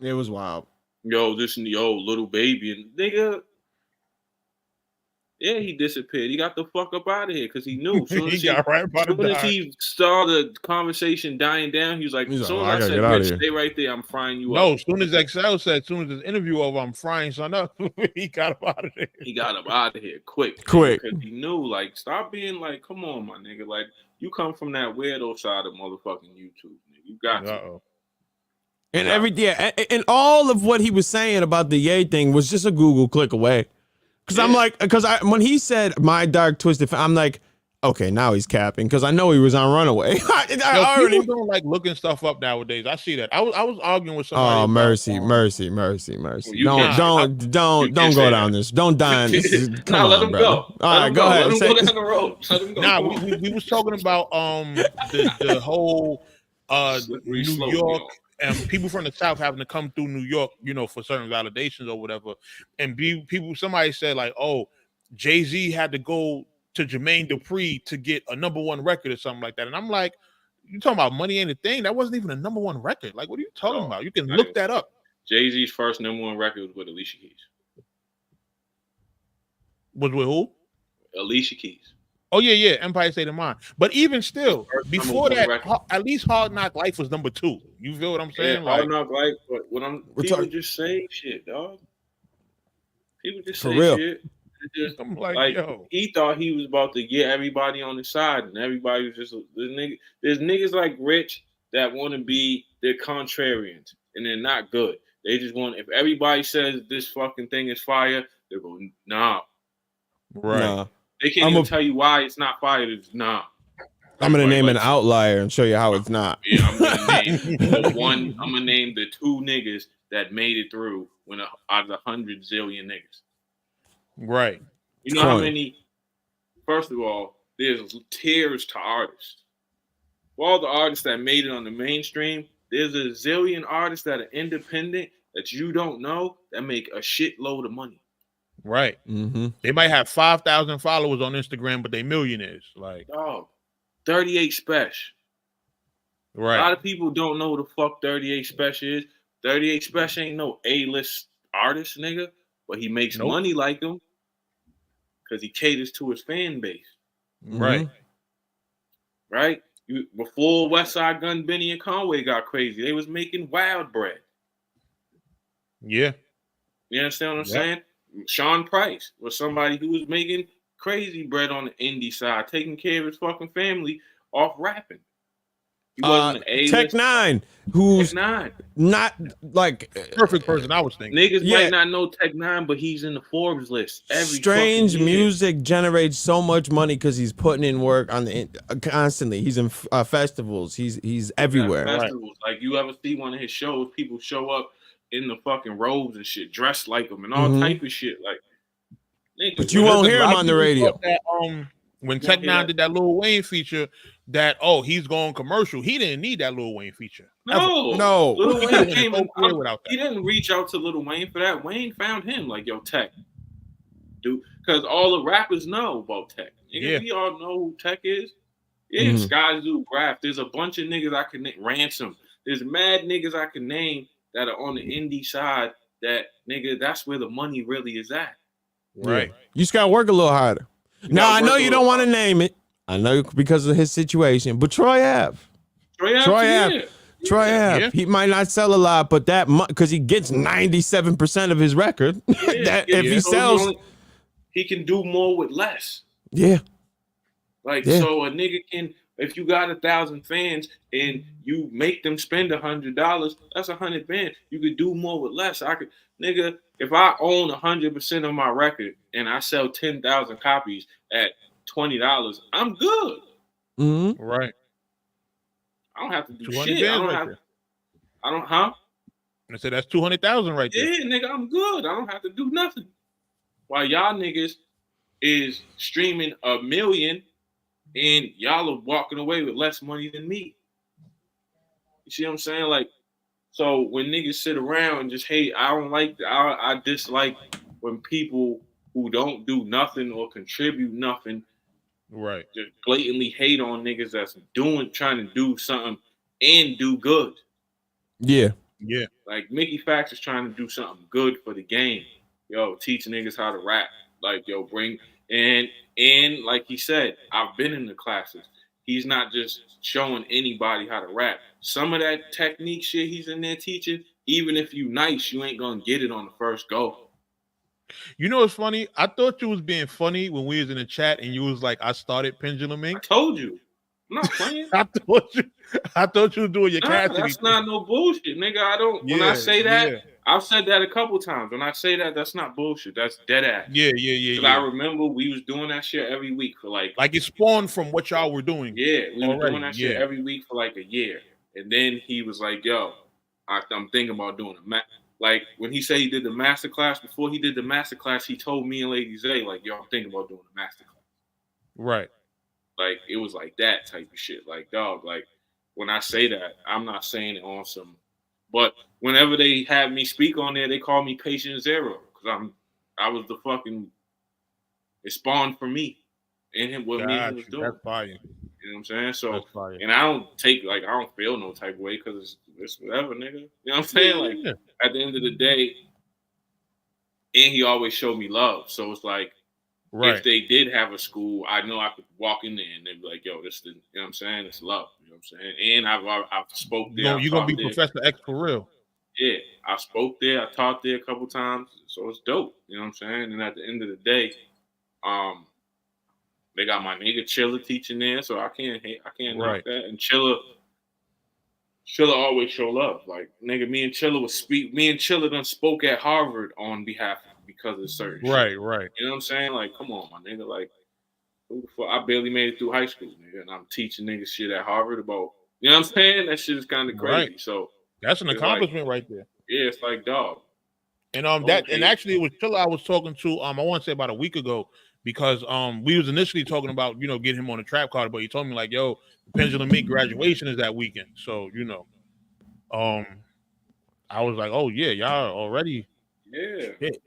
It was wild. Little baby, and nigga. Yeah, he disappeared. He got the fuck up out of here because he knew. As soon as he saw the conversation dying down, he was like, as soon as I said, Rich, stay right there, I'm frying you up. No, as soon as XL said, as soon as this interview over, I'm frying son up, he got up out of there. He got up out of here quick. Because he knew, like, stop being like, come on, my nigga. Like, you come from that weirdo side of motherfucking YouTube, nigga. You got to. And and all of what he was saying about the Ye thing was just a Google click away. Because when he said my dark twisted, I'm like, okay, now he's capping because I know he was on Runaway. People don't like looking stuff up nowadays. I see that. I was arguing with somebody. Oh, mercy. Don't go down this. Don't die on this. Come on, let him go. All right, go ahead. Let him go down the road. Let him go. Nah, we was talking about the whole New York. And people from the South having to come through New York, for certain validations or whatever. And somebody said like, oh, Jay-Z had to go to Jermaine Dupri to get a #1 record or something like that. And I'm like, you talking about Money Ain't a Thing? That wasn't even a #1 record. Like, what are you talking about? You can look that up. Jay-Z's first #1 record was with Alicia Keys. Was with who? Alicia Keys. Oh yeah, Empire State of Mind. But even still, before that, at least Hard Knock Life was #2. You feel what I'm saying? Yeah, Hard Knock Life. But when people just say shit, dog. People just say shit. Just, I'm like, yo. He thought he was about to get everybody on his side, and everybody was just there's niggas like Rich that want to be they're contrarians, and they're not good. They just want, if everybody says this fucking thing is fire, they're going, nah. Right. Nah. They can't even tell you why it's not fire. It's nah. I'm gonna name an outlier and show you how it's not. Yeah, I'm gonna name I'm gonna name the 2 niggas that made it through out of 100 zillion niggas. Right. You know how many? First of all, there's tiers to artists. For all the artists that made it on the mainstream, there's a zillion artists that are independent that you don't know that make a shitload of money. Right. Mm-hmm. They might have 5,000 followers on Instagram, but they millionaires. Like, 38 Special. Right. A lot of people don't know what the fuck 38 Special is. 38 Special ain't no A-list artist, nigga, but he makes money like him because he caters to his fan base. Right. Right? Before West Side Gun, Benny and Conway got crazy, they was making wild bread. Yeah. You understand what I'm saying? Sean Price was somebody who was making crazy bread on the indie side, taking care of his fucking family off rapping. He wasn't an Tech Nine, who's not like perfect person. I was thinking niggas might not know Tech Nine, but he's in the Forbes list. Strange Music generates so much money because he's putting in work on the constantly. He's in festivals. He's everywhere. Festivals. Like, you ever see one of his shows? People show up in the fucking robes and shit, dressed like him and all type of shit. Like, nigga, but you won't hear him on the radio. When Tech Nine did that Lil Wayne feature, that he's going commercial. He didn't need that Lil Wayne feature. No. Lil Wayne came he didn't reach out to Lil Wayne for that. Wayne found him like, yo, Tech, dude, because all the rappers know about Tech. We all know who Tech is. Yeah, Sky Zoo, Graph. There's a bunch of niggas I can name. Ransom. There's mad niggas I can name that are on the indie side. That nigga, that's where the money really is at. Right. Yeah. You just gotta work a little harder. Now I know you don't want to name it. I know because of his situation, but Troy Ave. He might not sell a lot, but that because he gets 97% of his record. If he sells, he can do more with less. Yeah. So a nigga can, if you got 1,000 fans and you make them spend $100, that's 100 bands. You could do more with less. Nigga, if I own 100% of my record and I sell 10,000 copies at $20, I'm good. Mm-hmm. Right. I don't have to do shit. I said that's 200,000 right there. Yeah, nigga, I'm good. I don't have to do nothing. While y'all niggas is streaming 1 million and y'all are walking away with less money than me. You see what I'm saying? Like, so when niggas sit around and just hate, I dislike when people who don't do nothing or contribute nothing, right, just blatantly hate on niggas that's trying to do something and do good. Yeah. Like, Mickey Factz is trying to do something good for the game. Yo, teach niggas how to rap. Like, yo, bring and like he said, I've been in the classes. He's not just showing anybody how to rap. Some of that technique shit he's in there teaching, even if you nice, you ain't gonna get it on the first go. You know what's funny? I thought you was being funny when we was in the chat and you was like, I started Pendulum Ink. I told you. I'm not playing. I thought you was doing your Cassidy. That's not no bullshit, nigga. I don't. When I say that, I've said that a couple times. When I say that, that's not bullshit. That's dead ass. Yeah. I remember we was doing that shit every week for like it spawned from what y'all were doing. Yeah, we were doing that shit every week for like a year, and then he was like, "Yo, I'm thinking about doing like when he said he did the master class. Before he did the master class, he told me and Lady Zay like, yo, I'm thinking about doing a master class. Right. Like, it was like that type of shit. Like, dog, like, when I say that, I'm not saying it on some. But whenever they have me speak on there, they call me Patient Zero because I was the fucking. It spawned for me, and him what me was doing. That's fire. You know what I'm saying? So, and I don't feel no type of way because it's whatever, nigga. You know what I'm saying? Like, at the end of the day, and he always showed me love. So it's like, if they did have a school, I know I could walk in there and they'd be like, yo, this is, you know what I'm saying? It's love. You know what I'm saying? And I've spoke there. You're going to be Professor X for real. Yeah, I spoke there. I taught there a couple times. So it's dope. You know what I'm saying? And at the end of the day, they got my nigga Chilla teaching there, so I can't knock that. And Chilla always show love. Like, nigga, me and Chilla done spoke at Harvard on behalf because of certain shit. Right. You know what I'm saying? Like, come on, my nigga. Like, who the fuck? I barely made it through high school, nigga, and I'm teaching niggas shit at Harvard about, you know what I'm saying? That shit is kind of crazy. So that's an accomplishment right there. Yeah, it's like, dog. And actually it was Chilla I was talking to, I want to say about a week ago, because we was initially talking about, getting him on the trap card, but he told me like, yo, Pendulum Meat graduation is that weekend. So, I was like, oh yeah, y'all already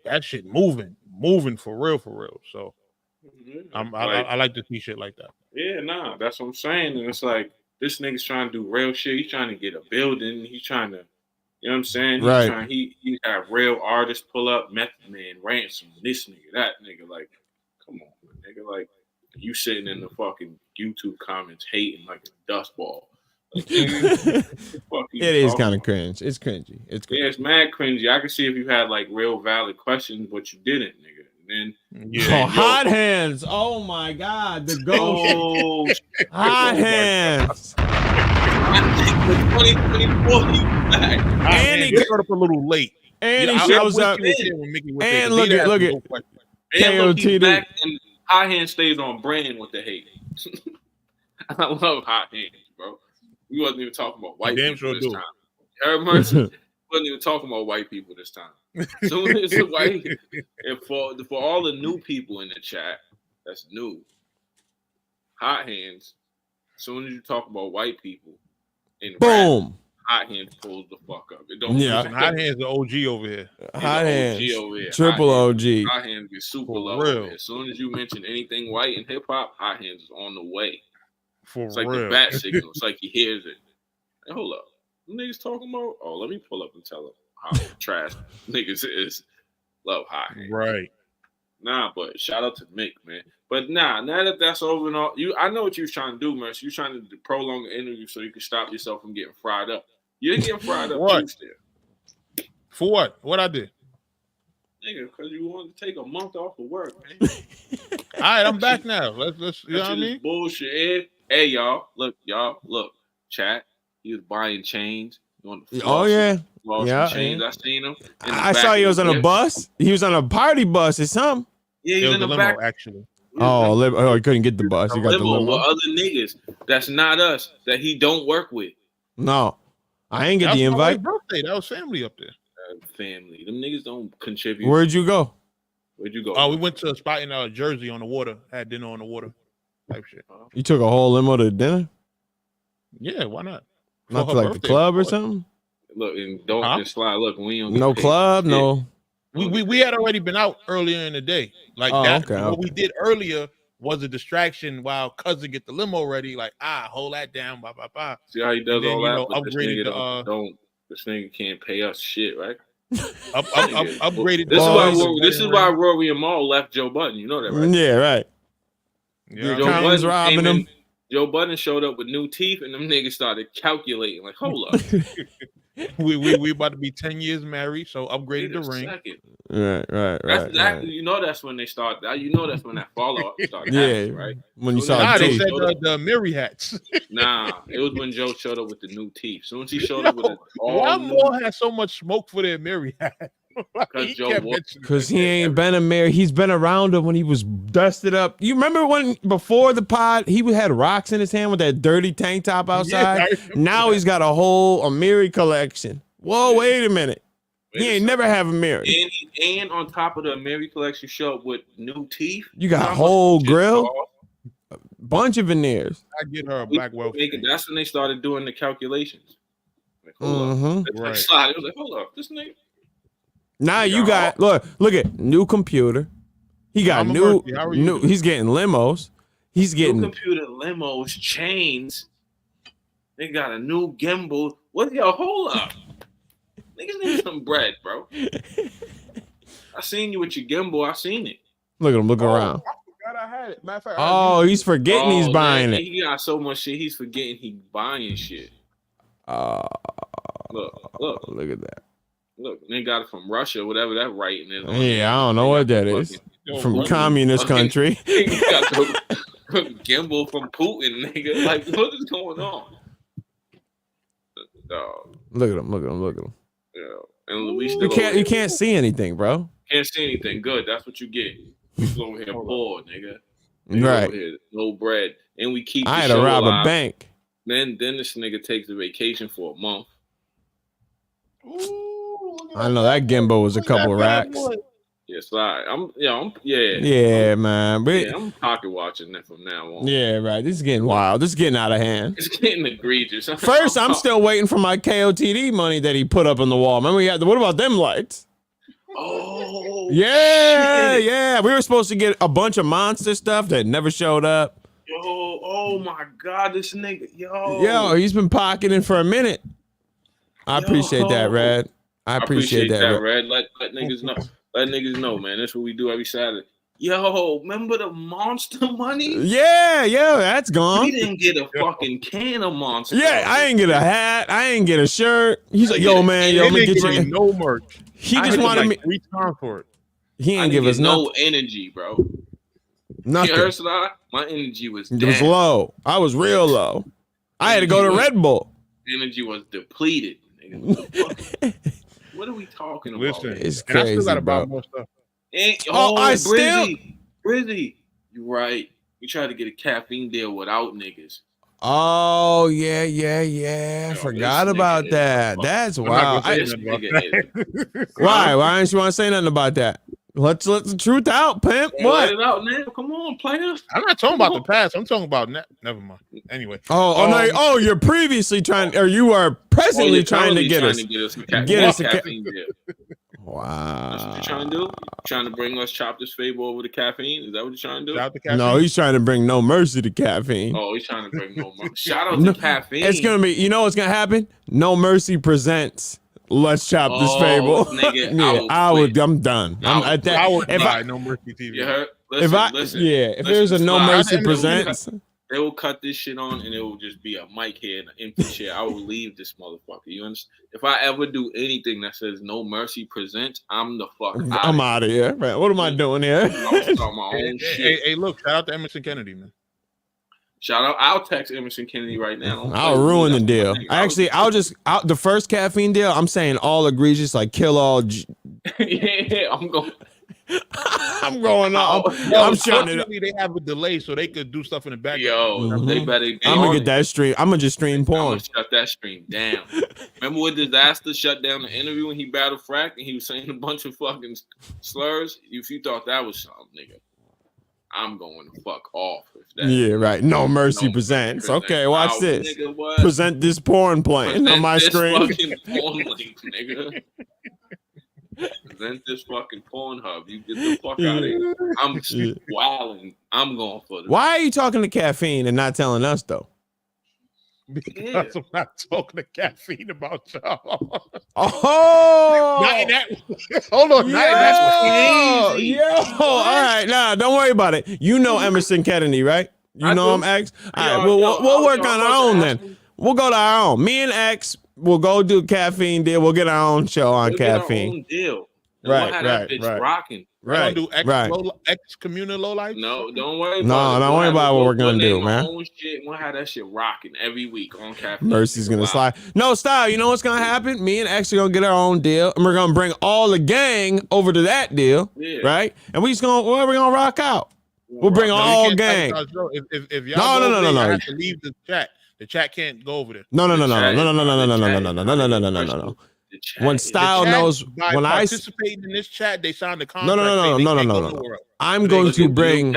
that shit moving for real. So I like to see shit like that. Yeah, nah, that's what I'm saying. And it's like, this nigga's trying to do real shit. He's trying to get a building. He's trying to, you know what I'm saying? He got real artists pull up, Method Man, Ransom, this nigga, that nigga. Like, come on, nigga. Like, you sitting in the fucking YouTube comments hating like a dust ball. Like, nigga, it is kind of cringe. It's cringy. Yeah, it's mad cringy. I can see if you had like real valid questions, but you didn't, nigga. And then hot hands. Oh my God, the ghost. Hot hands. The 2024 back. And he got up a little late. And he shows up. And look at KOTD back, and Hot Hand stays on brand with the hate. I love Hot Hands, bro. We wasn't even talking about white people this time. Eric Mercer wasn't even talking about white people this time. So it's a white, and for all the new people in the chat, that's new. Hot Hands. As soon as you talk about white people, boom. Rap, Hot Hands pulls the fuck up. Hot Hands the OG over here. Hot Hands, triple OG. Hot Hands get super low. As soon as you mention anything white in hip hop, Hot Hands is on the way. It's like the bat signal. It's like he hears it. Hey, hold up, them niggas talking about? Oh, let me pull up and tell him how trash niggas is. Love Hot Hands. Right. Nah, but shout out to Mick, man. But now that that's over and all, I know what you was trying to do, man. So you trying to prolong the interview so you can stop yourself from getting fried up. You're getting fried up. What? For what? What I did? Nigga, because you wanted to take a month off of work, man. All right, I'm back now. Let's you know what I mean? Bullshit. Hey, y'all, look, chat. He was buying chains. Oh yeah. Chains. I seen him. I saw he was on a bus. He was on a party bus or something. Yeah, he was in the limo, back. Actually. He couldn't get the bus. He got the limo. With other niggas that's not us that he don't work with. No, I ain't get the invite. My birthday. That was family up there. Family. Them niggas don't contribute. Where'd you go? Oh, we went to a spot in Jersey on the water. Had dinner on the water. Type shit. You took a whole limo to dinner? Yeah, why not? Not to like the club or something? Look, and don't just slide. Look, we don't no club, no. We had already been out earlier in the day. Like what we did earlier was a distraction while cousin get the limo ready. Like, hold that down, blah, blah, blah. See how he does all that? Upgraded this nigga can't pay us shit, right? Upgraded. This is why Rory and Maul left Joe Budden. You know that, right? Yeah, right. Yeah, Joe Budden robbing him. Joe Budden showed up with new teeth, and them niggas started calculating. Like, hold up. we about to be 10 years married, so upgraded the ring. Right. You know that's when they start. You know that's when that fallout started happening, right? When you saw they said the Miri hats. Nah, it was when Joe showed up with the new teeth. As soon as he showed up with it, why Moore had so much smoke for their Miri hat? Because he ain't been a mayor. He's been around him when he was dusted up. You remember when before the pod he had rocks in his hand with that dirty tank top outside? Now he's got a whole Amiri collection. Whoa, wait a minute. He ain't never have a mirror. And on top of the Amiri collection, show up with new teeth. You got a whole grill, a bunch of veneers. I get her a black wealth. That's when they started doing the calculations. Like, hold up. It was like, hold up, this nigga. Now you got look at new computer. He got new. He's getting limos. He's getting new computer, limos, chains. They got a new gimbal. What your hold up? Niggas need some bread, bro. I seen you with your gimbal. I seen it. Look at him. Look around. I forgot I had it. Matter of fact, He's forgetting he's buying it. He got so much shit. He's forgetting he's buying shit. Look at that. Look, they got it from Russia, whatever that writing is. Yeah, I don't know what that is. From communist country. He got the gimbal from Putin, nigga. Like, what is going on? Dog. Look at him. Yeah. And we you can't see anything, bro. Can't see anything. Good. That's what you get. We over here bored, nigga. Right. Over here, no bread. And we keep I had to rob a bank. Then this nigga takes a vacation for a month. Ooh, I know that gimbal was a couple racks. Yes, I'm man. I'm pocket watching that from now on. Yeah, right. This is getting wild. This is getting out of hand. It's getting egregious. First, I'm still waiting for my KOTD money that he put up on the wall. Remember, what about them lights? Oh, yeah, shit. yeah. We were supposed to get a bunch of monster stuff that never showed up. Yo, oh my God, this nigga, yo, he's been pocketing for a minute. I appreciate that, Red. I appreciate that, Red. Let niggas know. Let niggas know, man. That's what we do every Saturday. Yo, remember the monster money? Yeah, that's gone. We didn't get a fucking can of monster. Yeah, I ain't get a hat. I ain't get a shirt. He's like, yo, man, let me get you no merch. He just wanted me 3 times for it. He ain't give us no energy, bro. Nothing. You heard that? My energy was down. It was low. I was real low. I had to go to Red Bull. Energy was depleted. Nigga. What are we talking about? Listen, it's crazy, I still gotta bro. buy more stuff. Brizzy, you're right. We tried to get a caffeine deal without niggas. Oh yeah. Forgot about that. That's wild. Why don't you want to say nothing about that? Let's let the truth out, pimp. Hey, what? Let it out now. Come on, players. I'm not talking about the past. I'm talking about never mind. Anyway. No, you're previously trying, or you are presently trying to get us a caffeine deal. Wow. That's what you're trying to do? Trying to bring us Chopper's favor over the caffeine? Is that what you're trying to do? No, he's trying to bring no mercy to caffeine. Oh, he's trying to bring no mercy. Shout out to caffeine. It's gonna be. You know what's gonna happen? No Mercy presents. Let's chop this fable. Nigga, I'm done. No Mercy TV. You heard? Listen, if there's a No Mercy presents, they will cut this shit on and it will just be a mic here and an empty chair. I will leave this motherfucker. You understand? If I ever do anything that says No Mercy presents, I'm the fuck out. I'm out of here, man. What am I doing here? I'm starting my own shit. Hey, look, shout out to Emerson Kennedy, man. Shout out. I'll text Emerson Kennedy right now. I'll ruin the deal. Actually, the first caffeine deal, I'm saying all egregious, like kill all. Yeah, I'm going. I'm going off. I'm shutting it up. They have a delay so they could do stuff in the background. Yo, they better. I'm gonna get that stream. I'm gonna just stream porn. I'm gonna shut that stream down. Remember what Disaster shut down the interview when he battled Frack and he was saying a bunch of fucking slurs? If you thought that was something, nigga, I'm going to fuck off. Yeah, right. No Mercy presents. Okay, watch this. Nigga, present this porn playing on my screen. Fucking porn link, nigga. Present this fucking Pornhub. You get the fuck out of here. I'm wilding. I'm going for this. Why are you talking to caffeine and not telling us though? Because I'm not talking to caffeine about y'all. Oh, hold on. All right, nah, don't worry about it. You know Emerson Kennedy, right? You know I'm X. All right, we'll work on our own then. We'll go to our own. Me and X will go do caffeine deal. We'll get our own show on caffeine. Our own deal. Right. Rocking. Right. Do X communal low life? No, don't worry about it. Don't worry about what we're gonna do, man. We'll have that shit rocking every week on caffeine. Mercy's gonna slide. No, style. You know what's gonna happen? Me and X are gonna get our own deal, and we're gonna bring all the gang over to that deal, right? And we're gonna rock out. We'll bring all gang. If y'all no. Have to leave the chat. The chat can't go over there. No. When Style knows, when I participate in this chat, they signed the contract. No. I'm going to bring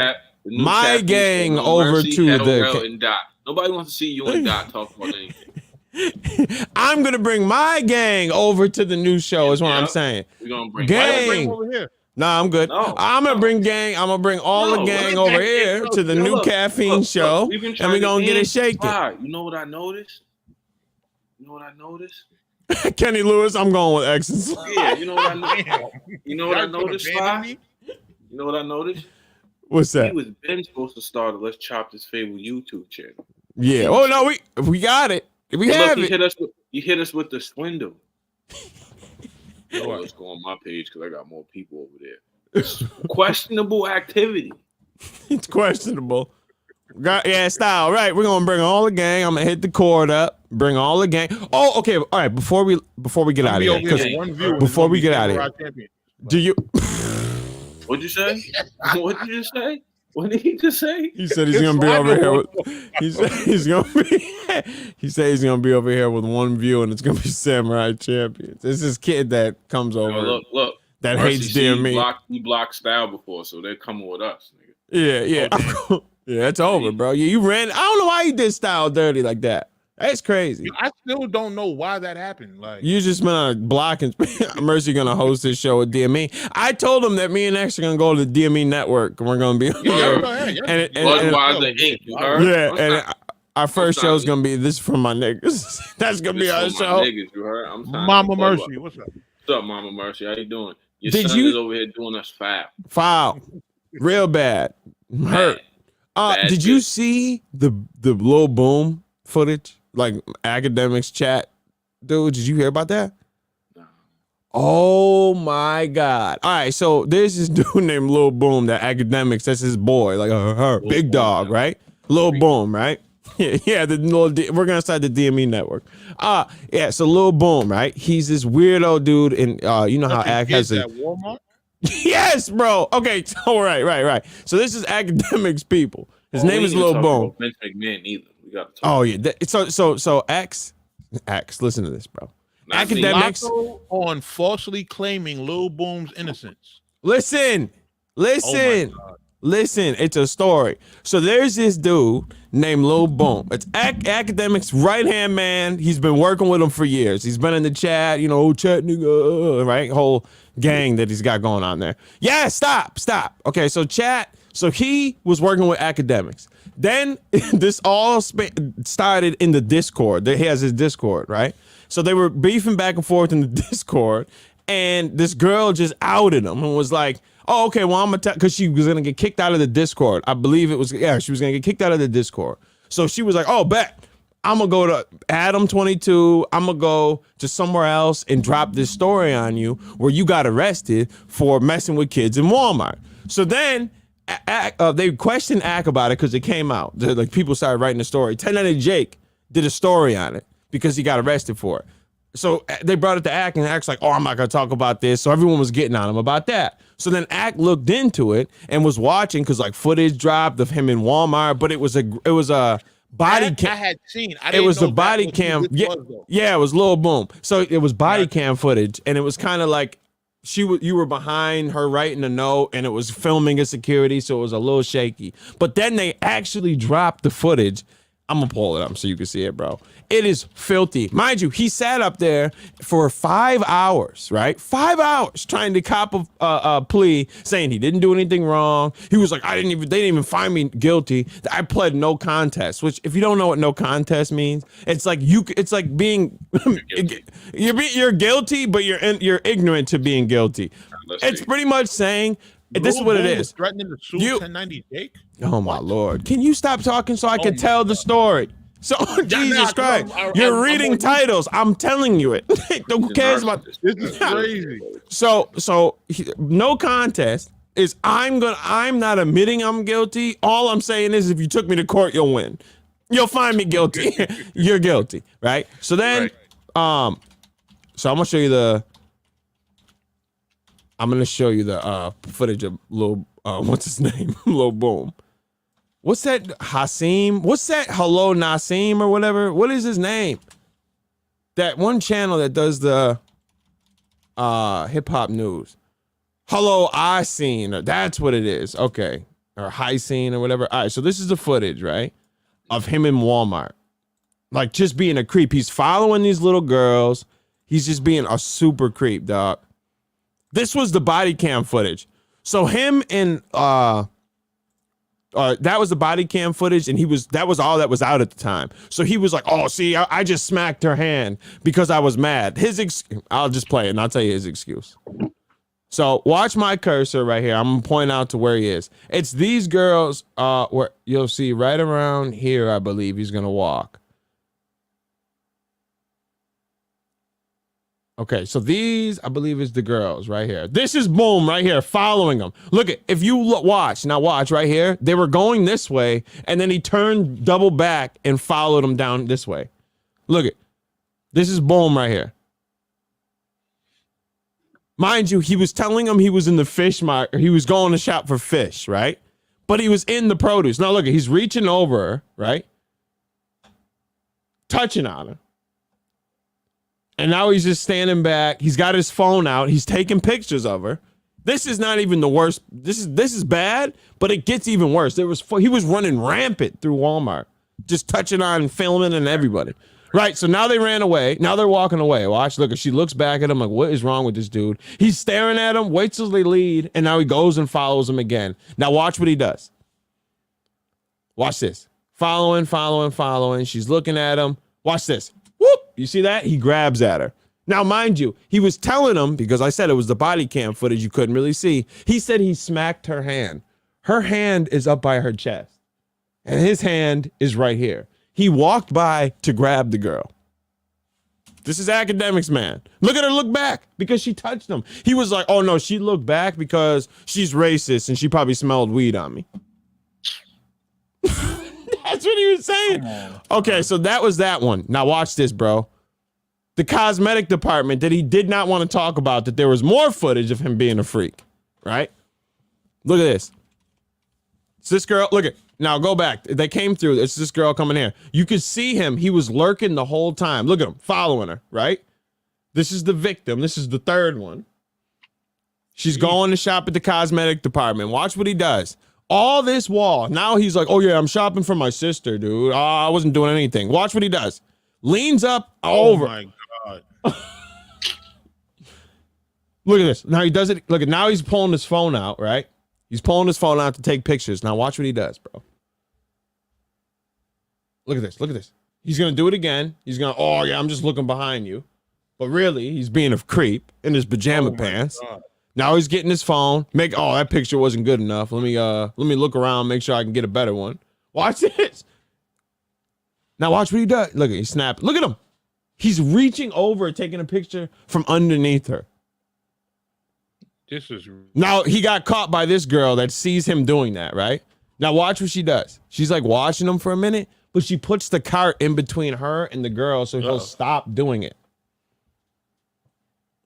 my gang over to the. Nobody wants to see you and Dot talk about anything. I'm gonna bring my gang over to the new show. Is what I'm saying. We're gonna bring gang over here. Nah, I'm good. No, I'm gonna bring gang. I'm gonna bring all the gang over here to the new caffeine show, and we're gonna get it shaking. You know what I noticed? Kenny Lewis, I'm going with X's. Yeah, you know what I noticed? You know what I noticed, Sly? You know what I noticed? What's that? He was Ben supposed to start a Let's Chop This favorite YouTube channel. Yeah. Oh no, we got it. We have it. You hit us with the swindle. Let's go on my page because I got more people over there. It's questionable activity. It's questionable. Style. Right. We're gonna bring all the gang. I'm gonna hit the cord up. Bring all the gang. Oh, okay. All right. Before we get out of here, before we get out of here, do you? What'd you say? What did you say? What did he just say? He said he's gonna be over here with. He said he's gonna be over here with one view, and it's gonna be Samurai Champions. It's this kid that comes over. Look. That hates DME. He blocked Style before, so they're coming with us, nigga. Yeah. Yeah, it's over, bro. You ran. I don't know why you did Style dirty like that. That's crazy. I still don't know why that happened. Like, you just been on blocking. Mercy gonna host this show with DME. I told him that me and X are gonna go to the DME network, and we're gonna be and our first show is gonna be this from my niggas. That's gonna be our show. Niggas, you heard? Mama Mercy, what's up? What's up, Mama Mercy? How you doing? Your son is over here doing us foul, real bad, hurt. Did you see the Lil Boom footage? Like academics chat, dude. Did you hear about that? No. Oh my God! All right, so there's this dude named Lil Boom that academics. That's his boy, like her big dog, right? Lil Boom, right? Yeah. We're gonna start the DME network. Yeah. So Lil Boom, right? He's this weirdo dude, and you know how Ac has a Walmart. Yes, bro. Okay. So right. So this is academics people. His name is Lil Boom. Vince McMahon either. We got to talk. Oh yeah. So X. Listen to this, bro. Academics on falsely claiming Lil Boom's innocence. Listen. Listen. It's a story. So there's this dude named Lil Boom. It's academics' right hand man. He's been working with him for years. He's been in the chat. Chat nigga, right? Whole gang that he's got going on there. Yeah. Stop. Okay. So chat. So he was working with academics. Then this all started in the Discord. He has his Discord, right? So they were beefing back and forth in the Discord, and this girl just outed him and was like, "Oh, okay, well, I'm gonna because she was gonna get kicked out of the Discord. I believe it was, she was gonna get kicked out of the Discord. So she was like, "Oh, bet I'm gonna go to Adam 22. I'm gonna go to somewhere else and drop this story on you where you got arrested for messing with kids in Walmart." So then they questioned Ack about it because it came out. Like people started writing the story. 1090 Jake did a story on it because he got arrested for it. So they brought it to Ack, and Ack's like, "Oh, I'm not gonna talk about this." So everyone was getting on him about that. So then Ack looked into it and was watching because like footage dropped of him in Walmart, but it was a body cam. I had seen. It was a body cam. Yeah, it was Lil Boom. So it was body cam footage, and it was kind of like you were behind her writing a note, and it was filming a security, so it was a little shaky. But then they actually dropped the footage. I'm gonna pull it up so you can see it, bro. It is filthy. Mind you, he sat up there for 5 hours, right? 5 hours trying to cop a plea, saying he didn't do anything wrong. He was like, they didn't even find me guilty. I pled no contest, which if you don't know what no contest means, it's like being you're guilty, but you're ignorant to being guilty. It's pretty much saying this is what it is. Threatening to sue 1090 Jake? Oh my Lord. Can you stop talking so I can tell the story? So Jesus Christ, you're reading titles. I'm telling you it. Who cares about this? This is crazy. So no contest is I'm not admitting I'm guilty. All I'm saying is if you took me to court, you'll win. You'll find me guilty. You're guilty, right? So then so I'm gonna show you the footage of Lil what's his name? Lil Boom. What's that? Hasim? What's that? Hello Nasim or whatever? What is his name? That one channel that does the hip hop news. Hello I Scene. That's what it is. Okay. Or High Scene or whatever. All right. So this is the footage, right? Of him in Walmart. Like just being a creep. He's following these little girls. He's just being a super creep, dog. This was the body cam footage. So him and that was the body cam footage, and that was all that was out at the time. So he was like, "Oh, see, I just smacked her hand because I was mad." I'll just play it, and I'll tell you his excuse. So watch my cursor right here. I'm gonna point out to where he is. It's these girls. Where you'll see right around here, I believe he's gonna walk. Okay, so these, I believe, is the girls right here. This is Boom right here, following them. Look at, if you watch right here, they were going this way, and then he turned double back and followed them down this way. Look at, this is Boom right here. Mind you, he was telling him he was in the fish market, he was going to shop for fish, right? But he was in the produce. Now look at, he's reaching over her, right? Touching on her. And now he's just standing back. He's got his phone out. He's taking pictures of her. This is not even the worst. This is bad, but it gets even worse. He was running rampant through Walmart, just touching on, filming, and everybody. Right, so now they ran away. Now they're walking away. Watch, look, she looks back at him like, what is wrong with this dude? He's staring at him, waits till they lead, and now he goes and follows him again. Now watch what he does. Watch this. Following. She's looking at him. Watch this. Whoop! You see that? He grabs at her. Now, mind you, he was telling him, because I said it was the body cam footage you couldn't really see. He said he smacked her hand. Her hand is up by her chest. And his hand is right here. He walked by to grab the girl. This is academics, man. Look at her look back because she touched him. He was like, oh no, she looked back because she's racist and she probably smelled weed on me. That's what he was saying. Okay, so that was that one. Now watch this, bro. The cosmetic department that he did not want to talk about, that there was more footage of him being a freak, right? Look at this. It's this girl. Look at, now go back. They came through. It's this girl coming here. You could see him. He was lurking the whole time. Look at him, following her, right? This is the victim. This is the third one. She's going to shop at the cosmetic department. Watch what he does. All this wall. Now he's like, oh yeah, I'm shopping for my sister, dude. I wasn't doing anything. Watch what he does. Leans up over. Oh my God. Look at this. Now he does it. Look at, now he's pulling his phone out, right? He's pulling his phone out to take pictures. Now watch what he does, bro. Look at this. Look at this. He's going to do it again. He's going to, oh yeah, I'm just looking behind you. But really, he's being a creep in his pajama pants. God. Now he's getting his phone. Oh, that picture wasn't good enough. Let me look around, make sure I can get a better one. Watch this. Now watch what he does. Look, he snapped. Look at him. He's reaching over, taking a picture from underneath her. This is now he got caught by this girl that sees him doing that, right? Now watch what she does. She's like watching him for a minute, but she puts the cart in between her and the girl so he'll stop doing it.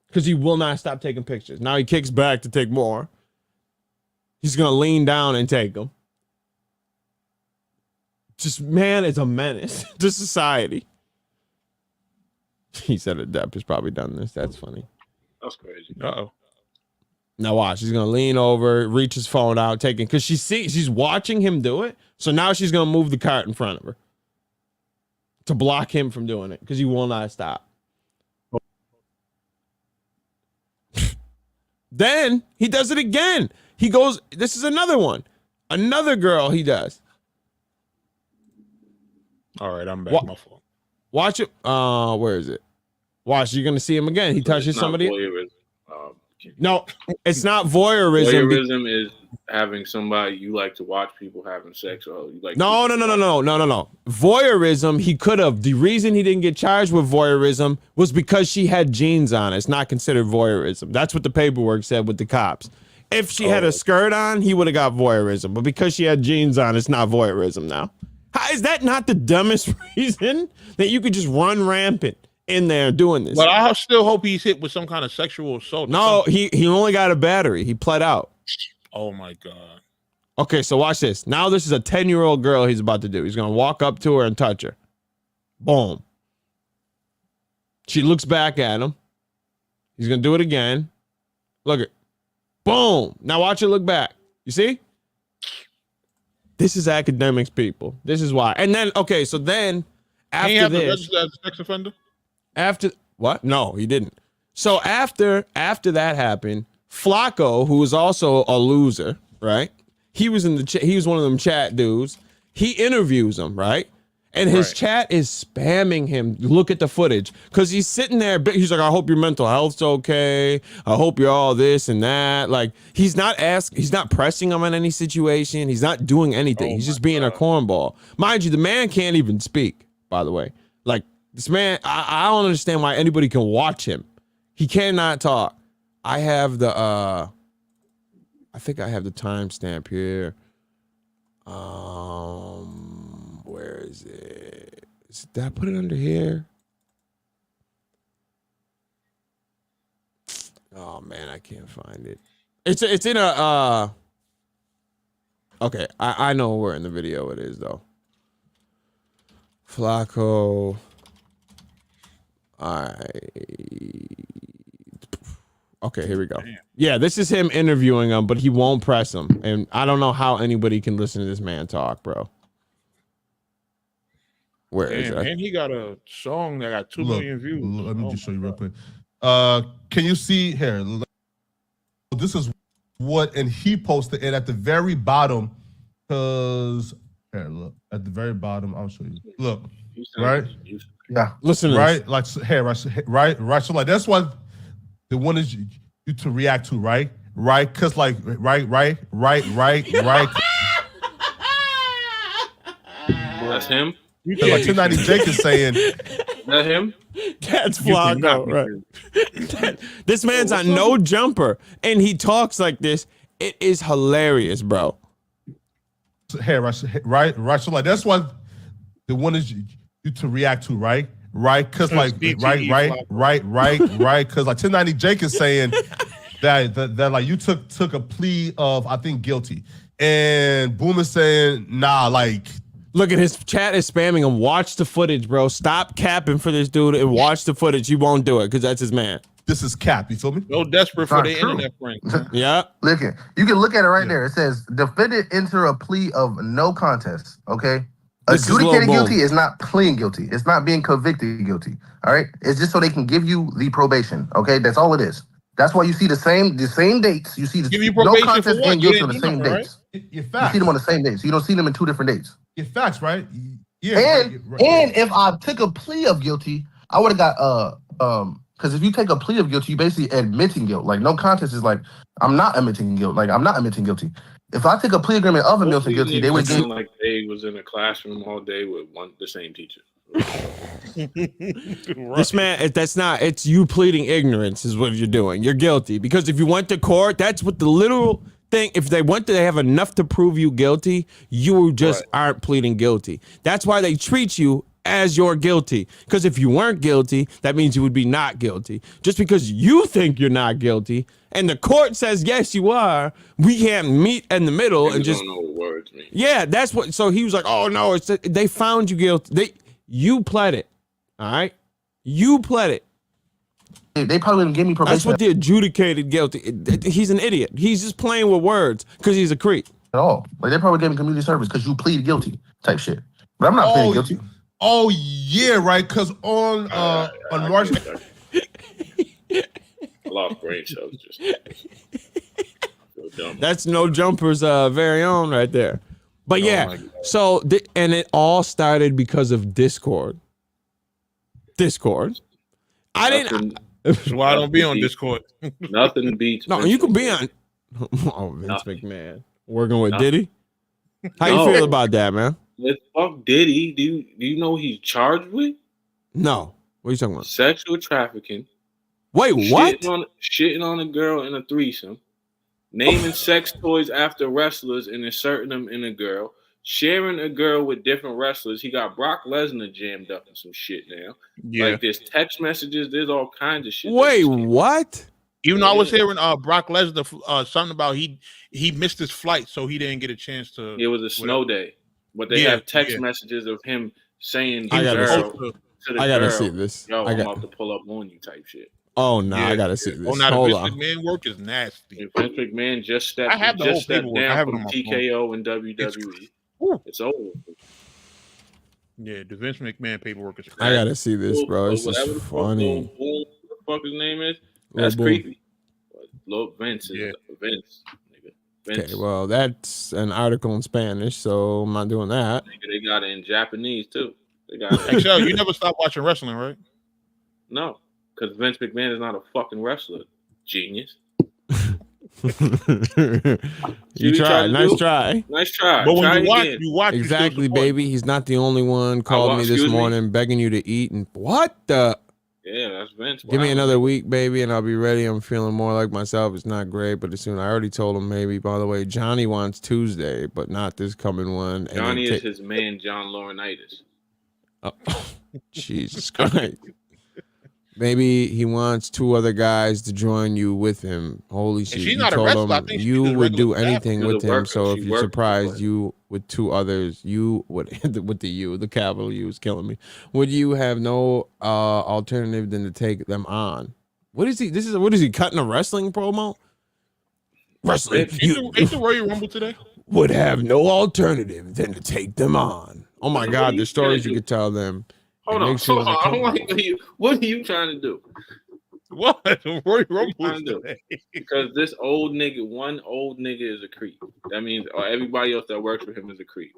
Because he will not stop taking pictures. Now he kicks back to take more. He's going to lean down and take them. Just, man, it's a menace to society. He said a Depp has probably done this. That's funny. That's crazy. Uh-oh. Now watch. She's going to lean over, reach his phone out, taking, because she's watching him do it. So now she's going to move the cart in front of her to block him from doing it because he will not stop. Then he does it again. He goes, this is another one. Another girl he does. All right, I'm back. My fault. Watch it. Where is it? Watch, you're going to see him again. He touches somebody. No, it's not voyeurism. Voyeurism is having somebody you like to watch people having sex, or you like. No. Voyeurism, he could have. The reason he didn't get charged with voyeurism was because she had jeans on. It's not considered voyeurism. That's what the paperwork said with the cops. If she had a skirt on, he would have got voyeurism. But because she had jeans on, it's not voyeurism now. How is that not the dumbest reason that you could just run rampant in there doing this? But I still hope he's hit with some kind of sexual assault. No, he only got a battery. He pled out. Oh my God. Okay, so watch this. Now this is a 10-year-old girl he's about to do. He's going to walk up to her and touch her. Boom. She looks back at him. He's going to do it again. Look at. Boom. Now watch her look back. You see? This is academics, people. This is why. And then, okay, so then after this. Register as a sex offender? After what? No, he didn't. So after that happened, Flacco, who is also a loser, right? He was in the he was one of them chat dudes. He interviews him, right? And his chat is spamming him. Look at the footage. Because he's sitting there. He's like, I hope your mental health's okay. I hope you're all this and that. Like, he's not pressing him in any situation. He's not doing anything. He's just being a cornball. Mind you, the man can't even speak, by the way. Like, this man, I don't understand why anybody can watch him. He cannot talk. I have the, I think I have the timestamp here. Where is it? Did I put it under here? Oh man, I can't find it. It's in a okay, I know where in the video it is though. Flacco. Okay, here we go. Damn. Yeah, this is him interviewing him, but he won't press him. And I don't know how anybody can listen to this man talk, bro. Where is it? And he got a song that got 2 million views. Let me just show you real quick. Can you see here? This is what, and he posted it at the very bottom. Because here, look at the very bottom. I'll show you. Look, right? Yeah, listen. To right, this. like here, right. So like that's what they wanted you to react to, right? Right, because like right. That's him. Like 290 Jake is saying, that him? That's Flacco, right? This man's on no jumper, and he talks like this. It is hilarious, bro. Here, right. So like that's what they wanted you to react to, right? Right, because like right. Because like 290 Jake is saying that like you took a plea of I think guilty, and Boom is saying nah, like. Look at his chat is spamming him. Watch the footage, bro. Stop capping for this dude and watch the footage. You won't do it because that's his man. This is cap. You feel me? So desperate for the internet prank. Yeah. Look at you can look at it right there. It says defendant enter a plea of no contest. Okay. Adjudicated guilty is not pleading guilty. It's not being convicted guilty. All right. It's just so they can give you the probation. Okay. That's all it is. That's why you see the same dates. You see the no contest and guilty on the same dates. Your facts. You see them on the same dates. You don't see them in 2 different dates. Your facts, right? Yeah. And if I took a plea of guilty, I would have got because if you take a plea of guilty, you basically admitting guilt. Like no contest is like I'm not admitting guilt. Like I'm not admitting guilty. If I take a plea agreement of admitting guilty, they would give like they was in a classroom all day with the same teacher. Right. This man, it's you pleading ignorance is what you're doing. You're guilty because if you went to court, that's what the literal thing. If they have enough to prove you guilty, you just aren't pleading guilty. That's why they treat you as you're guilty. Because if you weren't guilty, that means you would be not guilty. Just because you think you're not guilty and the court says yes you are, we can't meet in the middle and just don't know what words mean. Yeah, that's what. So he was like, "Oh no, they found you guilty. You pled it. All right, you pled it." They probably didn't give me probation. That's what the adjudicated guilty. He's an idiot. He's just playing with words because he's a creep. At all. Like they probably gave me community service because you pleaded guilty type shit. But I'm not pleading guilty. Oh yeah, right. Because on March. A lot of brain cells just. That's No Jumper's very own right there. But yeah, so and it all started because of Discord. I didn't. That's why I don't be on Discord. Nothing beats. No, you can be on. Oh, Vince McMahon working with Diddy. How you feel about that, man? Fuck Diddy. Do you know what he's charged with? No. What are you talking about? Sexual trafficking. Wait, what? Shitting on a girl in a threesome. Naming sex toys after wrestlers and inserting them in a girl. Sharing a girl with different wrestlers. He got Brock Lesnar jammed up in some shit now. Yeah. Like there's text messages. There's all kinds of shit. Wait, what? Even though I was hearing Brock Lesnar something about he missed his flight, so he didn't get a chance to. It was a snow day, but they have text messages of him saying, I gotta see this. Yo, I'm about to pull up on you type shit. Oh no, I gotta see this. Oh, now the Vince McMahon work is nasty. Vince McMahon just stepped down from TKO and WWE. It's over. Yeah, the Vince McMahon paperwork is crazy. I gotta see this, bro. It's just funny. What the fuck his name is? That's creepy. Look, Vince is Vince. Okay, well, that's an article in Spanish, so I'm not doing that. Nigga, they got it in Japanese too. They got it. Excel, you never stopped watching wrestling, right? No, because Vince McMahon is not a fucking wrestler. Genius. You tried. Nice try. Nice try. But when try you watch exactly, baby. He's not the only one. Called me this morning begging you to eat. And what the? Yeah, that's Vince. Give me another week, baby, and I'll be ready. I'm feeling more like myself. It's not great, but as soon I already told him maybe. By the way, Johnny wants Tuesday, but not this coming one. Johnny is his man, John Laurinaitis. Oh, Jesus Christ. Maybe he wants 2 other guys to join you with him. Holy shit. She's you not told a wrestler. him you would do anything with him. So if you surprised worker. you with 2 others, you would with the capital U is killing me. Would you have no alternative than to take them on? What is he? What is he cutting a wrestling promo? Wrestling. Ain't the Royal Rumble today? Would have no alternative than to take them on. Oh my God, the stories you could tell them. Hold on. What are you trying to do? What? Royal Rumble today? Because this one old nigga is a creep. That means everybody else that works for him is a creep.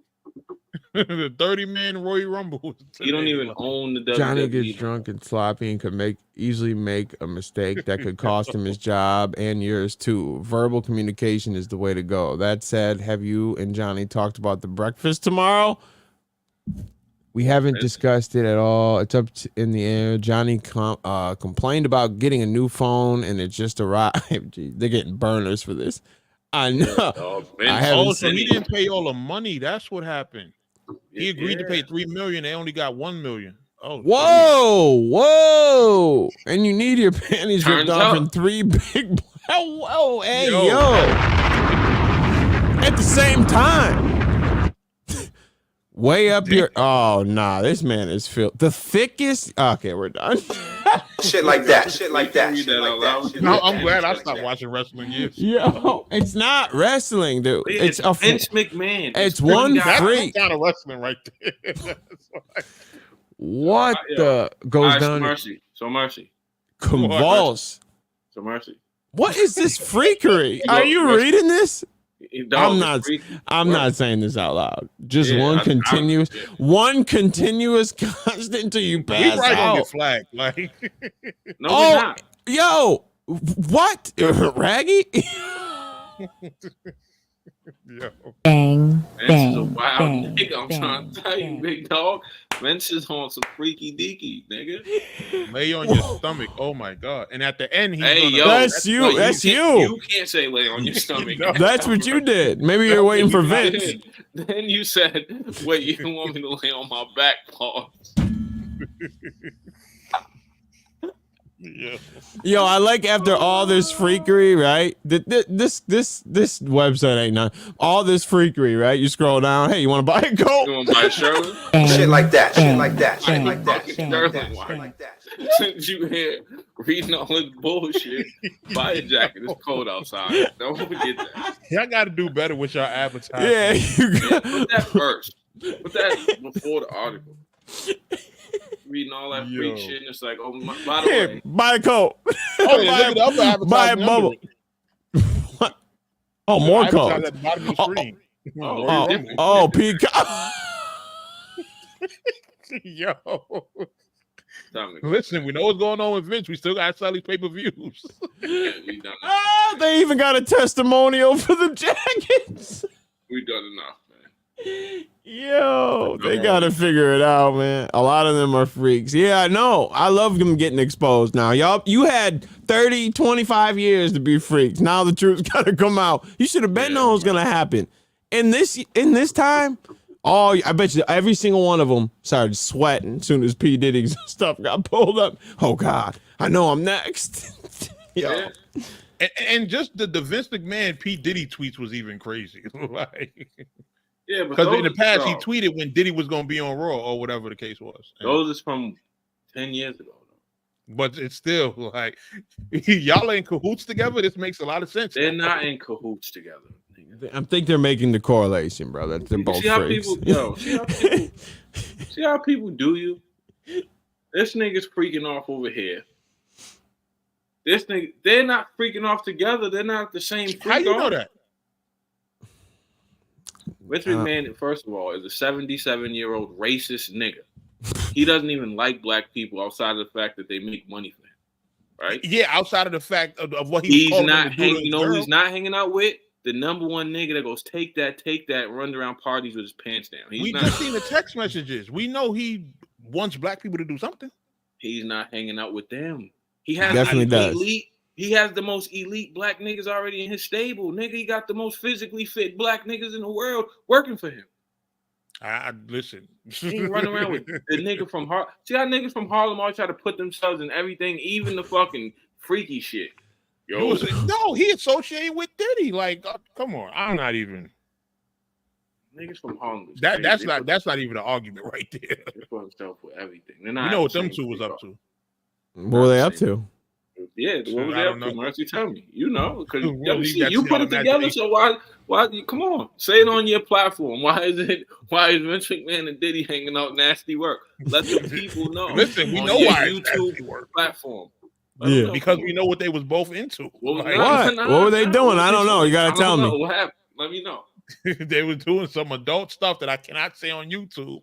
The 30-man Royal Rumble. You don't even own the WWE. Johnny gets drunk and sloppy and could easily make a mistake that could cost him his job and yours too. Verbal communication is the way to go. That said, have you and Johnny talked about the breakfast tomorrow? We haven't discussed it at all. It's up in the air. Johnny complained about getting a new phone, and it just arrived. Jeez, they're getting burners for this. I know. So he didn't pay all the money. That's what happened. He agreed to pay $3 million. They only got $1 million. Oh, whoa! And you need your panties ripped off in 3 big. Whoa, hey, yo! At the same time. Way up your this man is filled the thickest. Okay, we're done. Shit like that. No, I'm glad I stopped watching wrestling years. Yo, it's not wrestling, dude. It's a Vince McMahon. It's one freak. That's kind of wrestling right there. What the goes down? So Mercy. Convulse. So Mercy. What is this freaking? Are you reading this? I'm not saying this out loud. Just one continuous constant until you pass out. Gonna get flagged. Like, no, we're not. Yo, what? Raggy? Yo. Bang, Vince is a wild nigga. I'm trying to tell you, big dog. Vince is on some freaky deaky, nigga. Lay on your stomach. Oh my God! And at the end, that's you. That's you. You can't say lay on your stomach. That's what you did. Maybe you're waiting for Vince. Then you said, "Wait, you want me to lay on my back?" Pause. Yeah. Yo, I like after all this freakery, right? This website ain't none. All this freakery, right? You scroll down. Hey, you want to buy a coat? You want to buy a shirt? Shit like that. Since you here reading all this bullshit, buy a jacket. It's cold outside. Don't forget that. Y'all got to do better with your advertising. Yeah, put that first. Put that before the article. Reading all that freak shit, and it's like, oh, by the way, buy a coat. Buy a bubble. What? Oh, more coats. Peacock. Yo. Listen, we know what's going on with Vince. We still got to sell these pay-per-views. They even got a testimonial for the jackets. We done enough, man. Yo, they got to figure it out, man. A lot of them are freaks. Yeah, I know. I love them getting exposed now. Y'all, you had 30, 25 years to be freaks. Now the truth's got to come out. You should have been known what's going to happen. In this time, I bet you every single one of them started sweating as soon as P. Diddy's stuff got pulled up. Oh, God, I know I'm next. Yo. Yeah. And just the Vince McMahon P. Diddy tweets was even crazy. Like, yeah, because in the past he tweeted when Diddy was going to be on Raw or whatever the case was. Those is from 10 years ago. But it's still like y'all ain't cahoots together. This makes a lot of sense. They're not in cahoots together. I think they're making the correlation, brother. They're both freaks. See how people do you? This nigga's freaking off over here. This thing, they're not freaking off together. They're not the same freak. How you know that? Vince McMahon, first of all, is a 77-year-old racist nigga. He doesn't even like black people outside of the fact that they make money for him. Right? Yeah, outside of the fact of what he's not hanging. You know, he's not hanging out with the number one nigga that goes take that, runs around parties with his pants down. We just seen the text messages. We know he wants black people to do something. He's not hanging out with them. He has definitely does. He has the most elite black niggas already in his stable. Nigga, he got the most physically fit black niggas in the world working for him. Listen. He running around with the nigga from Harlem. See how niggas from Harlem all try to put themselves in everything, even the fucking freaky shit. Yo, no, he associated with Diddy. Like, come on, I'm not even. Niggas from Harlem. That's not even an argument right there. They put himself with everything. You know what them two was up to? What were they up to? Yeah, what were they up to? Mercy, tell me. You know, because you put it together. So why? Come on, say it on your platform. Why is Vince McMahon and Diddy hanging out nasty work? Let the people know. Listen, we know why YouTube platform. Yeah, because we know what they was both into. What were they doing? I don't know. You gotta tell me. What happened? Let me know. They were doing some adult stuff that I cannot say on YouTube.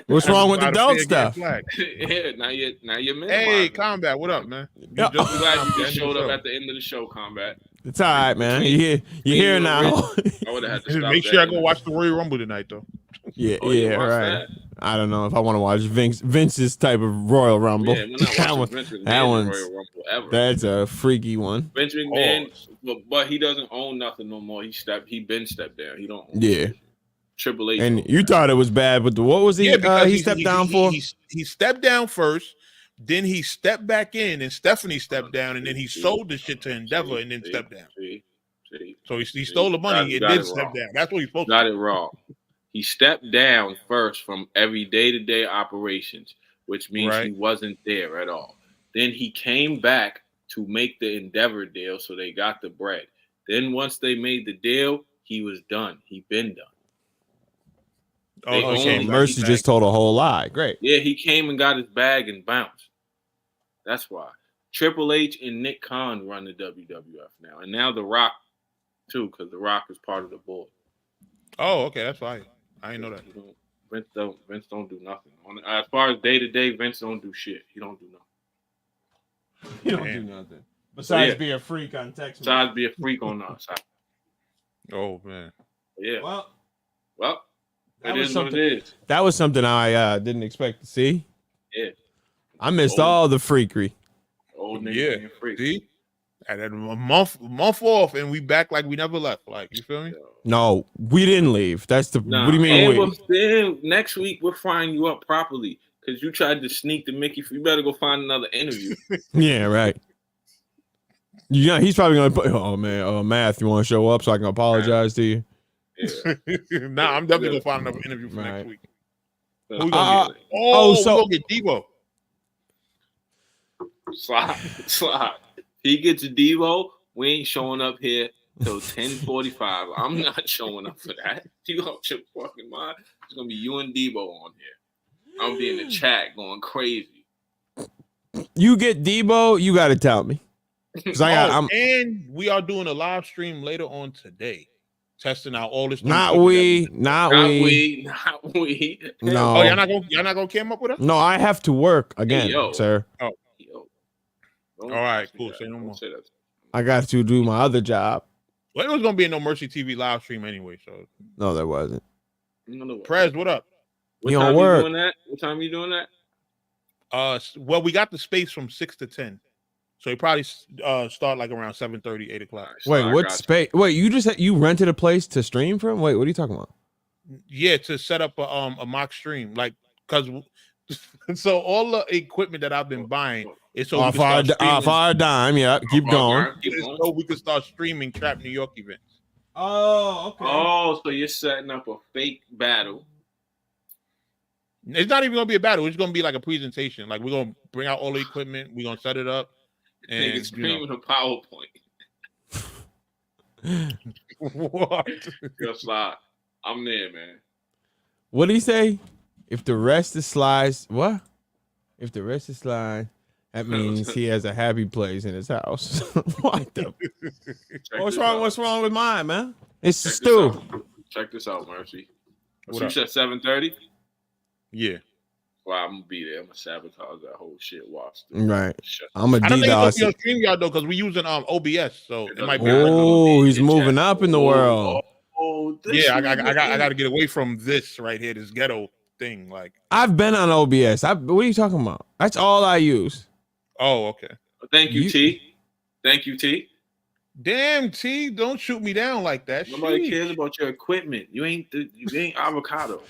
What's wrong with adult stuff? Yeah, now you're Hey, Combat, what up, man? I'm glad you just showed up at the end of the show, Combat. It's all right, man. You're here now. I would have had to stop. Make sure I go watch the Royal Rumble tonight, though. Yeah, right. I don't know if I want to watch Vince's type of Royal Rumble. Yeah, we're not watching that one's Royal Rumble ever. That's a freaky one. Vince McMahon, but he doesn't own nothing no more. He been stepped down. He don't. Own Triple H. And you thought it was bad, but what was he? He stepped down for. He stepped down first, then he stepped back in, and Stephanie stepped down, and then he sold the shit to Endeavor, and then stepped down. So he stole the money and then stepped down. That's what he's supposed to. Got it wrong. He stepped down first from every day-to-day operations, which means he wasn't there at all. Then he came back to make the Endeavor deal, so they got the bread. Then once they made the deal, he was done. He been done. Mercy just told a whole lie. Great. Yeah, he came and got his bag and bounced. That's why. Triple H and Nick Khan run the WWF now. And now The Rock, too, because The Rock is part of the board. Oh, okay. That's fine. I didn't know that. Vince don't do nothing. As far as day-to-day, Vince don't do shit. He don't do nothing. He don't do nothing. Besides be a freak on text. Besides be a freak on us. Oh, man. Yeah. Well. It is what it is. That was something I didn't expect to see. Yeah. I missed all the freakery. Old nigga being freak. See? And then a month off, and we back like we never left. Like, you feel me? No, we didn't leave. That's the. What do you mean? Then next week we'll frying you up properly because you tried to sneak the Mickey. You better go find another interview. Yeah, right. Yeah, he's probably gonna put. Oh man, Math, you want to show up so I can apologize to you? Yeah. I'm definitely gonna find another interview for next week. Who we gonna get? We're gonna get Devo. Slide. He gets Devo. We ain't showing up here till 10:45. I'm not showing up for that. You out your fucking mind? It's gonna be you and Devo on here. I'm be in the chat going crazy. You get Devo, you gotta tell me. And we are doing a live stream later on today. Testing out all this. Not we. No. Oh, y'all not gonna cam up with us? No, I have to work again, sir. Oh. All right, cool. Say no more. I got to do my other job. Well, it was gonna be a No Mercy TV live stream anyway, so no, there wasn't. Prez, what up? What time you doing that? What time you doing that? Well, we got the space from 6 to 10. So you probably start like around 7:30, 8 o'clock. Wait, what space? Wait, you rented a place to stream from? Wait, what are you talking about? Yeah, to set up a mock stream, like because so all the equipment that I've been buying is so off our dime. Yeah, keep going. So we can start streaming Trap New York events. Oh, okay. Oh, so you're setting up a fake battle. It's not even gonna be a battle. It's gonna be like a presentation. Like we're gonna bring out all the equipment. We're gonna set it up. And niggas streaming a PowerPoint. What? Just like, I'm there, man. What did he say? If the rest is slides, what? If the rest is slides, That means he has a happy place in his house. What the? What's wrong with mine, man? It's stew. Check this out, Mercy. What So you said 7:30? Yeah. Well, I'm gonna be there. I'm gonna sabotage that whole shit. Watch. Right. I'm a I don't think it's DDoS. gonna be on StreamYard though, because we're using OBS, so it might be. Oh, he's moving up in the world. Yeah, I got to get away from this right here, this ghetto thing. Like, I've been on OBS. What are you talking about? That's all I use. oh, okay. Thank you, T. Thank you, T. Damn, T, don't shoot me down like that. Nobody cares about your equipment. You ain't avocado.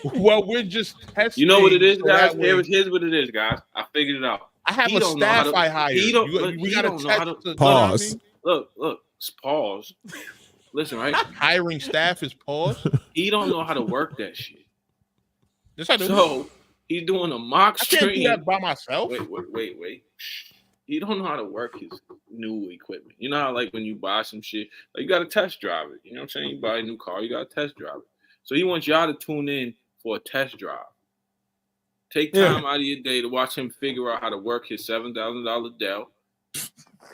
Well, we're just testing. You know what it is, guys? Here's what it is, guys. I figured it out. I have a staff I hired. We got to test. Pause. Look. Pause. Listen, right? Hiring staff is pause. He don't know how to work that shit. Yes, I do. So he's doing a mock stream. I can't do that by myself. Wait. He don't know how to work his new equipment. You know how, like, when you buy some shit, like, you got to test drive it. You know what I'm saying? You buy a new car, you got to test drive it. So he wants y'all to tune in for a test drive. Take time out of your day to watch him figure out how to work his $7,000 Dell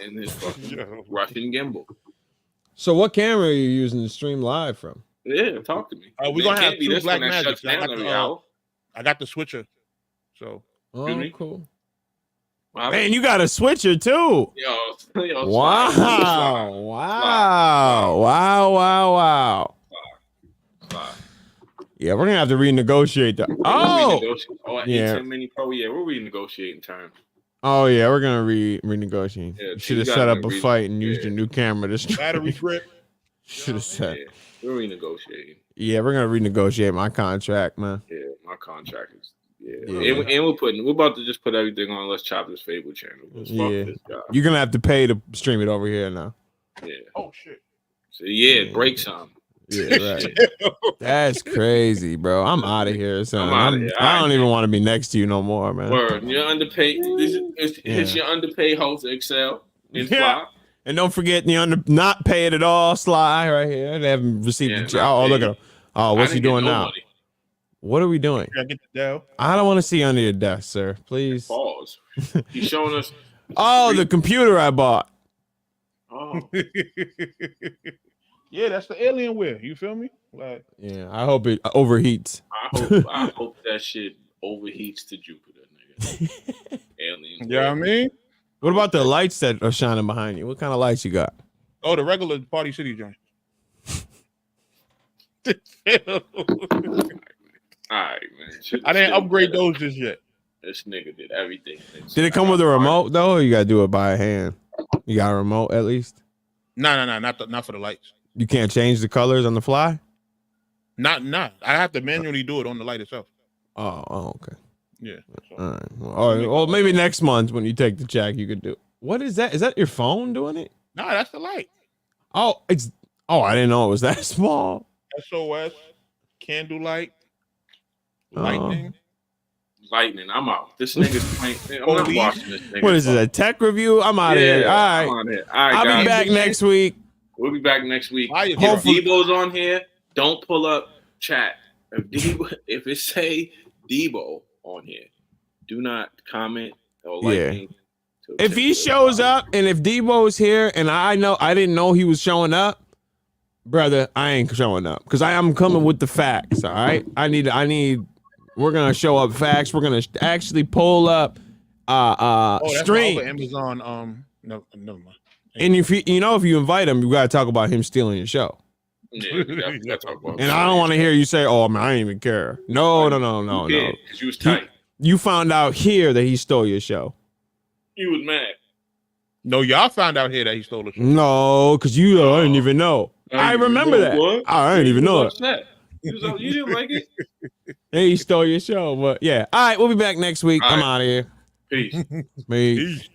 and his fucking Russian gimbal. So what camera are you using to stream live from? Yeah, talk to me. We're going to have two Black that Magics. I got the switcher. So. Oh, cool. Wow. Man, you got a switcher too. Yo, wow. Yeah, we're gonna have to renegotiate that. Yeah. Mini Pro. Yeah, we're renegotiating terms. Oh yeah, we're gonna renegotiate. Yeah, you should have set up a fight and used your new camera. This battery trip. Should have said. Yeah, we're renegotiating. Yeah, we're gonna renegotiate my contract, man. Yeah, my contract is. Yeah. And we're about to just put everything on Let's Chop This Fable channel. You're gonna have to pay to stream it over here now. Yeah. Oh shit. So break some. Yeah, right. That's crazy, bro. I'm out of here, son. I don't even want to be next to you no more, man. Word. You're underpaid. It's your underpaid host, Excel. And don't forget the not paid at all, Sly, right here. They haven't received the Oh, look at him. Oh, what's he doing now? What are we doing? I get the Dell. I don't want to see under your desk, sir. Please. Pause. He's showing us. The computer I bought. Oh. Yeah, that's the Alienware. You feel me? Like, yeah, I hope it overheats. I hope that shit overheats to Jupiter, nigga. Alien. You know what I mean? What about the lights that are shining behind you? What kind of lights you got? Oh, the regular Party City joint. All right, man. I didn't upgrade those just yet. This nigga did everything. Did it come with a remote though? Or you gotta do it by hand. You got a remote at least? No, not for the lights. You can't change the colors on the fly? Not. I have to manually do it on the light itself. Oh, okay. Yeah. So. All right. Well, maybe next month when you take the check, you could do it. What is that? Is that your phone doing it? No, that's the light. Oh, I didn't know it was that small. SOS, candlelight, lightning. Lightning, I'm out. This nigga's playing. I'm not watching this nigga. What is it, a tech review? I'm out of here. All right. All right, I'll be back next week. We'll be back next week. Hopefully. If Debo's on here, don't pull up chat. If it say Debo on here, do not comment or like me. If he shows up and if Debo's here and I didn't know he was showing up, brother, I ain't showing up because I am coming with the facts. All right, we're gonna show up facts. We're gonna actually pull up stream. Amazon. No, never mind. And if you invite him, you gotta talk about him stealing your show. Yeah, we gotta talk about. And I don't want to hear you say, "Oh man, I didn't even care." No. Because you was tight. You found out here that he stole your show. You was mad. No, y'all found out here that he stole the show. No, because I didn't even know. I remember that. What? I didn't even know it. You didn't like it? Hey, he stole your show, but yeah. All right, we'll be back next week. I'm out of here. Peace. Peace.